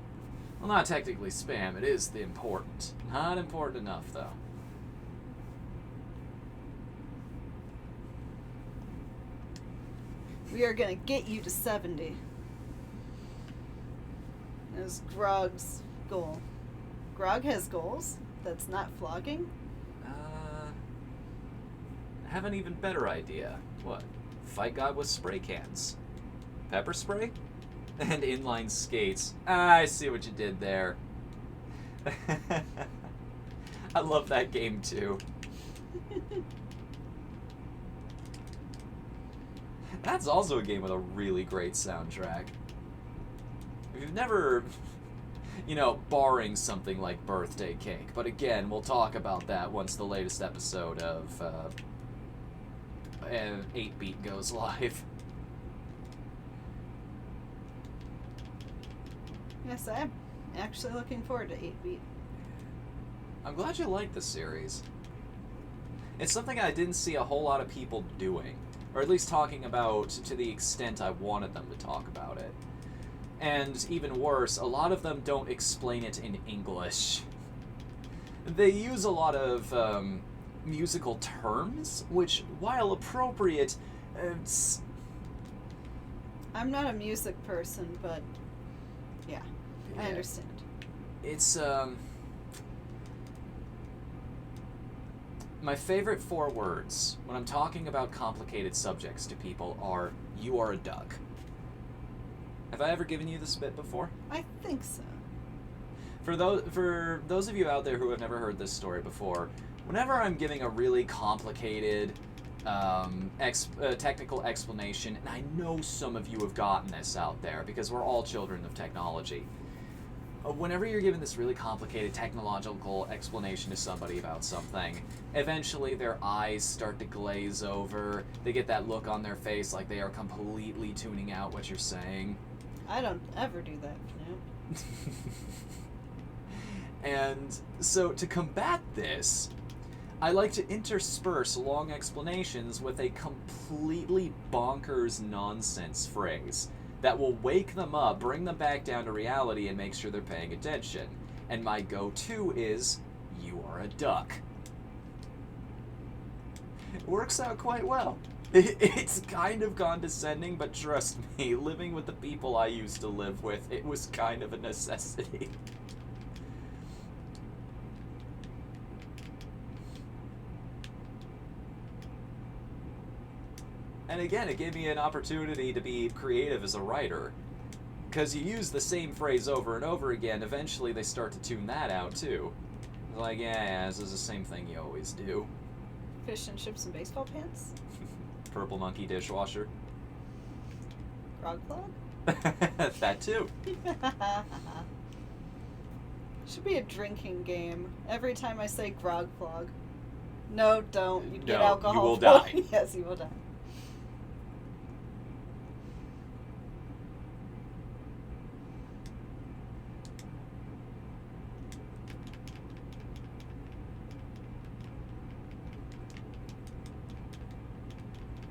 Well, not technically spam. It is the important. Not important enough, though. We are going to get you to 70. That's Grog's goal. Grog has goals. That's not flogging. I have an even better idea. What? Fight God with spray cans. Pepper spray? And inline skates. I see what you did there. I love that game too. That's also a game with a really great soundtrack. If you've never, barring something like Birthday Cake, but again, we'll talk about that once the latest episode of 8-Beat goes live. Yes, I'm actually looking forward to 8-Beat. I'm glad you like the series. It's something I didn't see a whole lot of people doing, or at least talking about to the extent I wanted them to talk about it. And even worse, a lot of them don't explain it in English. They use a lot of musical terms, which, while appropriate, I'm not a music person, but yeah, I understand. It's, my favorite 4 words when I'm talking about complicated subjects to people are, you are a duck. Have I ever given you this bit before? I think so. For those of you out there who have never heard this story before, whenever I'm giving a really complicated technical explanation, and I know some of you have gotten this out there because we're all children of technology, whenever you're giving this really complicated technological explanation to somebody about something, eventually their eyes start to glaze over, they get that look on their face like they are completely tuning out what you're saying. I don't ever do that, no. And so to combat this, I like to intersperse long explanations with a completely bonkers nonsense phrase that will wake them up, bring them back down to reality, and make sure they're paying attention. And my go-to is, you are a duck. It works out quite well. It's kind of condescending, but trust me, living with the people I used to live with, it was kind of a necessity. And again, it gave me an opportunity to be creative as a writer. Because you use the same phrase over and over again, eventually they start to tune that out too. It's like, yeah, this is the same thing you always do. Fish and chips and baseball pants? Purple monkey dishwasher. Grog flog? That too. Should be a drinking game. Every time I say grog flog. No, don't. You'd get alcohol. You will die. Yes, you will die.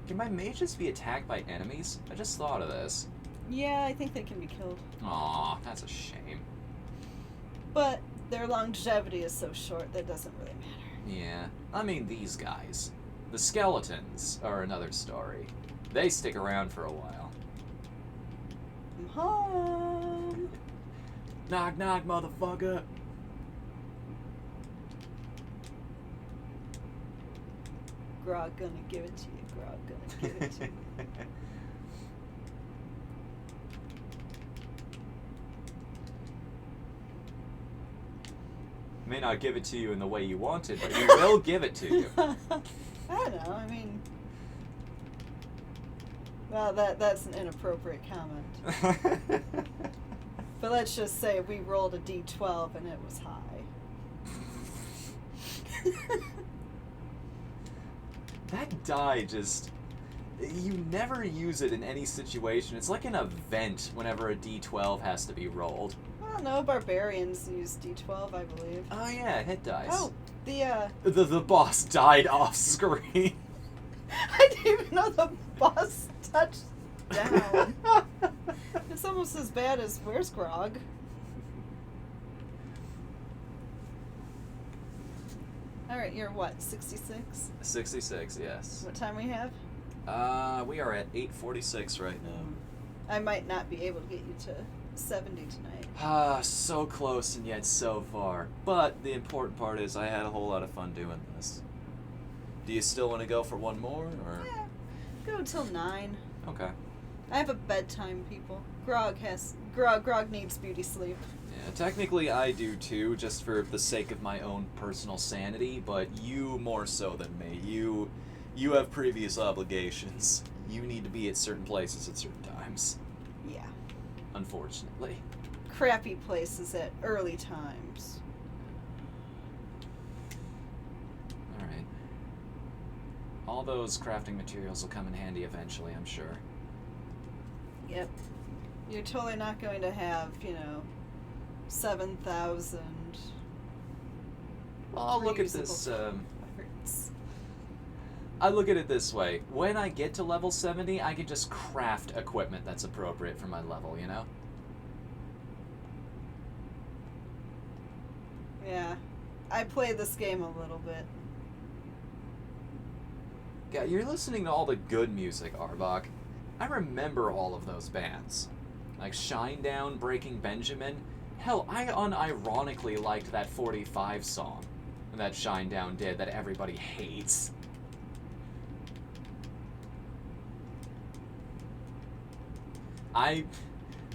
Can my mages be attacked by enemies? I just thought of this. Yeah, I think they can be killed. Aw, that's a shame. But their longevity is so short that it doesn't really matter. Yeah, I mean these guys. The skeletons are another story. They stick around for a while. I'm home. Knock, knock, motherfucker. Grog gonna give it to you. Grog gonna give it to you. May not give it to you in the way you want it, but he will give it to you. I don't know. I mean, well, that's an inappropriate comment. But let's just say we rolled a d12 and it was high. That die just... You never use it in any situation. It's like an event whenever a d12 has to be rolled. Well, no, barbarians use d12, I believe. Oh yeah, hit dice. Oh, The boss died off screen. I didn't even know the boss touched down. It's almost as bad as where's Grog? Alright, you're what, 66? 66, yes. What time we have? We are at 8:46 right now. I might not be able to get you to 70 tonight. Ah, so close and yet so far. But the important part is I had a whole lot of fun doing this. Do you still want to go for one more, or? Yeah, go till 9. Okay. I have a bedtime, people. Grog needs beauty sleep. Yeah, technically I do too, just for the sake of my own personal sanity, but you more so than me. You have previous obligations. You need to be at certain places at certain times. Yeah. Unfortunately. Crappy places at early times. Alright. All those crafting materials will come in handy eventually, I'm sure. Yep. You're totally not going to have, 7,000. Well, I'll look at this, parts. I look at it this way. When I get to level 70, I can just craft equipment that's appropriate for my level, you know? Yeah. I played this game a little bit. Yeah, you're listening to all the good music, Arbok. I remember all of those bands. Like Shinedown, Breaking Benjamin. Hell, I unironically liked that 45 song that Shinedown did that everybody hates.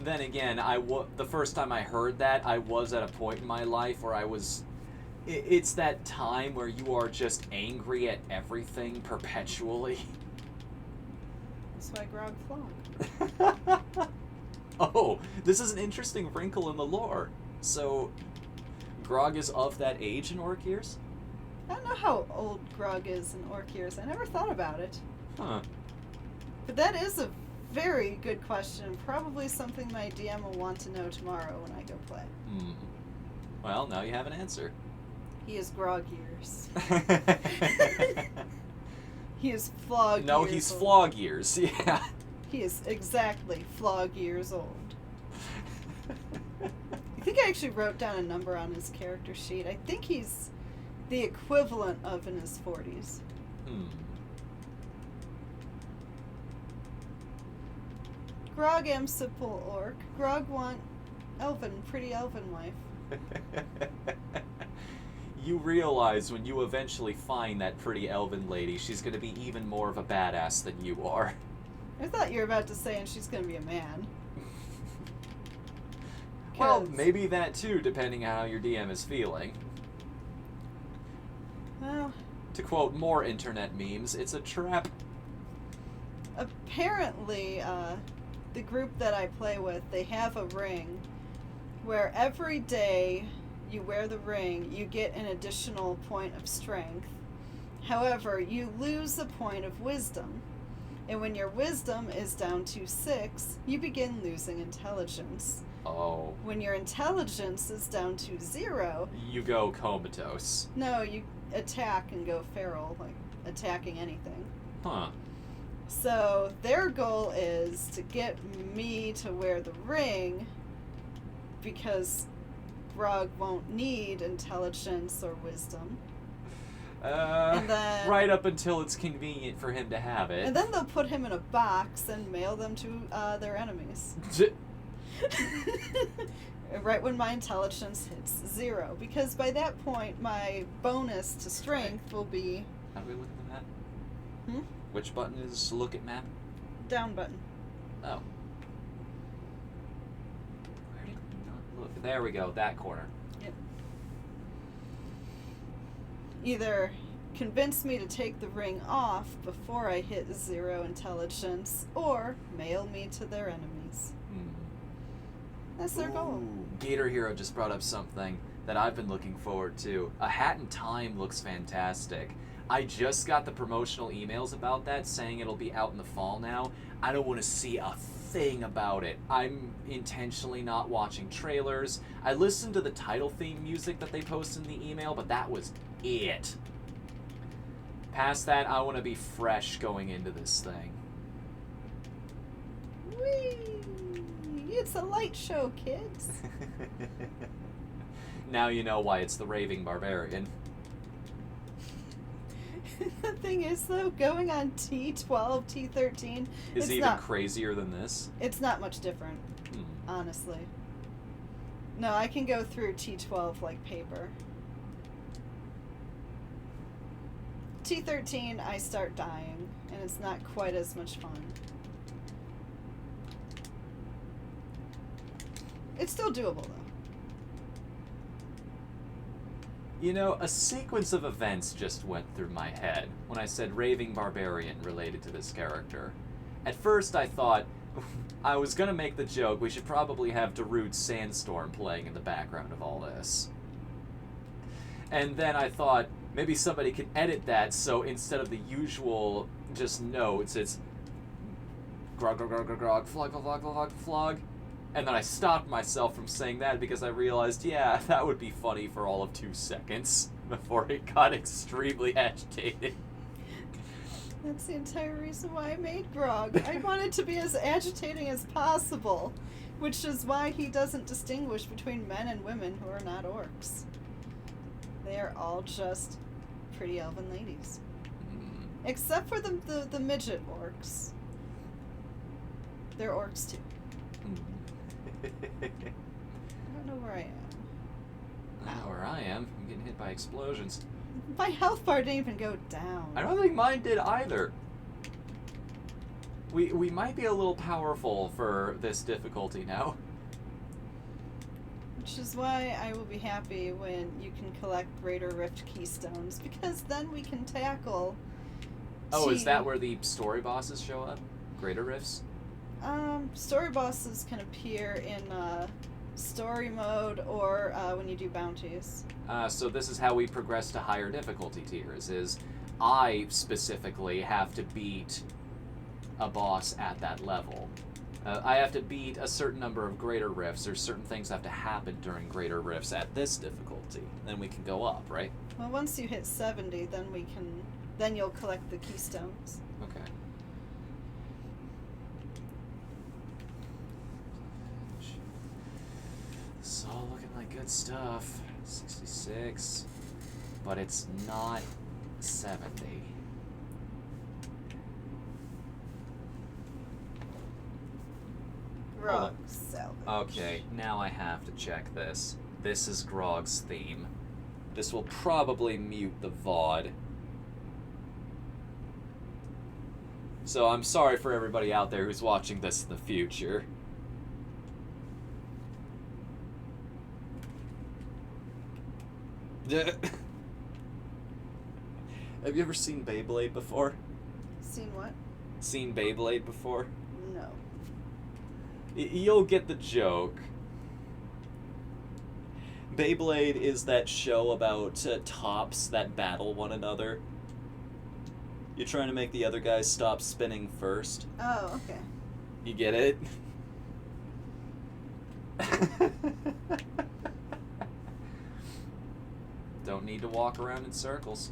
Then again, the first time I heard that, I was at a point in my life where I was... It's that time where you are just angry at everything perpetually. That's why Grog flog. Oh, this is an interesting wrinkle in the lore. So, Grog is of that age in orc years? I don't know how old Grog is in orc years. I never thought about it. Huh. But that is a very good question. Probably something my DM will want to know tomorrow when I go play. Hmm. Well, now you have an answer. He is Grog years. He is flog years. No, he's old. flog years, yeah. He is exactly flog years old. I think I actually wrote down a number on his character sheet. I think he's the equivalent of in his 40s. Grog am simple orc. Grog want pretty elven life. You realize when you eventually find that pretty elven lady, she's going to be even more of a badass than you are. I thought you were about to say, and she's going to be a man. Well, maybe that too, depending on how your DM is feeling. Well, to quote more internet memes, it's a trap. Apparently, the group that I play with, they have a ring where every day you wear the ring, you get an additional point of strength. However, you lose a point of wisdom. And when your wisdom is down to 6, you begin losing intelligence. Oh. When your intelligence is down to 0... You go comatose. No, you attack and go feral, like attacking anything. Huh. So their goal is to get me to wear the ring because Grog won't need intelligence or wisdom. And then, right up until it's convenient for him to have it. And then they'll put him in a box and mail them to their enemies. Right when my intelligence hits 0. Because by that point, my bonus to strength will be... How do we look at the map? Hmm? Which button is look at map? Down button. Oh. Where did we not look? There we go, that corner. Yep. Either convince me to take the ring off before I hit 0 intelligence, or mail me to their enemies. That's their goal. Gator Hero just brought up something that I've been looking forward to. A Hat in Time looks fantastic. I just got the promotional emails about that saying it'll be out in the fall now. I don't want to see a thing about it. I'm intentionally not watching trailers. I listened to the title theme music that they posted in the email, but that was it. Past that, I want to be fresh going into this thing. Whee! It's a light show, kids. Now you know why it's the Raving Barbarian. The thing is, though, going on T12, T13... Is even crazier than this? It's not much different, honestly. No, I can go through T12 like paper. T13, I start dying, and it's not quite as much fun. It's still doable, though. You know, a sequence of events just went through my head when I said Raving Barbarian related to this character. At first I thought, I was gonna make the joke, we should probably have Darude's Sandstorm playing in the background of all this. And then I thought, maybe somebody could edit that so instead of the usual just notes, it's grog, grog, grog, grog, grog, flog, flog, flog, flog, flog. And then I stopped myself from saying that because I realized, yeah, that would be funny for all of 2 seconds before it got extremely agitated. That's the entire reason why I made Grog. I wanted to be as agitating as possible, which is why he doesn't distinguish between men and women who are not orcs. They are all just pretty elven ladies. Except for the midget orcs. They're orcs too. I don't know where I am. I know where I am. I'm getting hit by explosions. My health bar didn't even go down. I don't think mine did either. We might be a little powerful for this difficulty now. Which is why I will be happy when you can collect Greater Rift Keystones, because then we can tackle... Oh, is that where the story bosses show up? Greater Rifts? Story bosses can appear in story mode or when you do bounties. So this is how we progress to higher difficulty tiers, is I specifically have to beat a boss at that level. I have to beat a certain number of Greater Rifts, or certain things have to happen during Greater Rifts at this difficulty. Then we can go up, right? Well, once you hit 70, then you'll collect the keystones. Okay. It's all looking like good stuff. 66. But it's not 70. Grog salvage. Okay, now I have to check this. This is Grog's theme. This will probably mute the VOD. So I'm sorry for everybody out there who's watching this in the future. Have you ever seen Beyblade before? Seen what? Seen Beyblade before? No. You'll get the joke. Beyblade is that show about tops that battle one another. You're trying to make the other guy stop spinning first. Oh, okay. You get it? Don't need to walk around in circles.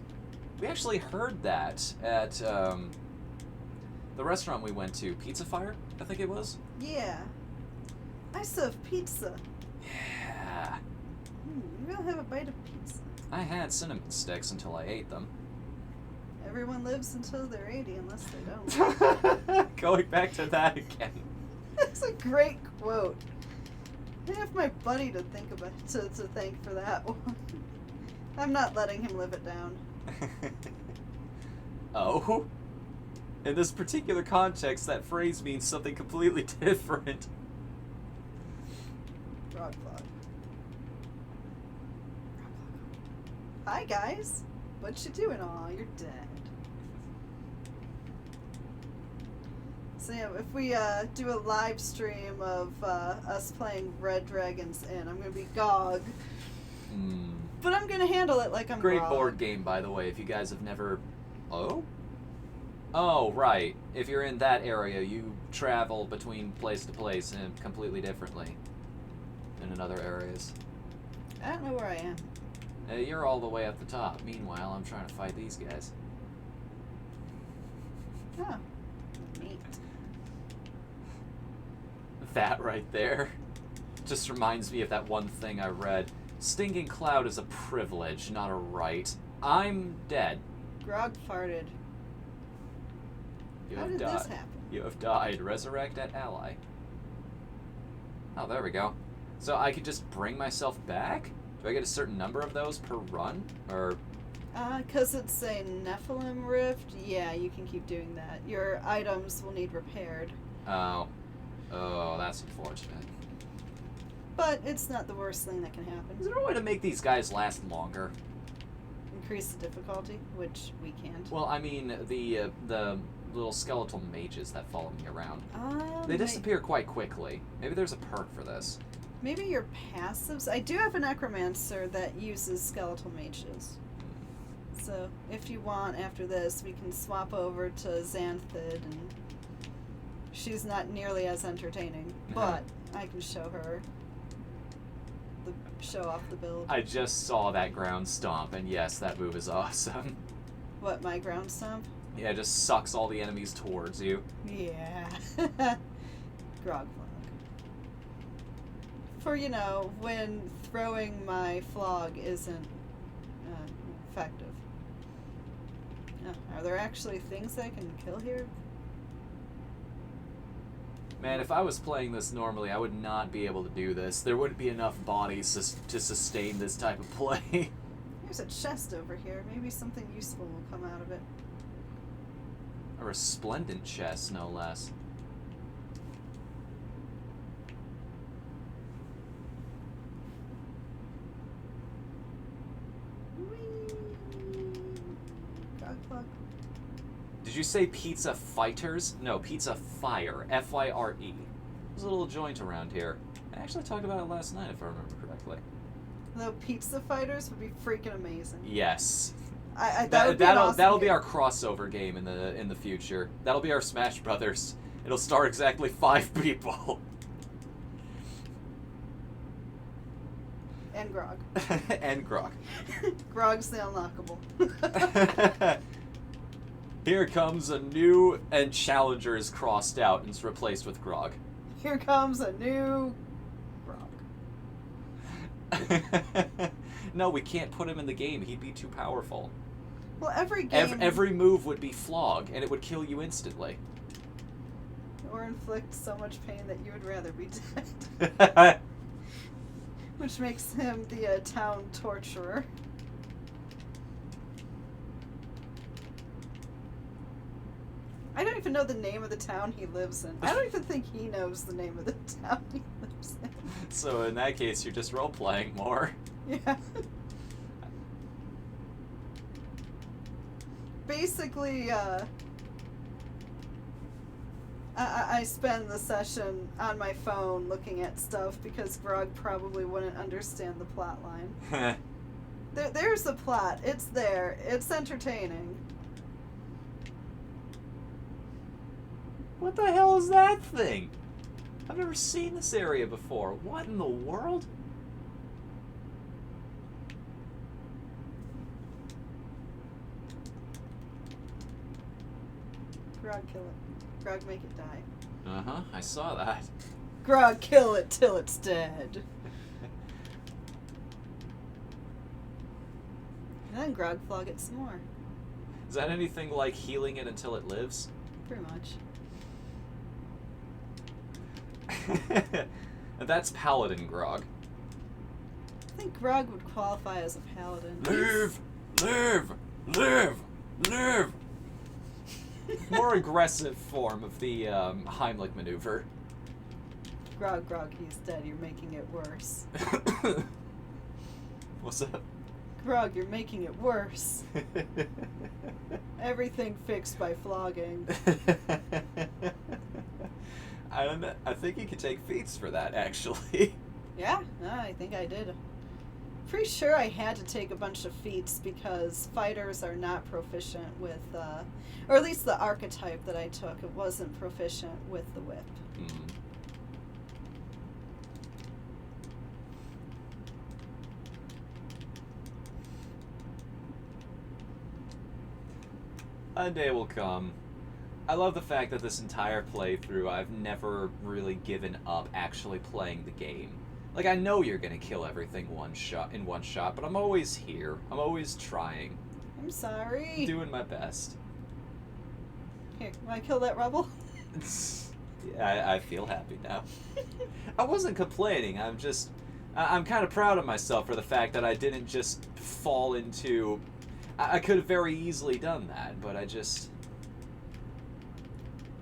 We actually heard that at the restaurant we went to, Pizza Fire, I think it was. Yeah. I serve pizza. Yeah. You gonna have a bite of pizza. I had cinnamon sticks until I ate them. Everyone lives until they're 80 unless they don't. Going back to that again. That's a great quote. I have my buddy to think about to thank for that one. I'm not letting him live it down. Oh? In this particular context, that phrase means something completely different. Grog flog. Hi guys. What you doing? Aw, you're dead. So yeah, if we do a live stream of us playing Red Dragon's Inn, I'm gonna be Gog. But I'm gonna handle it like I'm Great Grog. board game, by the way, if you guys have never... Oh? Oh, right. If you're in that area, you travel between place to place and completely differently than in other areas. I don't know where I am. You're all the way up the top. Meanwhile, I'm trying to fight these guys. Oh, neat. That right there just reminds me of that one thing I read. Stinking cloud is a privilege, not a right. I'm dead. Grog farted. You How have did died. this happen? You have died. Resurrect at ally. Oh, there we go. So I could just bring myself back? Do I get a certain number of those per run? Or... 'Cause it's a Nephilim rift, yeah, you can keep doing that. Your items will need repaired. Oh. Oh, that's unfortunate. But it's not the worst thing that can happen. Is there a way to make these guys last longer? Increase the difficulty, which we can't. Well, I mean, the little skeletal mages that follow me around. They May- disappear quite quickly. Maybe there's a perk for this. Maybe your passives. I do have a necromancer that uses skeletal mages. So if you want, after this, we can swap over to Xanthid, and she's not nearly as entertaining, but I can show her show off the build. I just saw that ground stomp, and yes, that move is awesome. What, my ground stomp? Yeah, it just sucks all the enemies towards you. Yeah. Grog flog. For, you know, when throwing my flog isn't effective. Are there actually things that can kill here? Man, if I was playing this normally, I would not be able to do this. There wouldn't be enough bodies to sustain this type of play. There's a chest over here. Maybe something useful will come out of it. A resplendent chest, no less. Did you say pizza fighters? No, pizza fire. Fire. There's a little joint around here. I actually talked about it last night, if I remember correctly. The pizza fighters would be freaking amazing. Yes. That would be an awesome that'll be game. our crossover game in the future. That'll be our Smash Brothers. It'll star exactly 5 people. And Grog. And Grog. Grog's the unlockable. Here comes a new, and Challenger is crossed out and is replaced with Grog. Here comes a new Grog. No, we can't put him in the game. He'd be too powerful. Well, every game... Every move would be flog, and it would kill you instantly. Or inflict so much pain that you would rather be dead. Which makes him the town torturer. I don't even know the name of the town he lives in. I don't even think he knows the name of the town he lives in. So in that case, you're just role-playing more. Yeah. Basically, I spend the session on my phone looking at stuff because Grog probably wouldn't understand the plot line. There's the plot. It's there. It's entertaining. What the hell is that thing? I've never seen this area before. What in the world? Grog, kill it. Grog, make it die. Uh-huh, I saw that. Grog, kill it till it's dead. And then Grog, flog it some more. Is that anything like healing it until it lives? Pretty much. That's Paladin Grog. I think Grog would qualify as a paladin. Live! Live! Live! Live! More aggressive form of the Heimlich maneuver. Grog, he's dead. You're making it worse. What's up? Grog, you're making it worse. Everything fixed by flogging. I think you could take feats for that, actually. Yeah, no, I think I did. Pretty sure I had to take a bunch of feats because fighters are not proficient with, or at least the archetype that I took, it wasn't proficient with the whip. Mm. A day will come. I love the fact that this entire playthrough I've never really given up actually playing the game. Like, I know you're gonna kill everything in one shot, but I'm always here. I'm always trying. I'm sorry. Doing my best. Here, wanna kill that rubble? Yeah, I feel happy now. I wasn't complaining. I'm kind of proud of myself for the fact that I didn't just fall into... I could have very easily done that, but I just...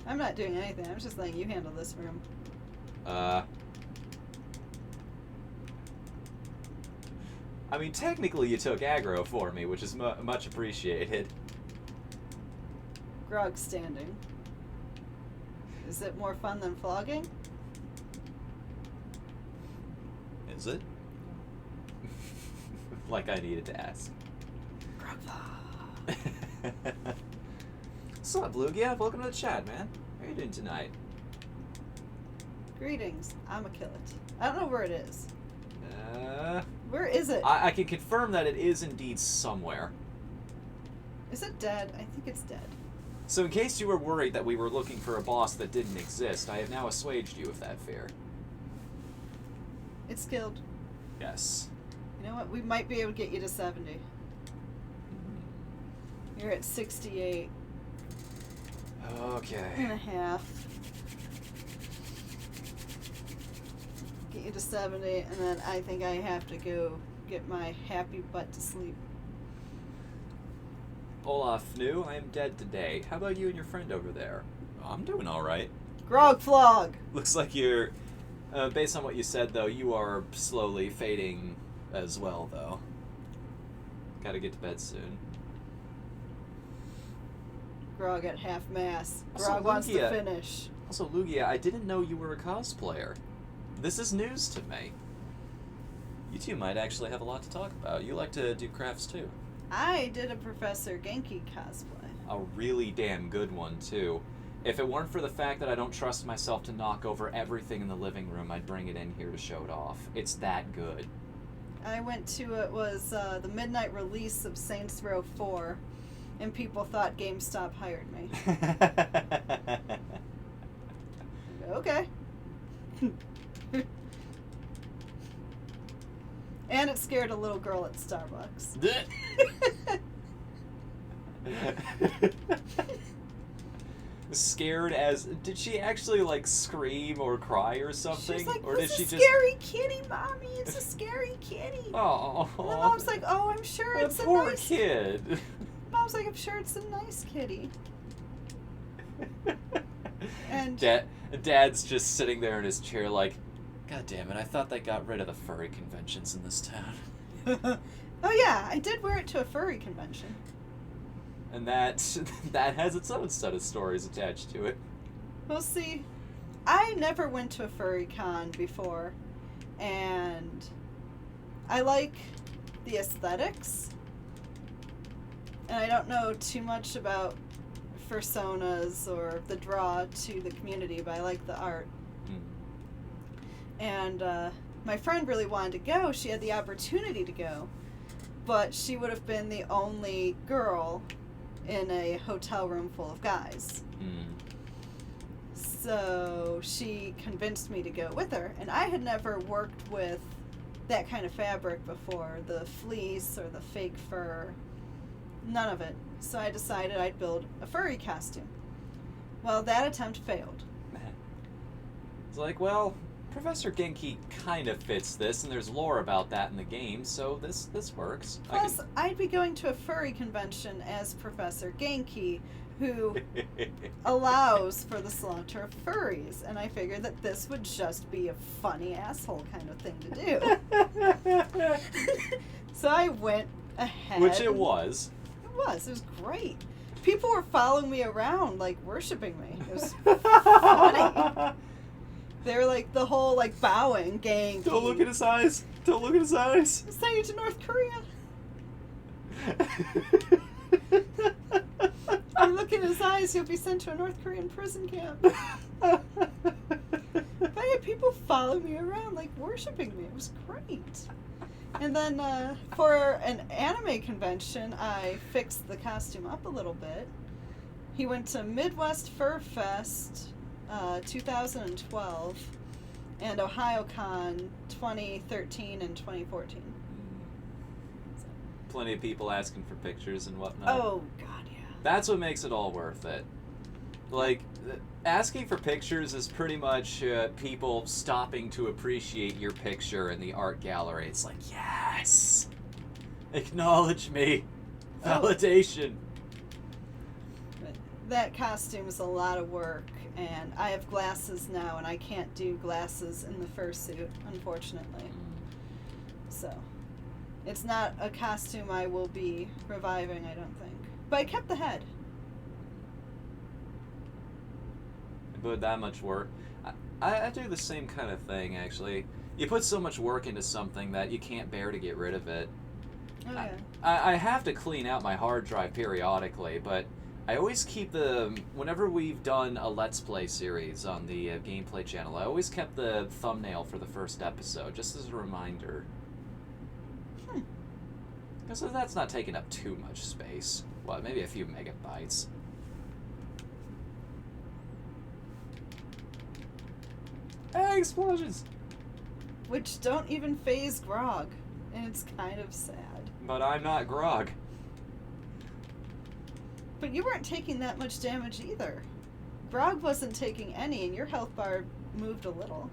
I'm not doing anything. I'm just letting you handle this room. I mean, technically you took aggro for me, which is much appreciated. Grog standing. Is it more fun than flogging? Is it? Like I needed to ask. Grog flog. What's up, Lugia? Welcome to the chat, man. How are you doing tonight? Greetings. I'ma kill it. I don't know where it is. Uh... Where is it? I can confirm that it is indeed somewhere. Is it dead? I think it's dead. So in case you were worried that we were looking for a boss that didn't exist, I have now assuaged you of that fear. It's killed. Yes. You know what? We might be able to get you to 70. You're at 68 Okay. and a half. Get you to 70, and then I think I have to go get my happy butt to sleep. Whatthefnu, I am dead today. How about you and your friend over there? I'm doing alright. Grog flog! Looks like you're... based on what you said, though, you are slowly fading as well, though. Gotta get to bed soon. Grog at half mass. Also, Grog wants to Lugia. finish. Also, Lugia, I didn't know you were a cosplayer. This is news to me. You two might actually have a lot to talk about. You like to do crafts, too. I did a Professor Genki cosplay. A really damn good one, too. If it weren't for the fact that I don't trust myself to knock over everything in the living room, I'd bring it in here to show it off. It's that good. I went to, it was the midnight release of Saints Row 4, and people thought GameStop hired me. Okay. And it scared a little girl at Starbucks. Scared as... Did she actually, like, scream or cry or something? She's like, or did she it's a just... scary kitty, Mommy. It's a scary kitty. Oh. And the mom's like, oh, I'm sure it's a poor nice... kid. Mom's like, I'm sure it's a nice kitty. And... Dad's just sitting there in his chair like, God damn it, I thought they got rid of the furry conventions in this town. Oh yeah, I did wear it to a furry convention. And that has its own set of stories attached to it. Well, see, I never went to a furry con before, and I like the aesthetics, and I don't know too much about personas or the draw to the community, but I like the art. And my friend really wanted to go. She had the opportunity to go, but she would have been the only girl in a hotel room full of guys. So she convinced me to go with her, and I had never worked with that kind of fabric before, the fleece or the fake fur, none of it. So I decided I'd build a furry costume. Well, that attempt failed. It's like, well, Professor Genki kind of fits this, and there's lore about that in the game, so this works. Plus, I'd be going to a furry convention as Professor Genki, who allows for the slaughter of furries, and I figured that this would just be a funny asshole kind of thing to do. So I went ahead. Which it was. It was great. People were following me around, like, worshiping me. It was funny. They were like, the whole, like, bowing gang. Don't look at his eyes. Don't look at his eyes. I'm sending you to North Korea. You look in his eyes, you'll be sent to a North Korean prison camp. But I had people follow me around, like, worshiping me. It was great. And then for an anime convention, I fixed the costume up a little bit. He went to Midwest Fur Fest 2012 and OhioCon 2013 and 2014. Plenty of people asking for pictures and whatnot. Oh, God, yeah. That's what makes it all worth it. Like, asking for pictures is pretty much people stopping to appreciate your picture in the art gallery. It's like, yes! Acknowledge me! Validation! That costume is a lot of work, and I have glasses now, and I can't do glasses in the fursuit, unfortunately. So, it's not a costume I will be reviving, I don't think. But I kept the head. But that much work. I do the same kind of thing, actually. You put so much work into something that you can't bear to get rid of it. Oh, yeah. I have to clean out my hard drive periodically, but I always keep whenever we've done a Let's Play series on the gameplay channel, I always kept the thumbnail for the first episode, just as a reminder. Because that's not taking up too much space. What, maybe a few megabytes. Hey, explosions! Which don't even phase Grog, and it's kind of sad. But I'm not Grog. But you weren't taking that much damage either. Grog wasn't taking any, and your health bar moved a little.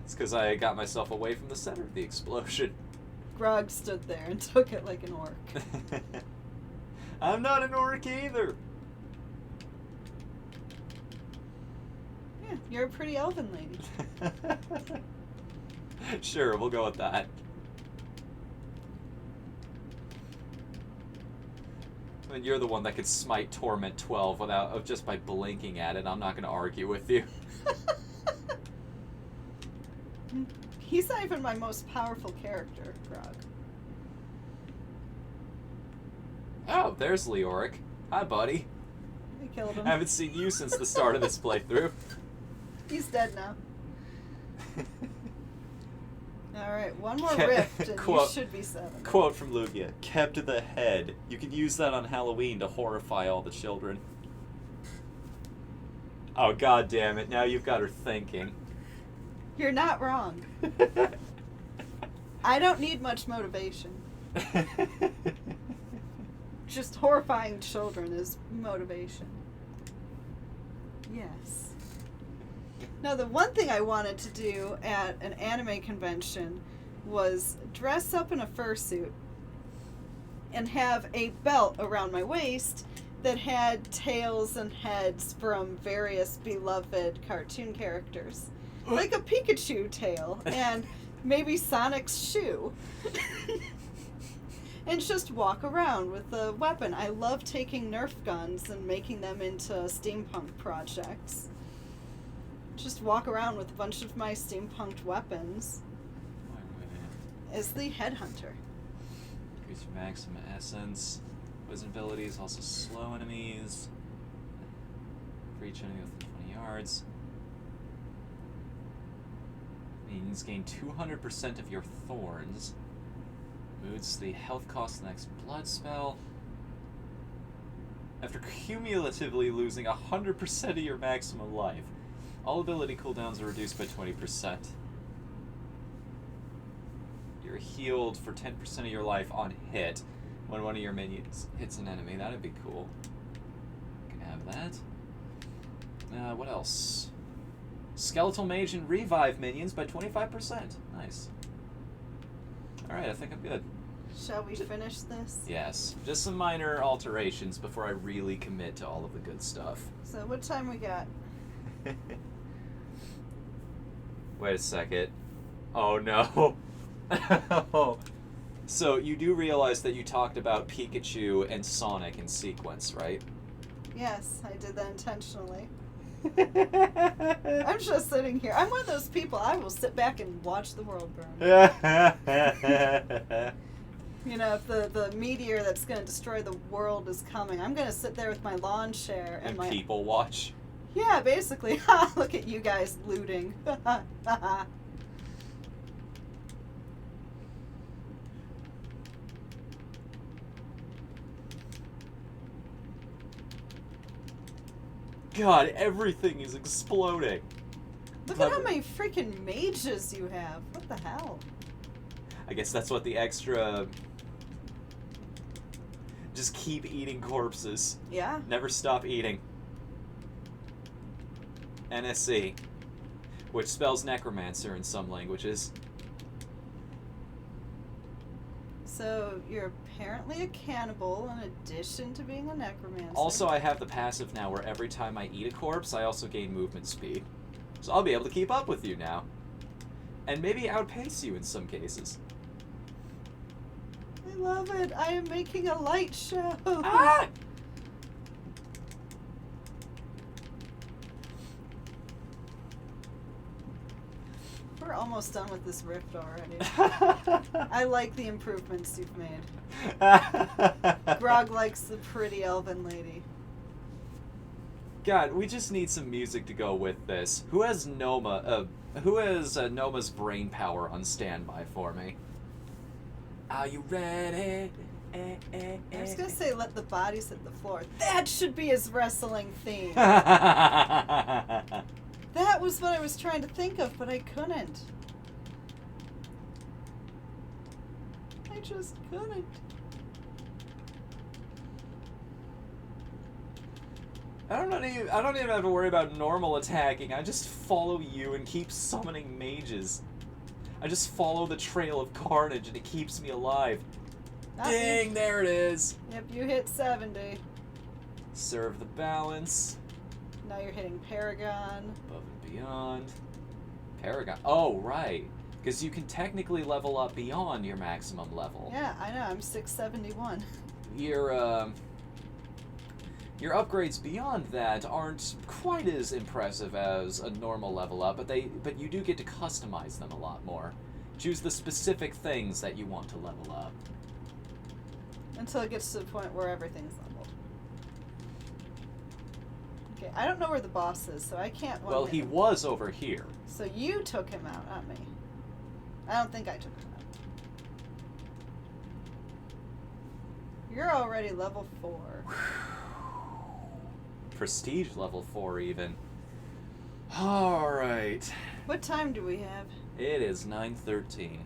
It's because I got myself away from the center of the explosion. Grog stood there and took it like an orc. I'm not an orc either. Yeah, you're a pretty elven lady. Sure, we'll go with that. I mean, you're the one that could smite Torment 12 just by blinking at it. I'm not going to argue with you. He's not even my most powerful character, Grog. Oh, there's Leoric. Hi, buddy. I killed him. I haven't seen you since the start of this playthrough. He's dead now. Alright, one more rift and you should be 7. Quote from Lugia, kept the head. You can use that on Halloween to horrify all the children. Oh, god damn it, now you've got her thinking. You're not wrong. I don't need much motivation. Just horrifying children is motivation. Yes. Now, the one thing I wanted to do at an anime convention was dress up in a fursuit and have a belt around my waist that had tails and heads from various beloved cartoon characters. Like a Pikachu tail and maybe Sonic's shoe. And just walk around with a weapon. I love taking Nerf guns and making them into steampunk projects. Just walk around with a bunch of my steampunked weapons as the headhunter. Increase your maximum essence. Poison abilities, also slow enemies. For each enemy within 20 yards. Means gain 200% of your thorns. Moods the health cost of the next blood spell. After cumulatively losing 100% of your maximum life, all ability cooldowns are reduced by 20%. You're healed for 10% of your life on hit when one of your minions hits an enemy. That'd be cool. Can have that. What else? Skeletal Mage and Revive minions by 25%. Nice. Alright, I think I'm good. Shall we finish this? Yes. Just some minor alterations before I really commit to all of the good stuff. So what time we got? Wait a second. Oh no. So you do realize that you talked about Pikachu and Sonic in sequence, right? Yes, I did that intentionally. I'm just sitting here. I'm one of those people. I will sit back and watch the world burn. You know, if the meteor that's going to destroy the world is coming, I'm going to sit there with my lawn chair and my... people watch? Yeah, basically. Look at you guys looting. God, everything is exploding. Look at how many freaking mages you have. What the hell? I guess that's what the extra... Just keep eating corpses. Yeah. Never stop eating. NSC. Which spells necromancer in some languages. So, you're apparently a cannibal in addition to being a necromancer. Also, I have the passive now where every time I eat a corpse, I also gain movement speed. So I'll be able to keep up with you now. And maybe outpace you in some cases. I love it. I am making a light show. Ah! We're almost done with this rift already. I like the improvements you've made. Grog likes the pretty elven lady. God, we just need some music to go with this. Who has Noma? Who has Noma's brain power on standby for me? Are you ready? I was gonna say, let the bodies hit the floor. That should be his wrestling theme. That was what I was trying to think of, but I couldn't. I just couldn't. I don't even have to worry about normal attacking. I just follow you and keep summoning mages. I just follow the trail of carnage and it keeps me alive. Ding, there it is. Yep, you hit 70. Serve the balance. Now you're hitting Paragon. Above and beyond. Paragon. Oh, right. Because you can technically level up beyond your maximum level. Yeah, I know. I'm 671. Your upgrades beyond that aren't quite as impressive as a normal level up, but you do get to customize them a lot more. Choose the specific things that you want to level up. Until it gets to the point where everything's leveled. Okay, I don't know where the boss is, so I can't... Well, he was over here. So you took him out, not me. I don't think I took him out. You're already level 4. Prestige level 4 even. Alright. What time do we have? It is 9:13.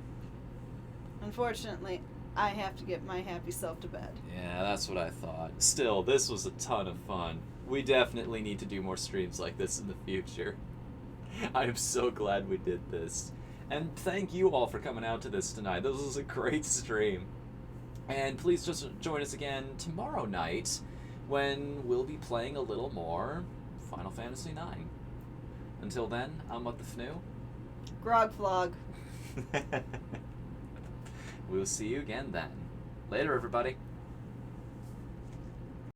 Unfortunately, I have to get my happy self to bed. Yeah, that's what I thought. Still, this was a ton of fun. We definitely need to do more streams like this in the future. I am so glad we did this. And thank you all for coming out to this tonight. This was a great stream. And please just join us again tomorrow night when we'll be playing a little more Final Fantasy IX. Until then, I'm Whatthefnu. Grog flog. We'll see you again then. Later, everybody.